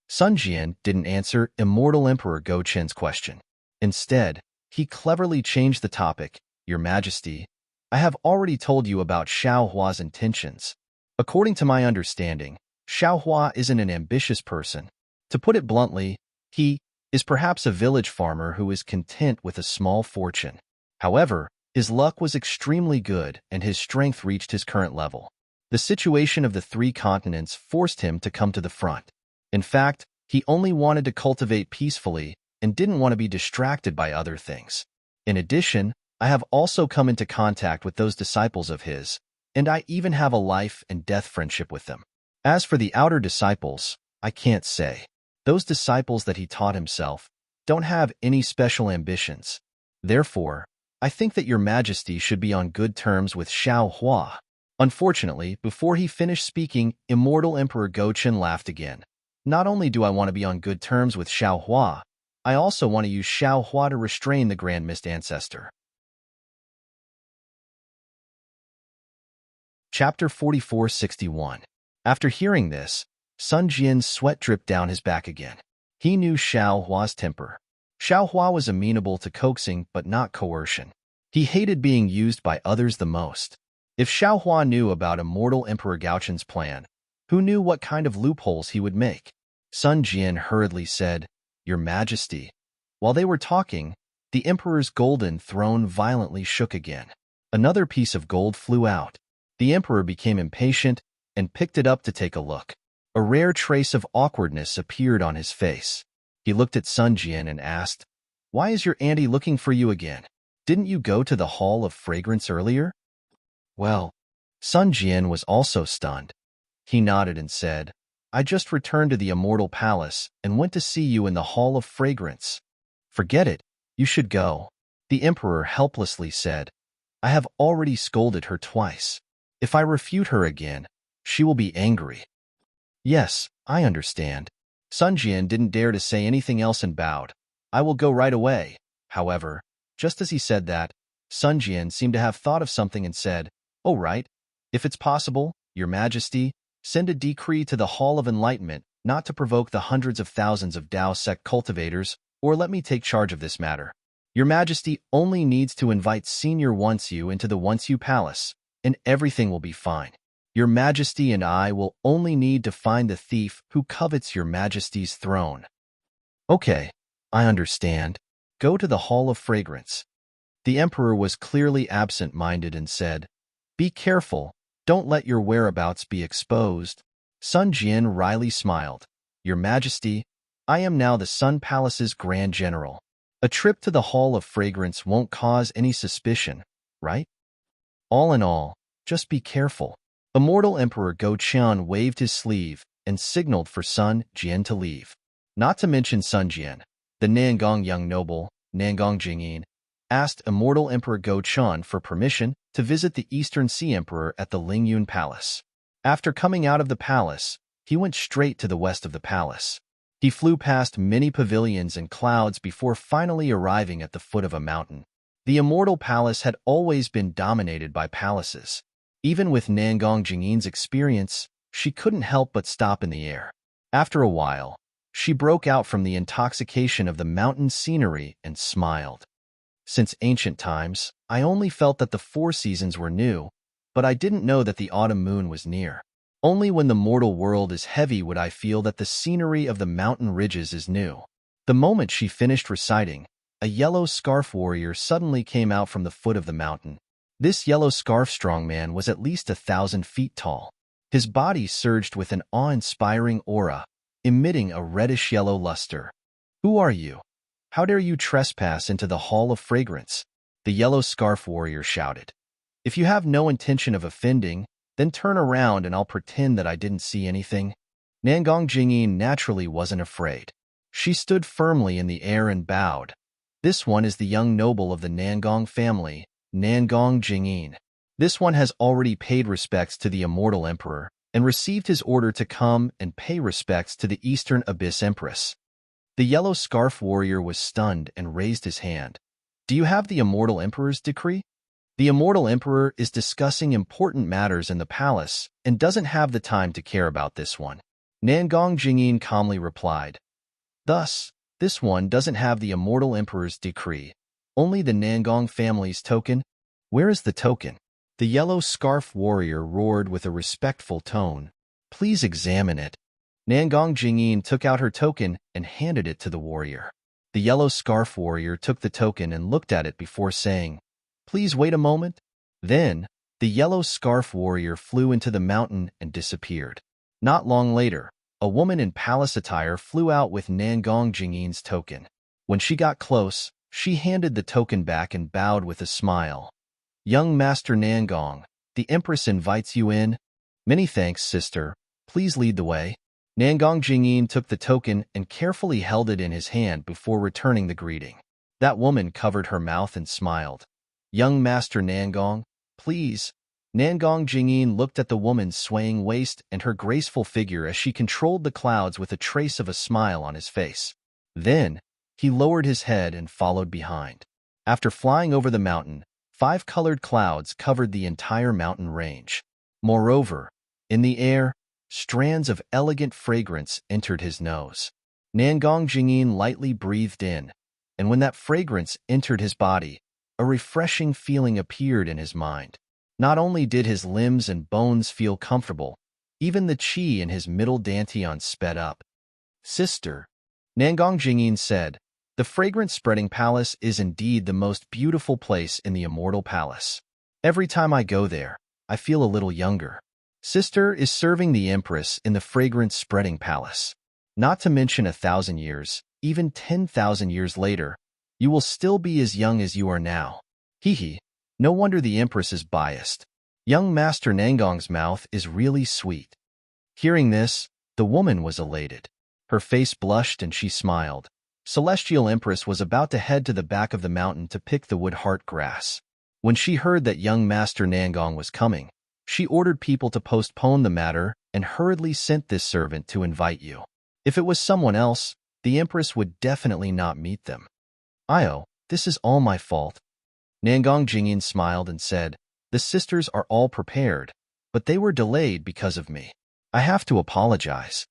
Sun Jian didn't answer Immortal Emperor Go Qian's question. Instead, he cleverly changed the topic. Your Majesty, I have already told you about Xiao Hua's intentions. According to my understanding, Xiao Hua isn't an ambitious person. To put it bluntly, he is perhaps a village farmer who is content with a small fortune. However, his luck was extremely good and his strength reached his current level. The situation of the three continents forced him to come to the front. In fact, he only wanted to cultivate peacefully and didn't want to be distracted by other things. In addition, I have also come into contact with those disciples of his, and I even have a life and death friendship with them. As for the outer disciples, I can't say. Those disciples that he taught himself don't have any special ambitions. Therefore, I think that Your Majesty should be on good terms with Xiao Hua. Unfortunately, before he finished speaking, Immortal Emperor Go Qian laughed again. Not only do I want to be on good terms with Xiao Hua, I also want to use Xiao Hua to restrain the Grand Mist Ancestor. Chapter 4461. After hearing this, Sun Jian's sweat dripped down his back again. He knew Xiao Hua's temper. Xiao Hua was amenable to coaxing but not coercion. He hated being used by others the most. If Xiao Hua knew about Immortal Emperor Go Qian's plan, who knew what kind of loopholes he would make? Sun Jian hurriedly said, Your Majesty. While they were talking, the Emperor's golden throne violently shook again. Another piece of gold flew out. The emperor became impatient and picked it up to take a look. A rare trace of awkwardness appeared on his face. He looked at Sun Jian and asked, "Why is your auntie looking for you again? Didn't you go to the Hall of Fragrance earlier?" Well, Sun Jian was also stunned. He nodded and said, "I just returned to the Immortal Palace and went to see you in the Hall of Fragrance." "Forget it. You should go," the emperor helplessly said. "I have already scolded her twice. If I refute her again, she will be angry." "Yes, I understand." Sun Jian didn't dare to say anything else and bowed. "I will go right away." However, just as he said that, Sun Jian seemed to have thought of something and said, "Oh right, if it's possible, Your Majesty, send a decree to the Hall of Enlightenment not to provoke the hundreds of thousands of Dao sect cultivators, or let me take charge of this matter. Your Majesty only needs to invite Senior Once-You into the Once-You Palace, and everything will be fine. Your Majesty and I will only need to find the thief who covets Your Majesty's throne." "Okay, I understand. Go to the Hall of Fragrance." The emperor was clearly absent-minded and said, "Be careful. Don't let your whereabouts be exposed." Sun Jian wryly smiled. "Your Majesty, I am now the Sun Palace's Grand General. A trip to the Hall of Fragrance won't cause any suspicion, right? All in all, just be careful." Immortal Emperor Go Qian waved his sleeve and signaled for Sun Jian to leave. Not to mention Sun Jian, the Nangong young noble, Nangong Jingyin, asked Immortal Emperor Go Qian for permission to visit the Eastern Sea Emperor at the Lingyun Palace. After coming out of the palace, he went straight to the west of the palace. He flew past many pavilions and clouds before finally arriving at the foot of a mountain. The Immortal Palace had always been dominated by palaces. Even with Nangong Jingyin's experience, she couldn't help but stop in the air. After a while, she broke out from the intoxication of the mountain scenery and smiled. "Since ancient times, I only felt that the 4 seasons were new, but I didn't know that the autumn moon was near. Only when the mortal world is heavy would I feel that the scenery of the mountain ridges is new." The moment she finished reciting, a yellow scarf warrior suddenly came out from the foot of the mountain. This yellow scarf strongman was at least 1,000 feet tall. His body surged with an awe-inspiring aura, emitting a reddish-yellow luster. "Who are you? How dare you trespass into the Hall of Fragrance?" the yellow scarf warrior shouted. "If you have no intention of offending, then turn around and I'll pretend that I didn't see anything." Nangong Jingyin naturally wasn't afraid. She stood firmly in the air and bowed. "This one is the young noble of the Nangong family, Nangong Jingyin. This one has already paid respects to the Immortal Emperor and received his order to come and pay respects to the Eastern Abyss Empress." The yellow scarf warrior was stunned and raised his hand. "Do you have the Immortal Emperor's decree?" "The Immortal Emperor is discussing important matters in the palace and doesn't have the time to care about this one," Nangong Jingyin calmly replied. "Thus, this one doesn't have the Immortal Emperor's decree, only the Nangong family's token." "Where is the token?" the yellow scarf warrior roared with a respectful tone. "Please examine it." Nangong Jingyin took out her token and handed it to the warrior. The yellow scarf warrior took the token and looked at it before saying, "Please wait a moment." Then, the yellow scarf warrior flew into the mountain and disappeared. Not long later, a woman in palace attire flew out with Nangong Jingyin's token. When she got close, she handed the token back and bowed with a smile. "Young Master Nangong, the Empress invites you in." "Many thanks, sister. Please lead the way." Nangong Jingyin took the token and carefully held it in his hand before returning the greeting. That woman covered her mouth and smiled. "Young Master Nangong, please." Nangong Jingyin looked at the woman's swaying waist and her graceful figure as she controlled the clouds with a trace of a smile on his face. Then, he lowered his head and followed behind. After flying over the mountain, 5 colored clouds covered the entire mountain range. Moreover, in the air, strands of elegant fragrance entered his nose. Nangong Jingyin lightly breathed in, and when that fragrance entered his body, a refreshing feeling appeared in his mind. Not only did his limbs and bones feel comfortable, even the qi in his middle dantian sped up. "Sister," Nangong Jingyin said, "the fragrance-spreading palace is indeed the most beautiful place in the Immortal Palace. Every time I go there, I feel a little younger. Sister is serving the Empress in the fragrance-spreading palace. Not to mention 1,000 years, even 10,000 years later, you will still be as young as you are now. Hee. No wonder the Empress is biased. Young Master Nangong's mouth is really sweet. Hearing this, the woman was elated. Her face blushed and she smiled. Celestial Empress was about to head to the back of the mountain to pick the wood heart grass. When she heard that young Master Nangong was coming, she ordered people to postpone the matter and hurriedly sent this servant to invite you. If it was someone else, the Empress would definitely not meet them. This is all my fault. Nangong Jingyin smiled and said, the sisters are all prepared, but they were delayed because of me. I have to apologize.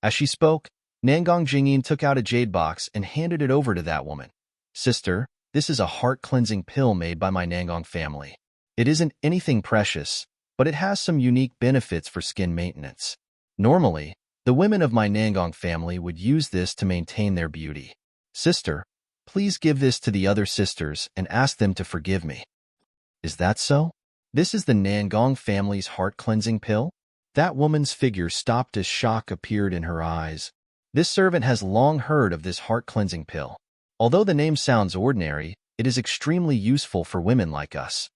As she spoke, Nangong Jingyin took out a jade box and handed it over to that woman. Sister, this is a heart-cleansing pill made by my Nangong family. It isn't anything precious, but it has some unique benefits for skin maintenance. Normally, the women of my Nangong family would use this to maintain their beauty. Sister, please give this to the other sisters and ask them to forgive me. Is that so? This is the Nangong family's heart-cleansing pill? That woman's figure stopped as shock appeared in her eyes. This servant has long heard of this heart-cleansing pill. Although the name sounds ordinary, it is extremely useful for women like us.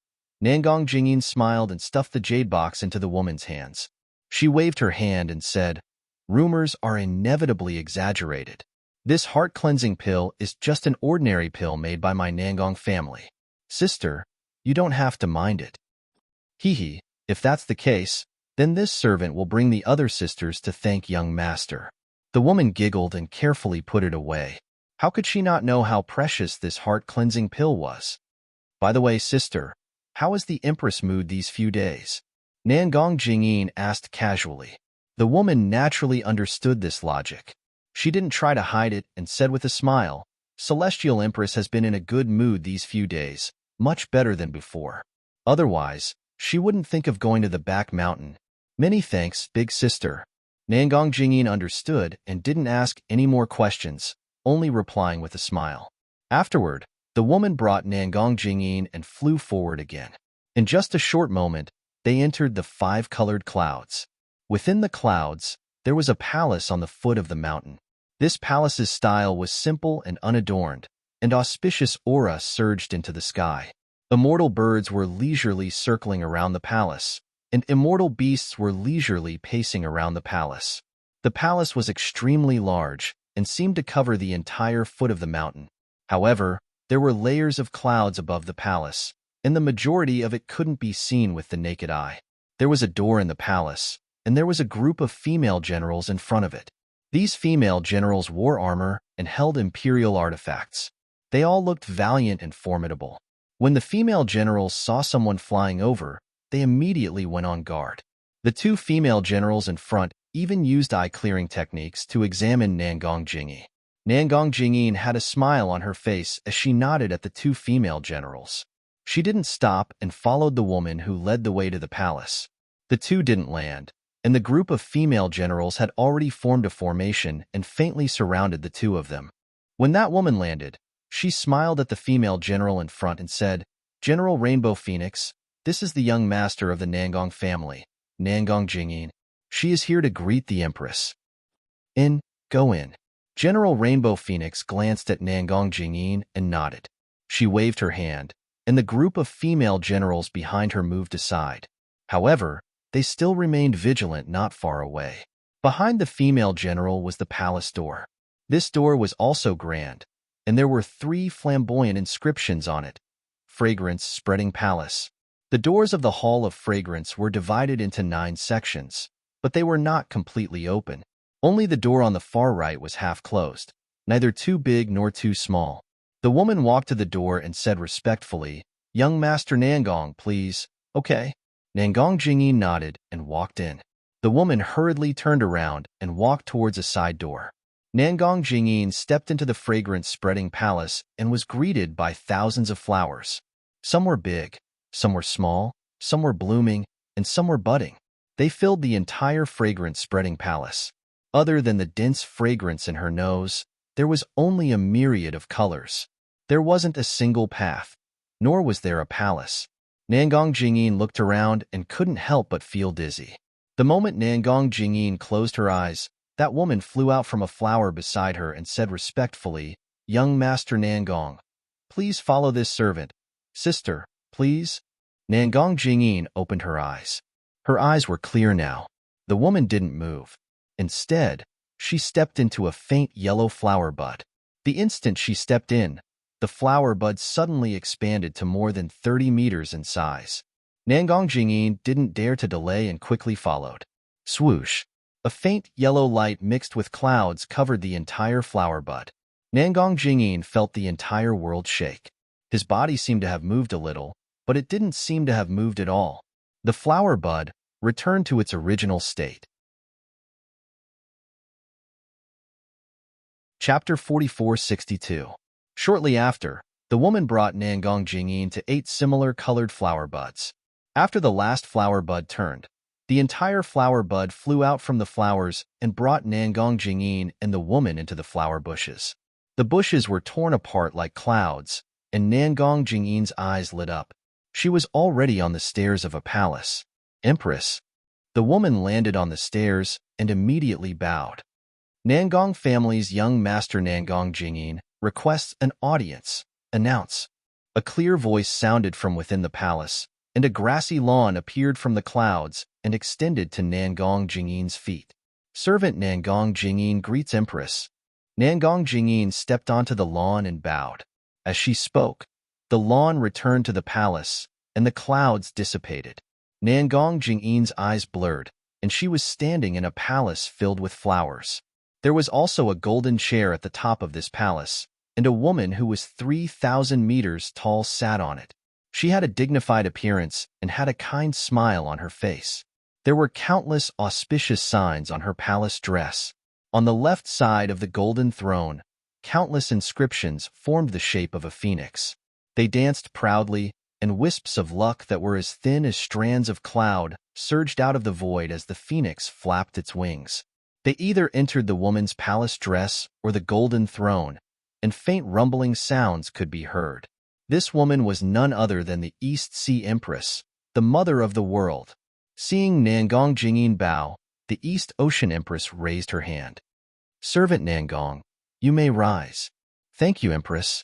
Nangong Jingyin smiled and stuffed the jade box into the woman's hands. She waved her hand and said, rumors are inevitably exaggerated. This heart-cleansing pill is just an ordinary pill made by my Nangong family. Sister, you don't have to mind it. Hee. If that's the case, then this servant will bring the other sisters to thank young master. The woman giggled and carefully put it away. How could she not know how precious this heart-cleansing pill was? By the way, sister, how is the Empress mood these few days? Nangong Jingyin asked casually. The woman naturally understood this logic. She didn't try to hide it and said with a smile, Celestial Empress has been in a good mood these few days, much better than before. Otherwise, she wouldn't think of going to the back mountain. Many thanks, big sister. Nangong Jingyin understood and didn't ask any more questions, only replying with a smile. Afterward, the woman brought Nangong Jingyin and flew forward again. In just a short moment, they entered the 5-colored clouds. Within the clouds, there was a palace on the foot of the mountain. This palace's style was simple and unadorned, and auspicious aura surged into the sky. Immortal birds were leisurely circling around the palace, and immortal beasts were leisurely pacing around the palace. The palace was extremely large and seemed to cover the entire foot of the mountain. However, there were layers of clouds above the palace, and the majority of it couldn't be seen with the naked eye. There was a door in the palace, and there was a group of female generals in front of it. These female generals wore armor and held imperial artifacts. They all looked valiant and formidable. When the female generals saw someone flying over, they immediately went on guard. The 2 female generals in front even used eye-clearing techniques to examine Nangong Jingyin. Nangong Jingyin had a smile on her face as she nodded at the 2 female generals. She didn't stop and followed the woman who led the way to the palace. The 2 didn't land, and the group of female generals had already formed a formation and faintly surrounded the 2 of them. When that woman landed, she smiled at the female general in front and said, General Rainbow Phoenix, this is the young master of the Nangong family, Nangong Jingyin. She is here to greet the Empress. Go in. General Rainbow Phoenix glanced at Nangong Jingyin and nodded. She waved her hand, and the group of female generals behind her moved aside. However, they still remained vigilant not far away. Behind the female general was the palace door. This door was also grand, and there were 3 flamboyant inscriptions on it. Fragrance-spreading palace. The doors of the Hall of Fragrance were divided into 9 sections, but they were not completely open. Only the door on the far right was half closed, neither too big nor too small. The woman walked to the door and said respectfully, Young Master Nangong, please. Okay. Nangong Jingyin nodded and walked in. The woman hurriedly turned around and walked towards a side door. Nangong Jingyin stepped into the fragrance-spreading palace and was greeted by thousands of flowers. Some were big, some were small, some were blooming, and some were budding. They filled the entire fragrance-spreading palace. Other than the dense fragrance in her nose, there was only a myriad of colors. There wasn't a single path, nor was there a palace. Nangong Jingyin looked around and couldn't help but feel dizzy. The moment Nangong Jingyin closed her eyes, that woman flew out from a flower beside her and said respectfully, "Young Master Nangong, please follow this servant. Sister, please." Nangong Jingyin opened her eyes. Her eyes were clear now. The woman didn't move. Instead, she stepped into a faint yellow flower bud. The instant she stepped in, the flower bud suddenly expanded to more than 30 meters in size. Nangong Jingyin didn't dare to delay and quickly followed. Swoosh! A faint yellow light mixed with clouds covered the entire flower bud. Nangong Jingyin felt the entire world shake. His body seemed to have moved a little, but it didn't seem to have moved at all. The flower bud returned to its original state. Chapter 4462. Shortly after, the woman brought Nangong Jingyin to 8 similar colored flower buds. After the last flower bud turned, the entire flower bud flew out from the flowers and brought Nangong Jingyin and the woman into the flower bushes. The bushes were torn apart like clouds, and Nangong Jingyin's eyes lit up. She was already on the stairs of a palace. "Empress." The woman landed on the stairs and immediately bowed. Nangong family's young master Nangong Jingyin requests an audience. Announce. A clear voice sounded from within the palace, and a grassy lawn appeared from the clouds and extended to Nangong Jingyin's feet. Servant Nangong Jingyin greets Empress. Nangong Jingyin stepped onto the lawn and bowed. As she spoke, the lawn returned to the palace, and the clouds dissipated. Nangong Jingyin's eyes blurred, and she was standing in a palace filled with flowers. There was also a golden chair at the top of this palace, and a woman who was 3,000 meters tall sat on it. She had a dignified appearance and had a kind smile on her face. There were countless auspicious signs on her palace dress. On the left side of the golden throne, countless inscriptions formed the shape of a phoenix. They danced proudly, and wisps of luck that were as thin as strands of cloud surged out of the void as the phoenix flapped its wings. They either entered the woman's palace dress or the golden throne, and faint rumbling sounds could be heard. This woman was none other than the East Sea Empress, the mother of the world. Seeing Nangong Jingyin bow, the East Ocean Empress raised her hand. "Servant Nangong, you may rise." "Thank you, Empress."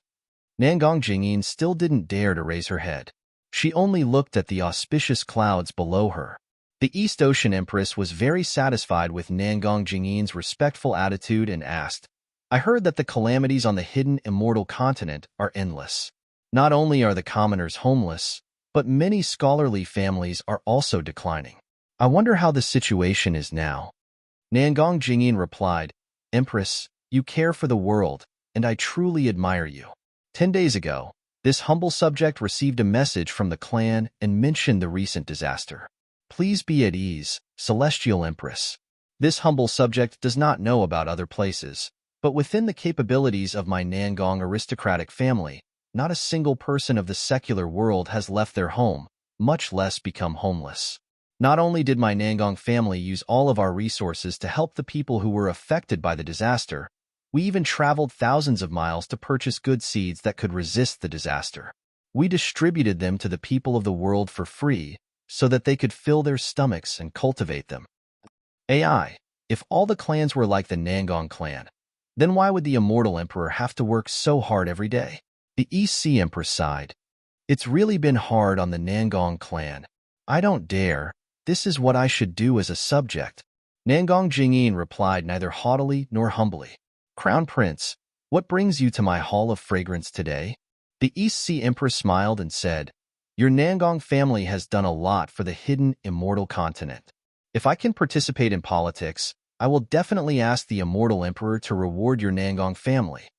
Nangong Jingyin still didn't dare to raise her head. She only looked at the auspicious clouds below her. The East Ocean Empress was very satisfied with Nangong Jingyin's respectful attitude and asked, "I heard that the calamities on the hidden immortal continent are endless. Not only are the commoners homeless, but many scholarly families are also declining. I wonder how the situation is now." Nangong Jingyin replied, "Empress, you care for the world, and I truly admire you. 10 days ago, this humble subject received a message from the clan and mentioned the recent disaster. Please be at ease, Celestial Empress. This humble subject does not know about other places, but within the capabilities of my Nangong aristocratic family, not a single person of the secular world has left their home, much less become homeless. Not only did my Nangong family use all of our resources to help the people who were affected by the disaster, we even traveled thousands of miles to purchase good seeds that could resist the disaster. We distributed them to the people of the world for free, so that they could fill their stomachs and cultivate them. AI, if all the clans were like the Nangong clan, then why would the immortal emperor have to work so hard every day?" The East Sea Empress sighed. "It's really been hard on the Nangong clan. I don't dare. This is what I should do as a subject." Nangong Jingyin replied neither haughtily nor humbly. "Crown Prince, what brings you to my hall of fragrance today?" The East Sea Empress smiled and said, "Your Nangong family has done a lot for the hidden immortal continent. If I can participate in politics, I will definitely ask the immortal emperor to reward your Nangong family."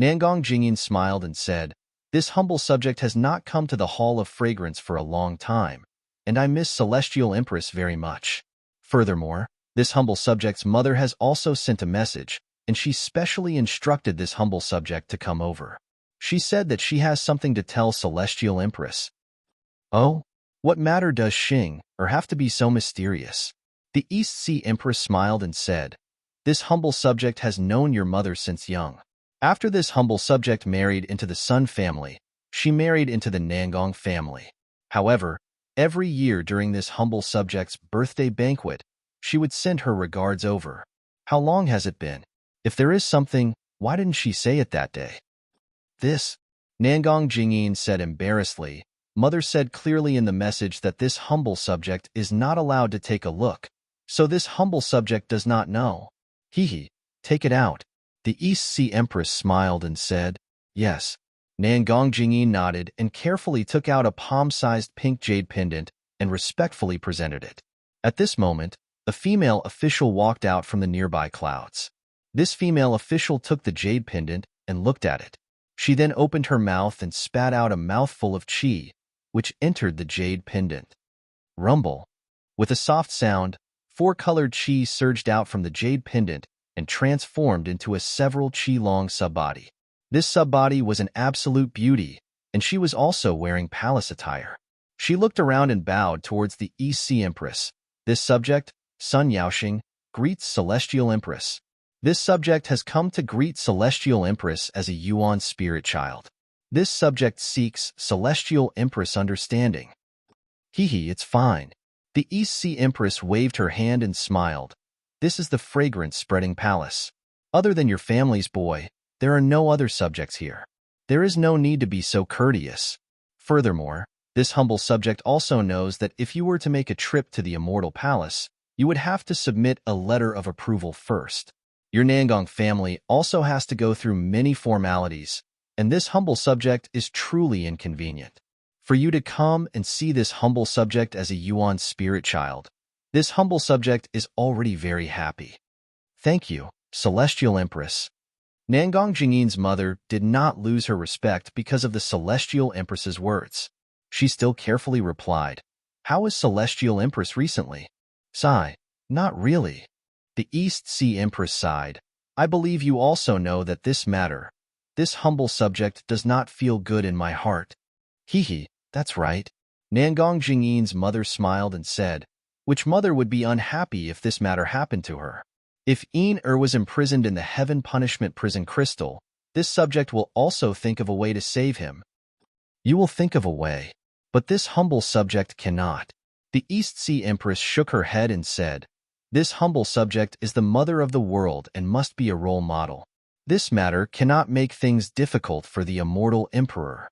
Nangong Jingyin smiled and said, "This humble subject has not come to the Hall of Fragrance for a long time, and I miss Celestial Empress very much. Furthermore, this humble subject's mother has also sent a message, and she specially instructed this humble subject to come over. She said that she has something to tell Celestial Empress." "Oh? What matter does Xing, or have to be so mysterious?" The East Sea Empress smiled and said, "This humble subject has known your mother since young. After this humble subject married into the Sun family, she married into the Nangong family. However, every year during this humble subject's birthday banquet, she would send her regards over. How long has it been? If there is something, why didn't she say it that day? This, Nangong Jingyin said embarrassedly. Mother said clearly in the message that this humble subject is not allowed to take a look, so this humble subject does not know. Hee, take it out. The East Sea Empress smiled and said, yes. Nangong Jingyin nodded and carefully took out a palm-sized pink jade pendant and respectfully presented it. At this moment, a female official walked out from the nearby clouds. This female official took the jade pendant and looked at it. She then opened her mouth and spat out a mouthful of qi, which entered the jade pendant. Rumble. With a soft sound, 4-colored qi surged out from the jade pendant and transformed into a several qi-long subbody. This subbody was an absolute beauty, and she was also wearing palace attire. She looked around and bowed towards the East Sea Empress. This subject, Sun Yaoxing, greets Celestial Empress. This subject has come to greet Celestial Empress as a Yuan spirit child. This subject seeks Celestial Empress understanding. Hee, it's fine. The East Sea Empress waved her hand and smiled. This is the fragrance-spreading palace. Other than your family's boy, there are no other subjects here. There is no need to be so courteous. Furthermore, this humble subject also knows that if you were to make a trip to the Immortal Palace, you would have to submit a letter of approval first. Your Nangong family also has to go through many formalities, and this humble subject is truly inconvenient. For you to come and see this humble subject as a Yuan spirit child, this humble subject is already very happy. Thank you, Celestial Empress. Nangong Jingyin's mother did not lose her respect because of the Celestial Empress's words. She still carefully replied, how is Celestial Empress recently? Sigh, not really. The East Sea Empress sighed. I believe you also know that this matter, this humble subject does not feel good in my heart. Hee, that's right. Nangong Jingyin's mother smiled and said, which mother would be unhappy if this matter happened to her? If was imprisoned in the Heaven Punishment Prison Crystal, this subject will also think of a way to save him. You will think of a way, but this humble subject cannot. The East Sea Empress shook her head and said, this humble subject is the mother of the world and must be a role model. This matter cannot make things difficult for the immortal emperor.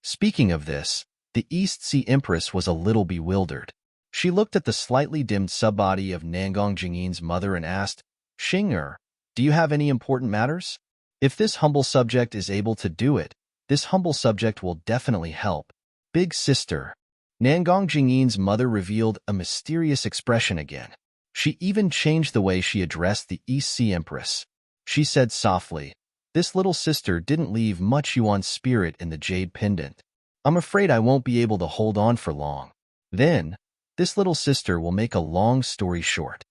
Speaking of this, the East Sea Empress was a little bewildered. She looked at the slightly dimmed subbody of Nangong Jingyin's mother and asked, Xing, do you have any important matters? If this humble subject is able to do it, this humble subject will definitely help. Big sister. Nangong Jingyin's mother revealed a mysterious expression again. She even changed the way she addressed the East Sea Empress. She said softly, this little sister didn't leave much Yuan spirit in the jade pendant. I'm afraid I won't be able to hold on for long. Then, this little sister will make a long story short.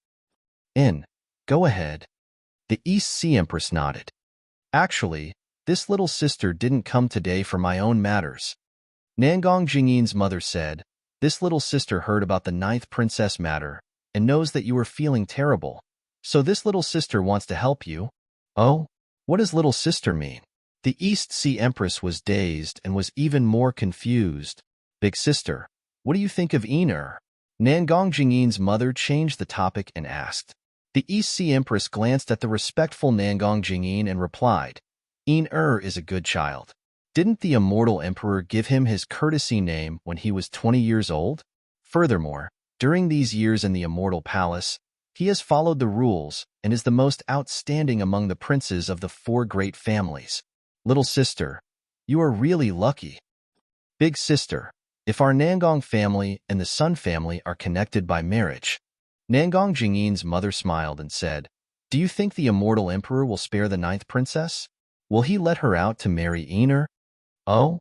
Go ahead. The East Sea Empress nodded. Actually, this little sister didn't come today for my own matters. Nangong Jingyin's mother said, this little sister heard about the 9th princess matter and knows that you are feeling terrible. So this little sister wants to help you. Oh, what does little sister mean? The East Sea Empress was dazed and was even more confused. Big sister, what do you think of Nangong Jingyin's mother changed the topic and asked. The East Sea Empress glanced at the respectful Nangong Jingyin and replied, is a good child. Didn't the immortal emperor give him his courtesy name when he was 20 years old? Furthermore, during these years in the Immortal Palace, he has followed the rules and is the most outstanding among the princes of the 4 great families. Little sister, you are really lucky. Big sister, if our Nangong family and the Sun family are connected by marriage. Nangong Jingyin's mother smiled and said, do you think the immortal emperor will spare the 9th princess? Will he let her out to marry Oh?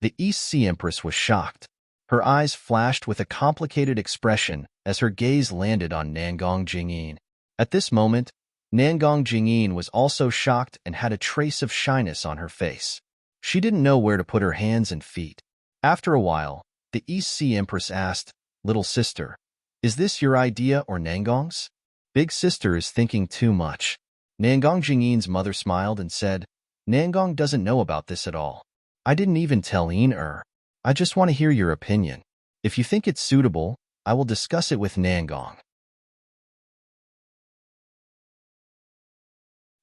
The East Sea Empress was shocked. Her eyes flashed with a complicated expression as her gaze landed on Nangong Jingyin. At this moment, Nangong Jingyin was also shocked and had a trace of shyness on her face. She didn't know where to put her hands and feet. After a while, the East Sea Empress asked, little sister, is this your idea or Nangong's? Big sister is thinking too much. Nangong Jingyin's mother smiled and said, Nangong doesn't know about this at all. I didn't even tell I just want to hear your opinion. If you think it's suitable, I will discuss it with Nangong.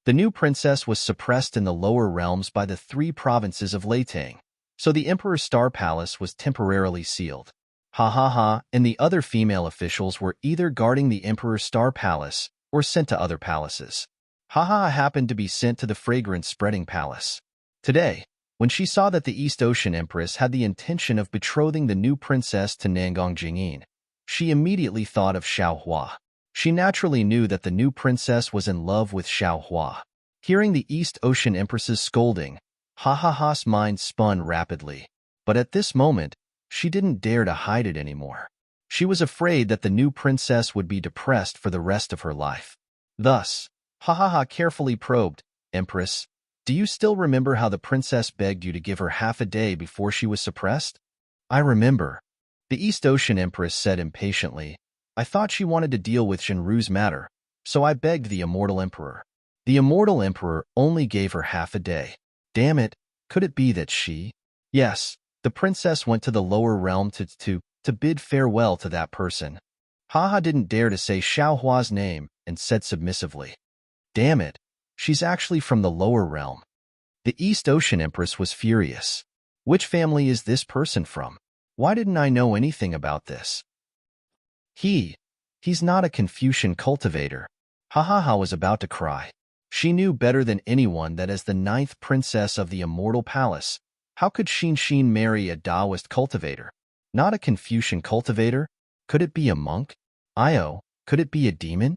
The new princess was suppressed in the lower realms by the 3 provinces of Leitang, so the Emperor's Star Palace was temporarily sealed. Ha ha ha, and the other female officials were either guarding the Emperor's Star Palace or sent to other palaces. Ha ha happened to be sent to the fragrance-spreading palace. Today, when she saw that the East Ocean Empress had the intention of betrothing the new princess to Nangong Jingyin, she immediately thought of Xiao Hua. She naturally knew that the new princess was in love with Xiao Hua. Hearing the East Ocean Empress's scolding, Ha Ha Ha's mind spun rapidly. But at this moment, she didn't dare to hide it anymore. She was afraid that the new princess would be depressed for the rest of her life. Thus, Ha Ha Ha carefully probed, Empress, do you still remember how the princess begged you to give her half a day before she was suppressed? I remember. The East Ocean Empress said impatiently. I thought she wanted to deal with Shenru's matter, so I begged the Immortal Emperor. The Immortal Emperor only gave her half a day. Damn it, could it be that she? Yes, the princess went to the lower realm to bid farewell to that person. Haha didn't dare to say Xiao Hua's name and said submissively. Damn it, she's actually from the lower realm. The East Ocean Empress was furious. Which family is this person from? Why didn't I know anything about this? He's not a Confucian cultivator. Ha Ha Ha was about to cry. She knew better than anyone that as the 9th princess of the Immortal Palace, how could Xin marry a Taoist cultivator? Not a Confucian cultivator? Could it be a monk? Io, could it be a demon?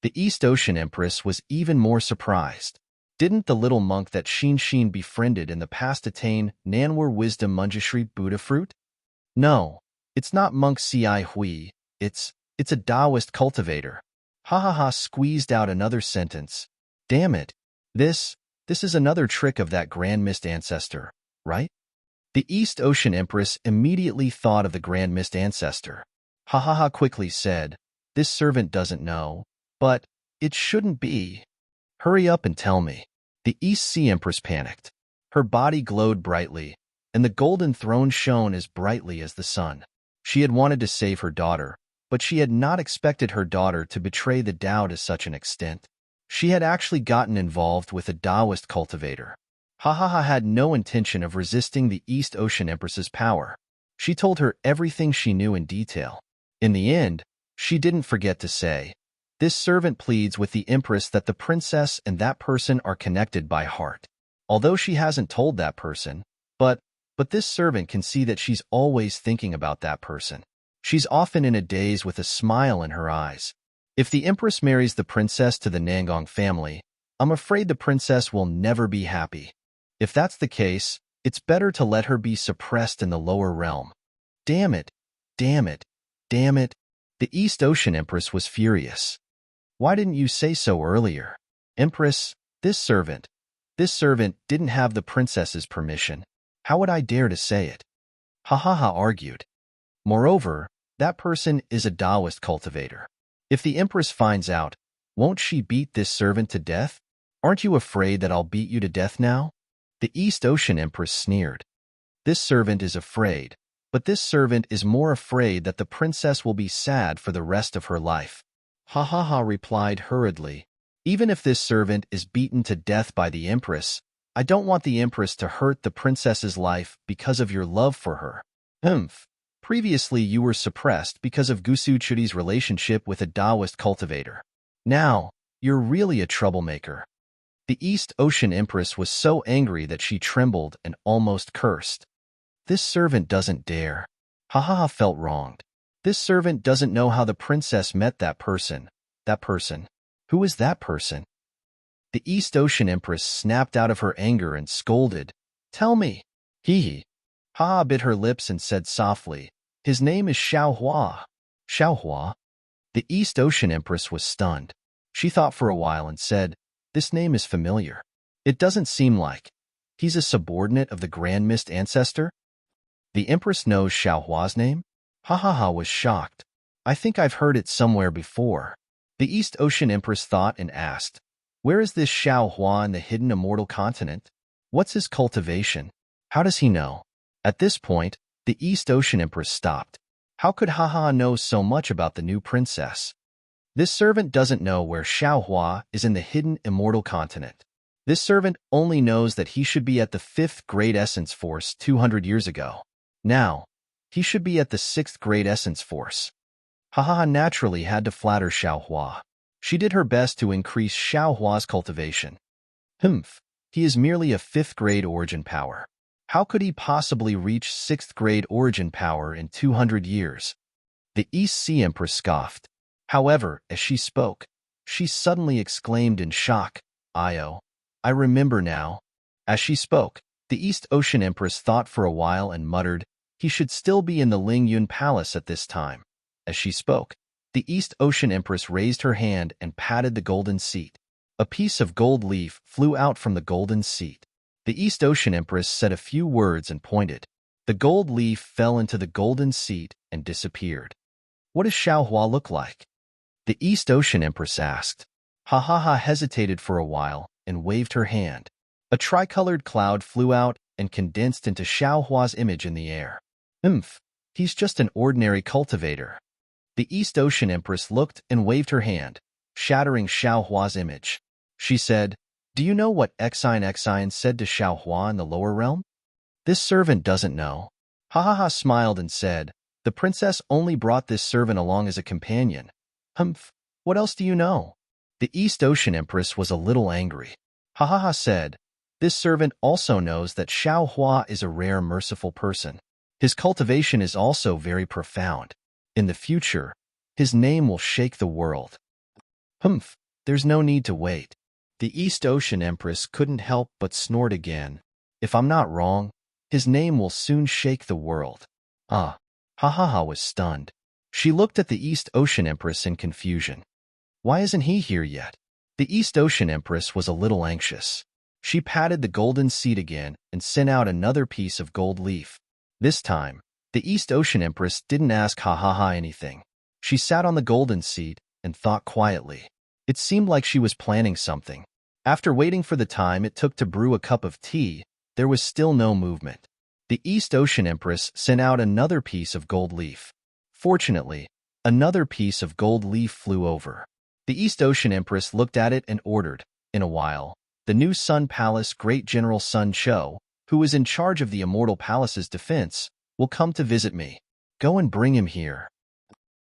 The East Ocean Empress was even more surprised. Didn't the little monk that Xin befriended in the past attain Nanwar Wisdom Manjushri Buddha fruit? No, it's not monk Ci Hui, it's a Taoist cultivator. Ha Ha Ha squeezed out another sentence. Damn it, this is another trick of that Grand Mist ancestor, right? The East Ocean Empress immediately thought of the Grand Mist ancestor. Ha Ha Ha quickly said, this servant doesn't know, but it shouldn't be. Hurry up and tell me. The East Sea Empress panicked. Her body glowed brightly, and the golden throne shone as brightly as the sun. She had wanted to save her daughter, but she had not expected her daughter to betray the Tao to such an extent. She had actually gotten involved with a Taoist cultivator. Ha Ha Ha had no intention of resisting the East Ocean Empress's power. She told her everything she knew in detail. In the end, she didn't forget to say, this servant pleads with the Empress that the princess and that person are connected by heart. Although she hasn't told that person, but this servant can see that she's always thinking about that person. She's often in a daze with a smile in her eyes. If the Empress marries the princess to the Nangong family, I'm afraid the princess will never be happy. If that's the case, it's better to let her be suppressed in the lower realm. Damn it, damn it, damn it. The East Ocean Empress was furious. Why didn't you say so earlier? Empress, this servant didn't have the princess's permission. How would I dare to say it? Ha Ha Ha argued. Moreover, that person is a Taoist cultivator. If the Empress finds out, won't she beat this servant to death? Aren't you afraid that I'll beat you to death now? The East Ocean Empress sneered. This servant is afraid, but this servant is more afraid that the princess will be sad for the rest of her life. Ha Ha Ha replied hurriedly. Even if this servant is beaten to death by the Empress, I don't want the Empress to hurt the princess's life because of your love for her. Previously you were suppressed because of Gusu Chuti's relationship with a Taoist cultivator. Now, you're really a troublemaker. The East Ocean Empress was so angry that she trembled and almost cursed. This servant doesn't dare. Ha Ha Ha felt wronged. This servant doesn't know how the princess met that person. That person. Who is that person? The East Ocean Empress snapped out of her anger and scolded. Tell me. Hee. Ha Ha bit her lips and said softly, his name is Xiao Hua. Xiao Hua? The East Ocean Empress was stunned. She thought for a while and said, this name is familiar. It doesn't seem like. He's a subordinate of the Grand Mist ancestor? The Empress knows Xiao Hua's name? Ha Ha Ha was shocked. I think I've heard it somewhere before. The East Ocean Empress thought and asked, where is this Xiao Hua in the hidden immortal continent? What's his cultivation? How does he know? At this point, The East Ocean Empress stopped. How could Haha know so much about the new princess? This servant doesn't know where Xiaohua is in the hidden immortal continent. This servant only knows that he should be at the 5th grade Essence Force 200 years ago. Now, he should be at the 6th grade Essence Force. Haha naturally had to flatter Xiaohua. She did her best to increase Xiaohua's cultivation. He is merely a 5th grade origin power. How could he possibly reach 6th grade origin power in 200 years? The East Sea Empress scoffed. However, as she spoke, she suddenly exclaimed in shock, "Io, I remember now." As she spoke, the East Ocean Empress thought for a while and muttered, "He should still be in the Lingyun Palace at this time." As she spoke, the East Ocean Empress raised her hand and patted the golden seat. A piece of gold leaf flew out from the golden seat. The East Ocean Empress said a few words and pointed. The gold leaf fell into the golden seat and disappeared. What does Xiaohua look like? The East Ocean Empress asked. Ha hesitated for a while and waved her hand. A tricolored cloud flew out and condensed into Xiaohua's image in the air. He's just an ordinary cultivator. The East Ocean Empress looked and waved her hand, shattering Xiaohua's image. She said, "Do you know what Exine said to Xiaohua in the lower realm?" This servant doesn't know. Ha smiled and said, "The princess only brought this servant along as a companion." What else do you know? The East Ocean Empress was a little angry. Ha said, "This servant also knows that Xiaohua is a rare, merciful person. His cultivation is also very profound. In the future, his name will shake the world." There's no need to wait. The East Ocean Empress couldn't help but snort again. If I'm not wrong, his name will soon shake the world. Ha was stunned. She looked at the East Ocean Empress in confusion. Why isn't he here yet? The East Ocean Empress was a little anxious. She patted the golden seat again and sent out another piece of gold leaf. This time, the East Ocean Empress didn't ask Ha anything. She sat on the golden seat and thought quietly. It seemed like she was planning something. After waiting for the time it took to brew a cup of tea, there was still no movement. The East Ocean Empress sent out another piece of gold leaf. Fortunately, another piece of gold leaf flew over. The East Ocean Empress looked at it and ordered, in a while, the new Sun Palace Great General Sun Cho, who is in charge of the Immortal Palace's defense, will come to visit me. Go and bring him here.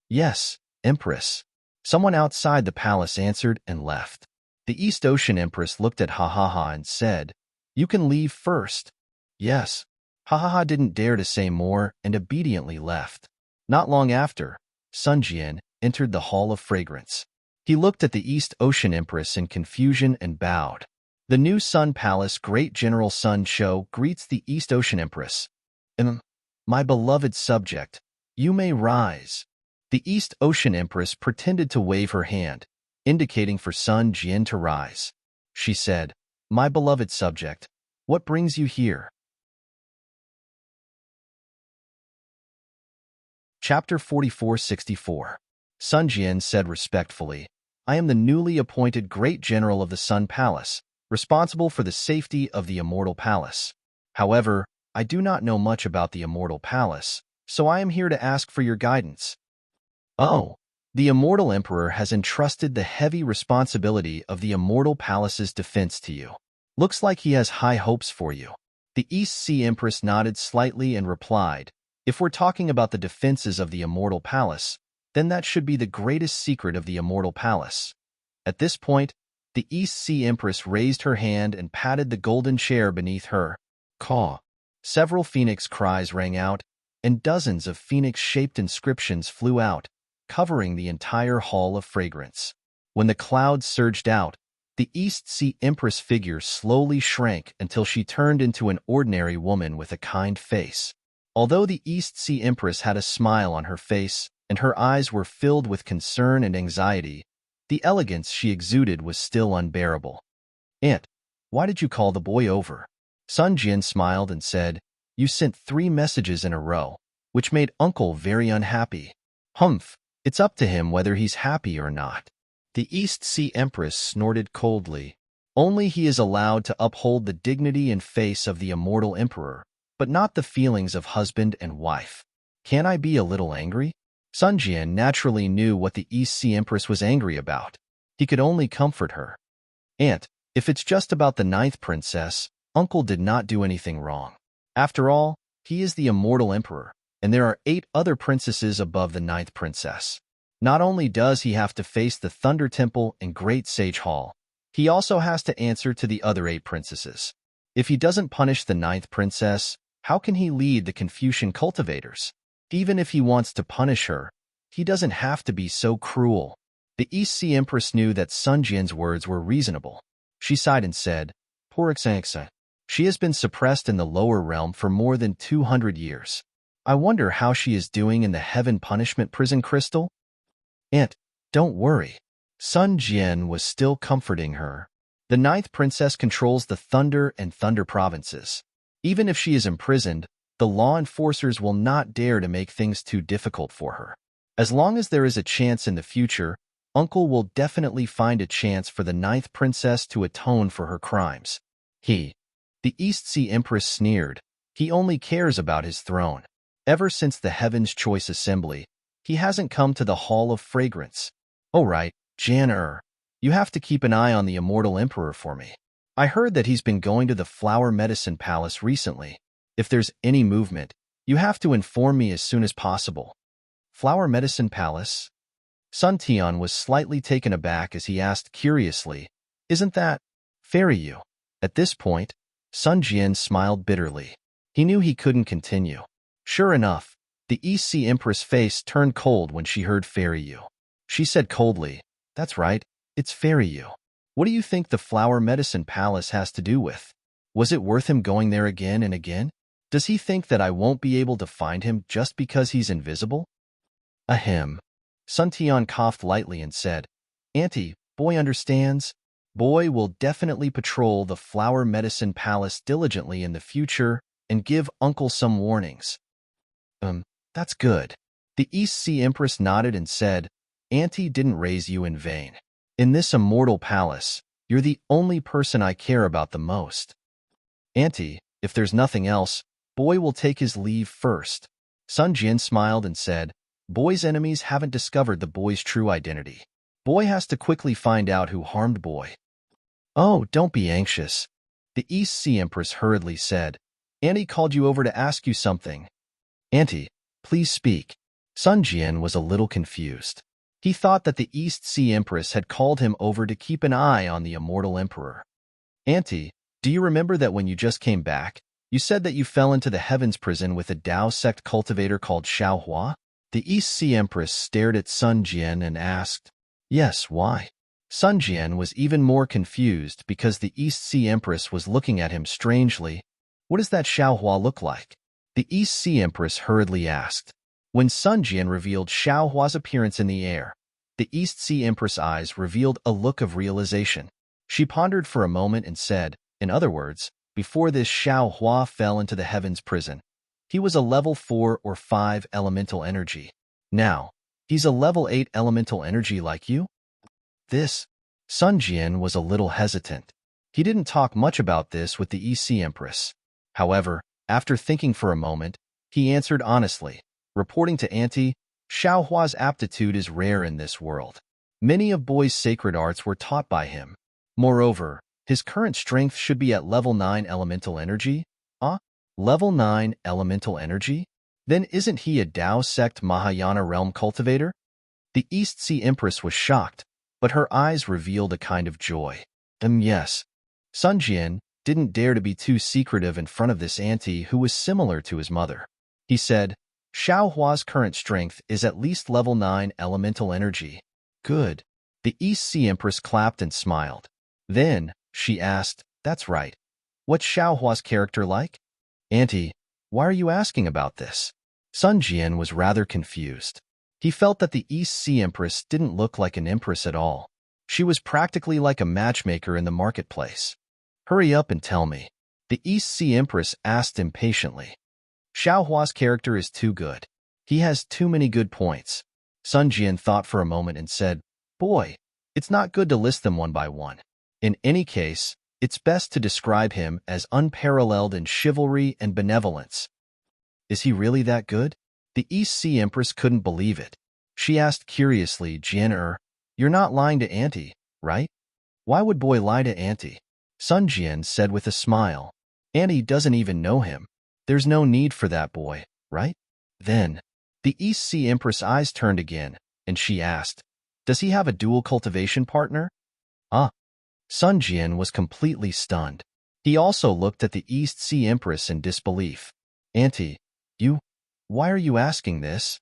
Yes, Empress. Someone outside the palace answered and left. The East Ocean Empress looked at Ha and said, "You can leave first." Yes. Ha didn't dare to say more and obediently left. Not long after, Sun Jian entered the Hall of Fragrance. He looked at the East Ocean Empress in confusion and bowed. The new Sun Palace Great General Sun Cho greets the East Ocean Empress. My beloved subject, you may rise." The East Ocean Empress pretended to wave her hand, indicating for Sun Jian to rise. She said, "My beloved subject, what brings you here?" Chapter 4464. Sun Jian said respectfully, "I am the newly appointed Great General of the Sun Palace, responsible for the safety of the Immortal Palace. However, I do not know much about the Immortal Palace, so I am here to ask for your guidance." "Oh, the Immortal Emperor has entrusted the heavy responsibility of the Immortal Palace's defense to you. Looks like he has high hopes for you." The East Sea Empress nodded slightly and replied, "If we're talking about the defenses of the Immortal Palace, then that should be the greatest secret of the Immortal Palace." At this point, the East Sea Empress raised her hand and patted the golden chair beneath her. Caw. Several phoenix cries rang out, and dozens of phoenix-shaped inscriptions flew out, covering the entire Hall of Fragrance. When the clouds surged out, the East Sea Empress figure slowly shrank until she turned into an ordinary woman with a kind face. Although the East Sea Empress had a smile on her face and her eyes were filled with concern and anxiety, the elegance she exuded was still unbearable. "Aunt, why did you call the boy over?" Sun Jian smiled and said, "You sent 3 messages in a row, which made Uncle very unhappy." It's up to him whether he's happy or not." The East Sea Empress snorted coldly. "Only he is allowed to uphold the dignity and face of the Immortal Emperor, but not the feelings of husband and wife. Can I be a little angry? Sun Jian naturally knew what the East Sea Empress was angry about. He could only comfort her. Aunt, if it's just about the ninth princess, Uncle did not do anything wrong. After all, he is the immortal emperor, and there are 8 other princesses above the ninth princess. Not only does he have to face the Thunder Temple and Great Sage Hall, he also has to answer to the other 8 princesses. If he doesn't punish the ninth princess, how can he lead the Confucian cultivators? Even if he wants to punish her, he doesn't have to be so cruel. The East Sea Empress knew that Sun Jian's words were reasonable. She sighed and said, Poor Xangsa. She has been suppressed in the lower realm for more than 200 years. I wonder how she is doing in the Heaven Punishment Prison Crystal? Aunt, don't worry. Sun Jian was still comforting her. The ninth princess controls the Thunder and Thunder provinces. Even if she is imprisoned, the law enforcers will not dare to make things too difficult for her. As long as there is a chance in the future, Uncle will definitely find a chance for the ninth princess to atone for her crimes. The East Sea Empress sneered. He only cares about his throne. Ever since the Heaven's Choice Assembly, he hasn't come to the Hall of Fragrance. Oh right, Jan you have to keep an eye on the Immortal Emperor for me. I heard that he's been going to the Flower Medicine Palace recently. If there's any movement, you have to inform me as soon as possible. Flower Medicine Palace? Sun Tian was slightly taken aback as he asked curiously, Isn't that Fairy you? At this point, Sun Jian smiled bitterly. He knew he couldn't continue. Sure enough, the East Sea Empress' face turned cold when she heard Fairy you. She said coldly, That's right, it's Fairy you. What do you think the Flower Medicine Palace has to do with? Was it worth him going there again and again? Does he think that I won't be able to find him just because he's invisible? Ahem. Sun Tian coughed lightly and said, Auntie, Boy understands. Boy will definitely patrol the Flower Medicine Palace diligently in the future and give Uncle some warnings. That's good. The East Sea Empress nodded and said, Auntie didn't raise you in vain. In this immortal palace, you're the only person I care about the most. Auntie, if there's nothing else, Boy will take his leave first. Sun Jian smiled and said, Boy's enemies haven't discovered the boy's true identity. Boy has to quickly find out who harmed Boy. Oh, don't be anxious. The East Sea Empress hurriedly said, Auntie called you over to ask you something. Auntie, please speak. Sun Jian was a little confused. He thought that the East Sea Empress had called him over to keep an eye on the immortal emperor. Auntie, do you remember that when you just came back, you said that you fell into the Heavens Prison with a Tao sect cultivator called Xiao Hua? The East Sea Empress stared at Sun Jian and asked, Yes, why? Sun Jian was even more confused because the East Sea Empress was looking at him strangely. What does that Xiao Hua look like? The East Sea Empress hurriedly asked. When Sun Jian revealed Xiao Hua's appearance in the air, the East Sea Empress' eyes revealed a look of realization. She pondered for a moment and said, in other words, before this Xiao Hua fell into the Heavens Prison, he was a level 4 or 5 elemental energy. Now, he's a level 8 elemental energy like you? Sun Jian was a little hesitant. He didn't talk much about this with the East Sea Empress. However, after thinking for a moment, he answered honestly, reporting to Auntie, Xiao Hua's aptitude is rare in this world. Many of Boy's sacred arts were taught by him. Moreover, his current strength should be at level 9 elemental energy. Level 9 elemental energy? Then isn't he a Tao sect Mahayana realm cultivator? The East Sea Empress was shocked, but her eyes revealed a kind of joy. Yes. Sun Jian didn't dare to be too secretive in front of this auntie who was similar to his mother. He said, Xiao Hua's current strength is at least level 9 elemental energy. Good. The East Sea Empress clapped and smiled. Then, she asked, That's right. What's Xiao Hua's character like? Auntie, why are you asking about this? Sun Jian was rather confused. He felt that the East Sea Empress didn't look like an empress at all. She was practically like a matchmaker in the marketplace. Hurry up and tell me. The East Sea Empress asked impatiently. Xiao Hua's character is too good. He has too many good points. Sun Jian thought for a moment and said, Boy, it's not good to list them one by one. In any case, It's best to describe him as unparalleled in chivalry and benevolence. Is he really that good? The East Sea Empress couldn't believe it. She asked curiously, Jian, you're not lying to Auntie, right? Why would boy lie to Auntie? Sun Jian said with a smile. Auntie doesn't even know him. There's no need for that boy, right? Then, the East Sea Empress' eyes turned again, and she asked, does he have a dual cultivation partner? Ah. Sun Jian was completely stunned. He also looked at the East Sea Empress in disbelief. Auntie, why are you asking this?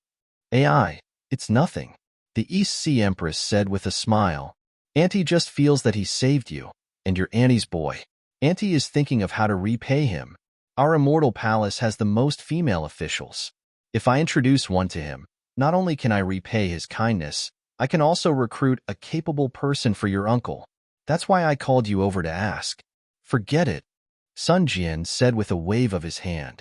AI, it's nothing. The East Sea Empress said with a smile. Auntie just feels that he saved you, and you're Auntie's boy. Auntie is thinking of how to repay him. Our immortal palace has the most female officials. If I introduce one to him, not only can I repay his kindness, I can also recruit a capable person for your uncle. That's why I called you over to ask. Forget it, Sun Jian said with a wave of his hand.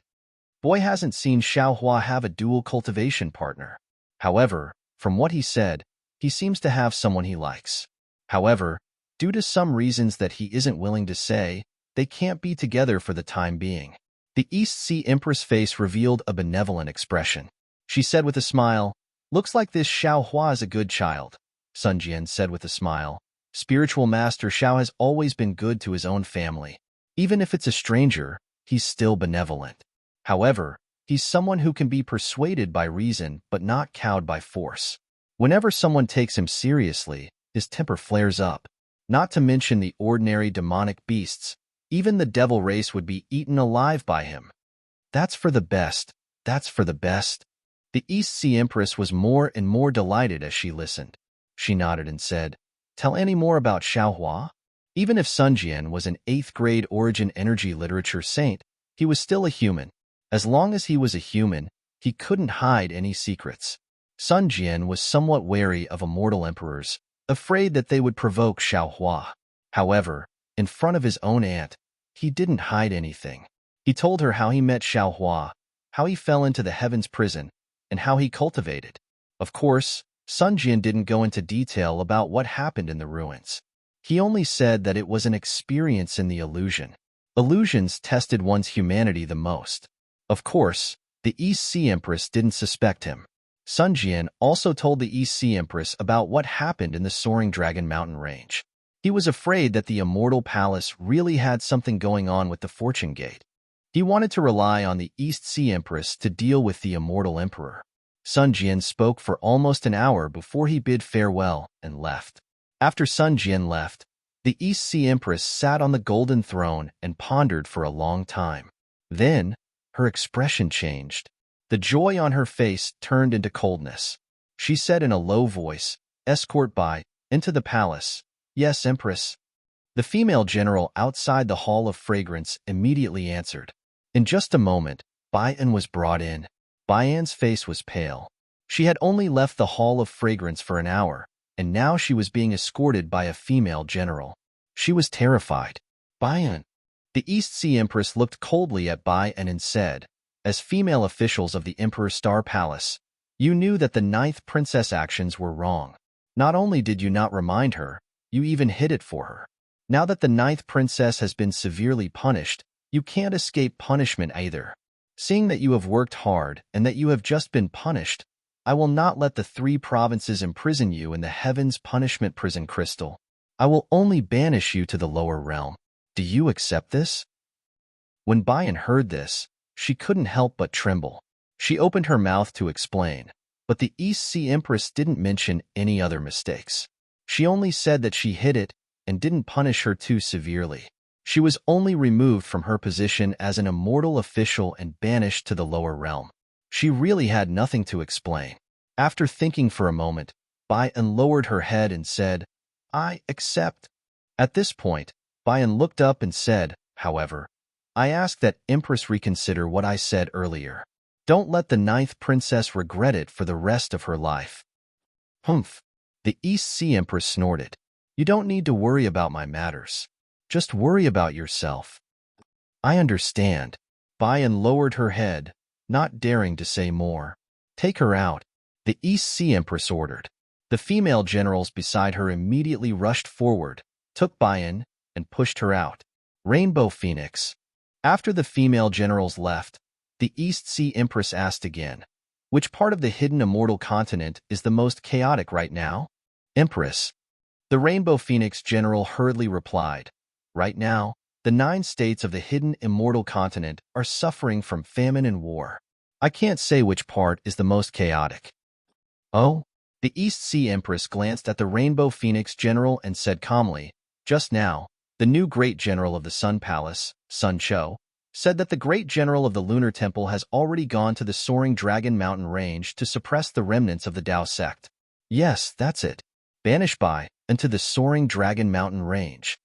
Boy hasn't seen Xiaohua have a dual cultivation partner. However, from what he said, he seems to have someone he likes. However, due to some reasons that he isn't willing to say, they can't be together for the time being. The East Sea Empress' face revealed a benevolent expression. She said with a smile, looks like this Xiaohua is a good child. Sun Jian said with a smile. Spiritual Master Xiao has always been good to his own family. Even if it's a stranger, he's still benevolent. However, he's someone who can be persuaded by reason but not cowed by force. Whenever someone takes him seriously, his temper flares up. Not to mention the ordinary demonic beasts, even the devil race would be eaten alive by him. That's for the best. That's for the best. The East Sea Empress was more and more delighted as she listened. She nodded and said, tell any more about Xiaohua? Even if Sun Jian was an 8th grade origin energy literature saint, he was still a human. As long as he was a human, he couldn't hide any secrets. Sun Jian was somewhat wary of immortal emperors, afraid that they would provoke Xiaohua. However, in front of his own aunt, he didn't hide anything. He told her how he met Xiaohua, how he fell into the heavens prison, and how he cultivated. Of course, Sun Jian didn't go into detail about what happened in the ruins. He only said that it was an experience in the illusion. Illusions tested one's humanity the most. Of course, the East Sea Empress didn't suspect him. Sun Jian also told the East Sea Empress about what happened in the Soaring Dragon Mountain range. He was afraid that the Immortal Palace really had something going on with the Fortune Gate. He wanted to rely on the East Sea Empress to deal with the Immortal Emperor. Sun Jian spoke for almost an hour before he bid farewell and left. After Sun Jian left, the East Sea Empress sat on the golden throne and pondered for a long time. Then, her expression changed. The joy on her face turned into coldness. She said in a low voice, escort Bai into the palace. Yes, Empress. The female general outside the Hall of Fragrance immediately answered. In just a moment, Baian was brought in. Baian's face was pale. She had only left the Hall of Fragrance for an hour, and now she was being escorted by a female general. She was terrified. Baian. The East Sea Empress looked coldly at Baian and said, as female officials of the Emperor's Star Palace, you knew that the 9th princess actions were wrong. Not only did you not remind her, you even hid it for her. Now that the 9th princess has been severely punished, you can't escape punishment either. Seeing that you have worked hard and that you have just been punished, I will not let the 3 provinces imprison you in the Heaven's Punishment Prison Crystal. I will only banish you to the lower realm. Do you accept this? When Baian heard this, she couldn't help but tremble. She opened her mouth to explain, but the East Sea Empress didn't mention any other mistakes. She only said that she hid it and didn't punish her too severely. She was only removed from her position as an immortal official and banished to the lower realm. She really had nothing to explain. After thinking for a moment, Baian lowered her head and said, I accept. At this point, Baian looked up and said, however, I ask that Empress reconsider what I said earlier. Don't let the 9th princess regret it for the rest of her life. Humph. The East Sea Empress snorted. You don't need to worry about my matters. Just worry about yourself. I understand. Baian lowered her head, not daring to say more. Take her out, the East Sea Empress ordered. The female generals beside her immediately rushed forward, took Baian, and pushed her out. Rainbow Phoenix. After the female generals left, the East Sea Empress asked again, "Which part of the hidden immortal continent is the most chaotic right now?" "Empress." The Rainbow Phoenix general hurriedly replied, "Right now, the 9 states of the hidden immortal continent are suffering from famine and war. I can't say which part is the most chaotic." "Oh?" The East Sea Empress glanced at the Rainbow Phoenix general and said calmly, "Just now, the new Great General of the Sun Palace, Sun Cho, said that the Great General of the Lunar Temple has already gone to the soaring Dragon Mountain Range to suppress the remnants of the Tao sect." "Yes, that's it. Banish by into the soaring Dragon Mountain Range."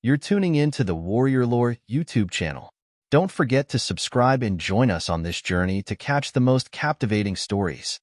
You're tuning in to the Warrior Lore YouTube channel. Don't forget to subscribe and join us on this journey to catch the most captivating stories.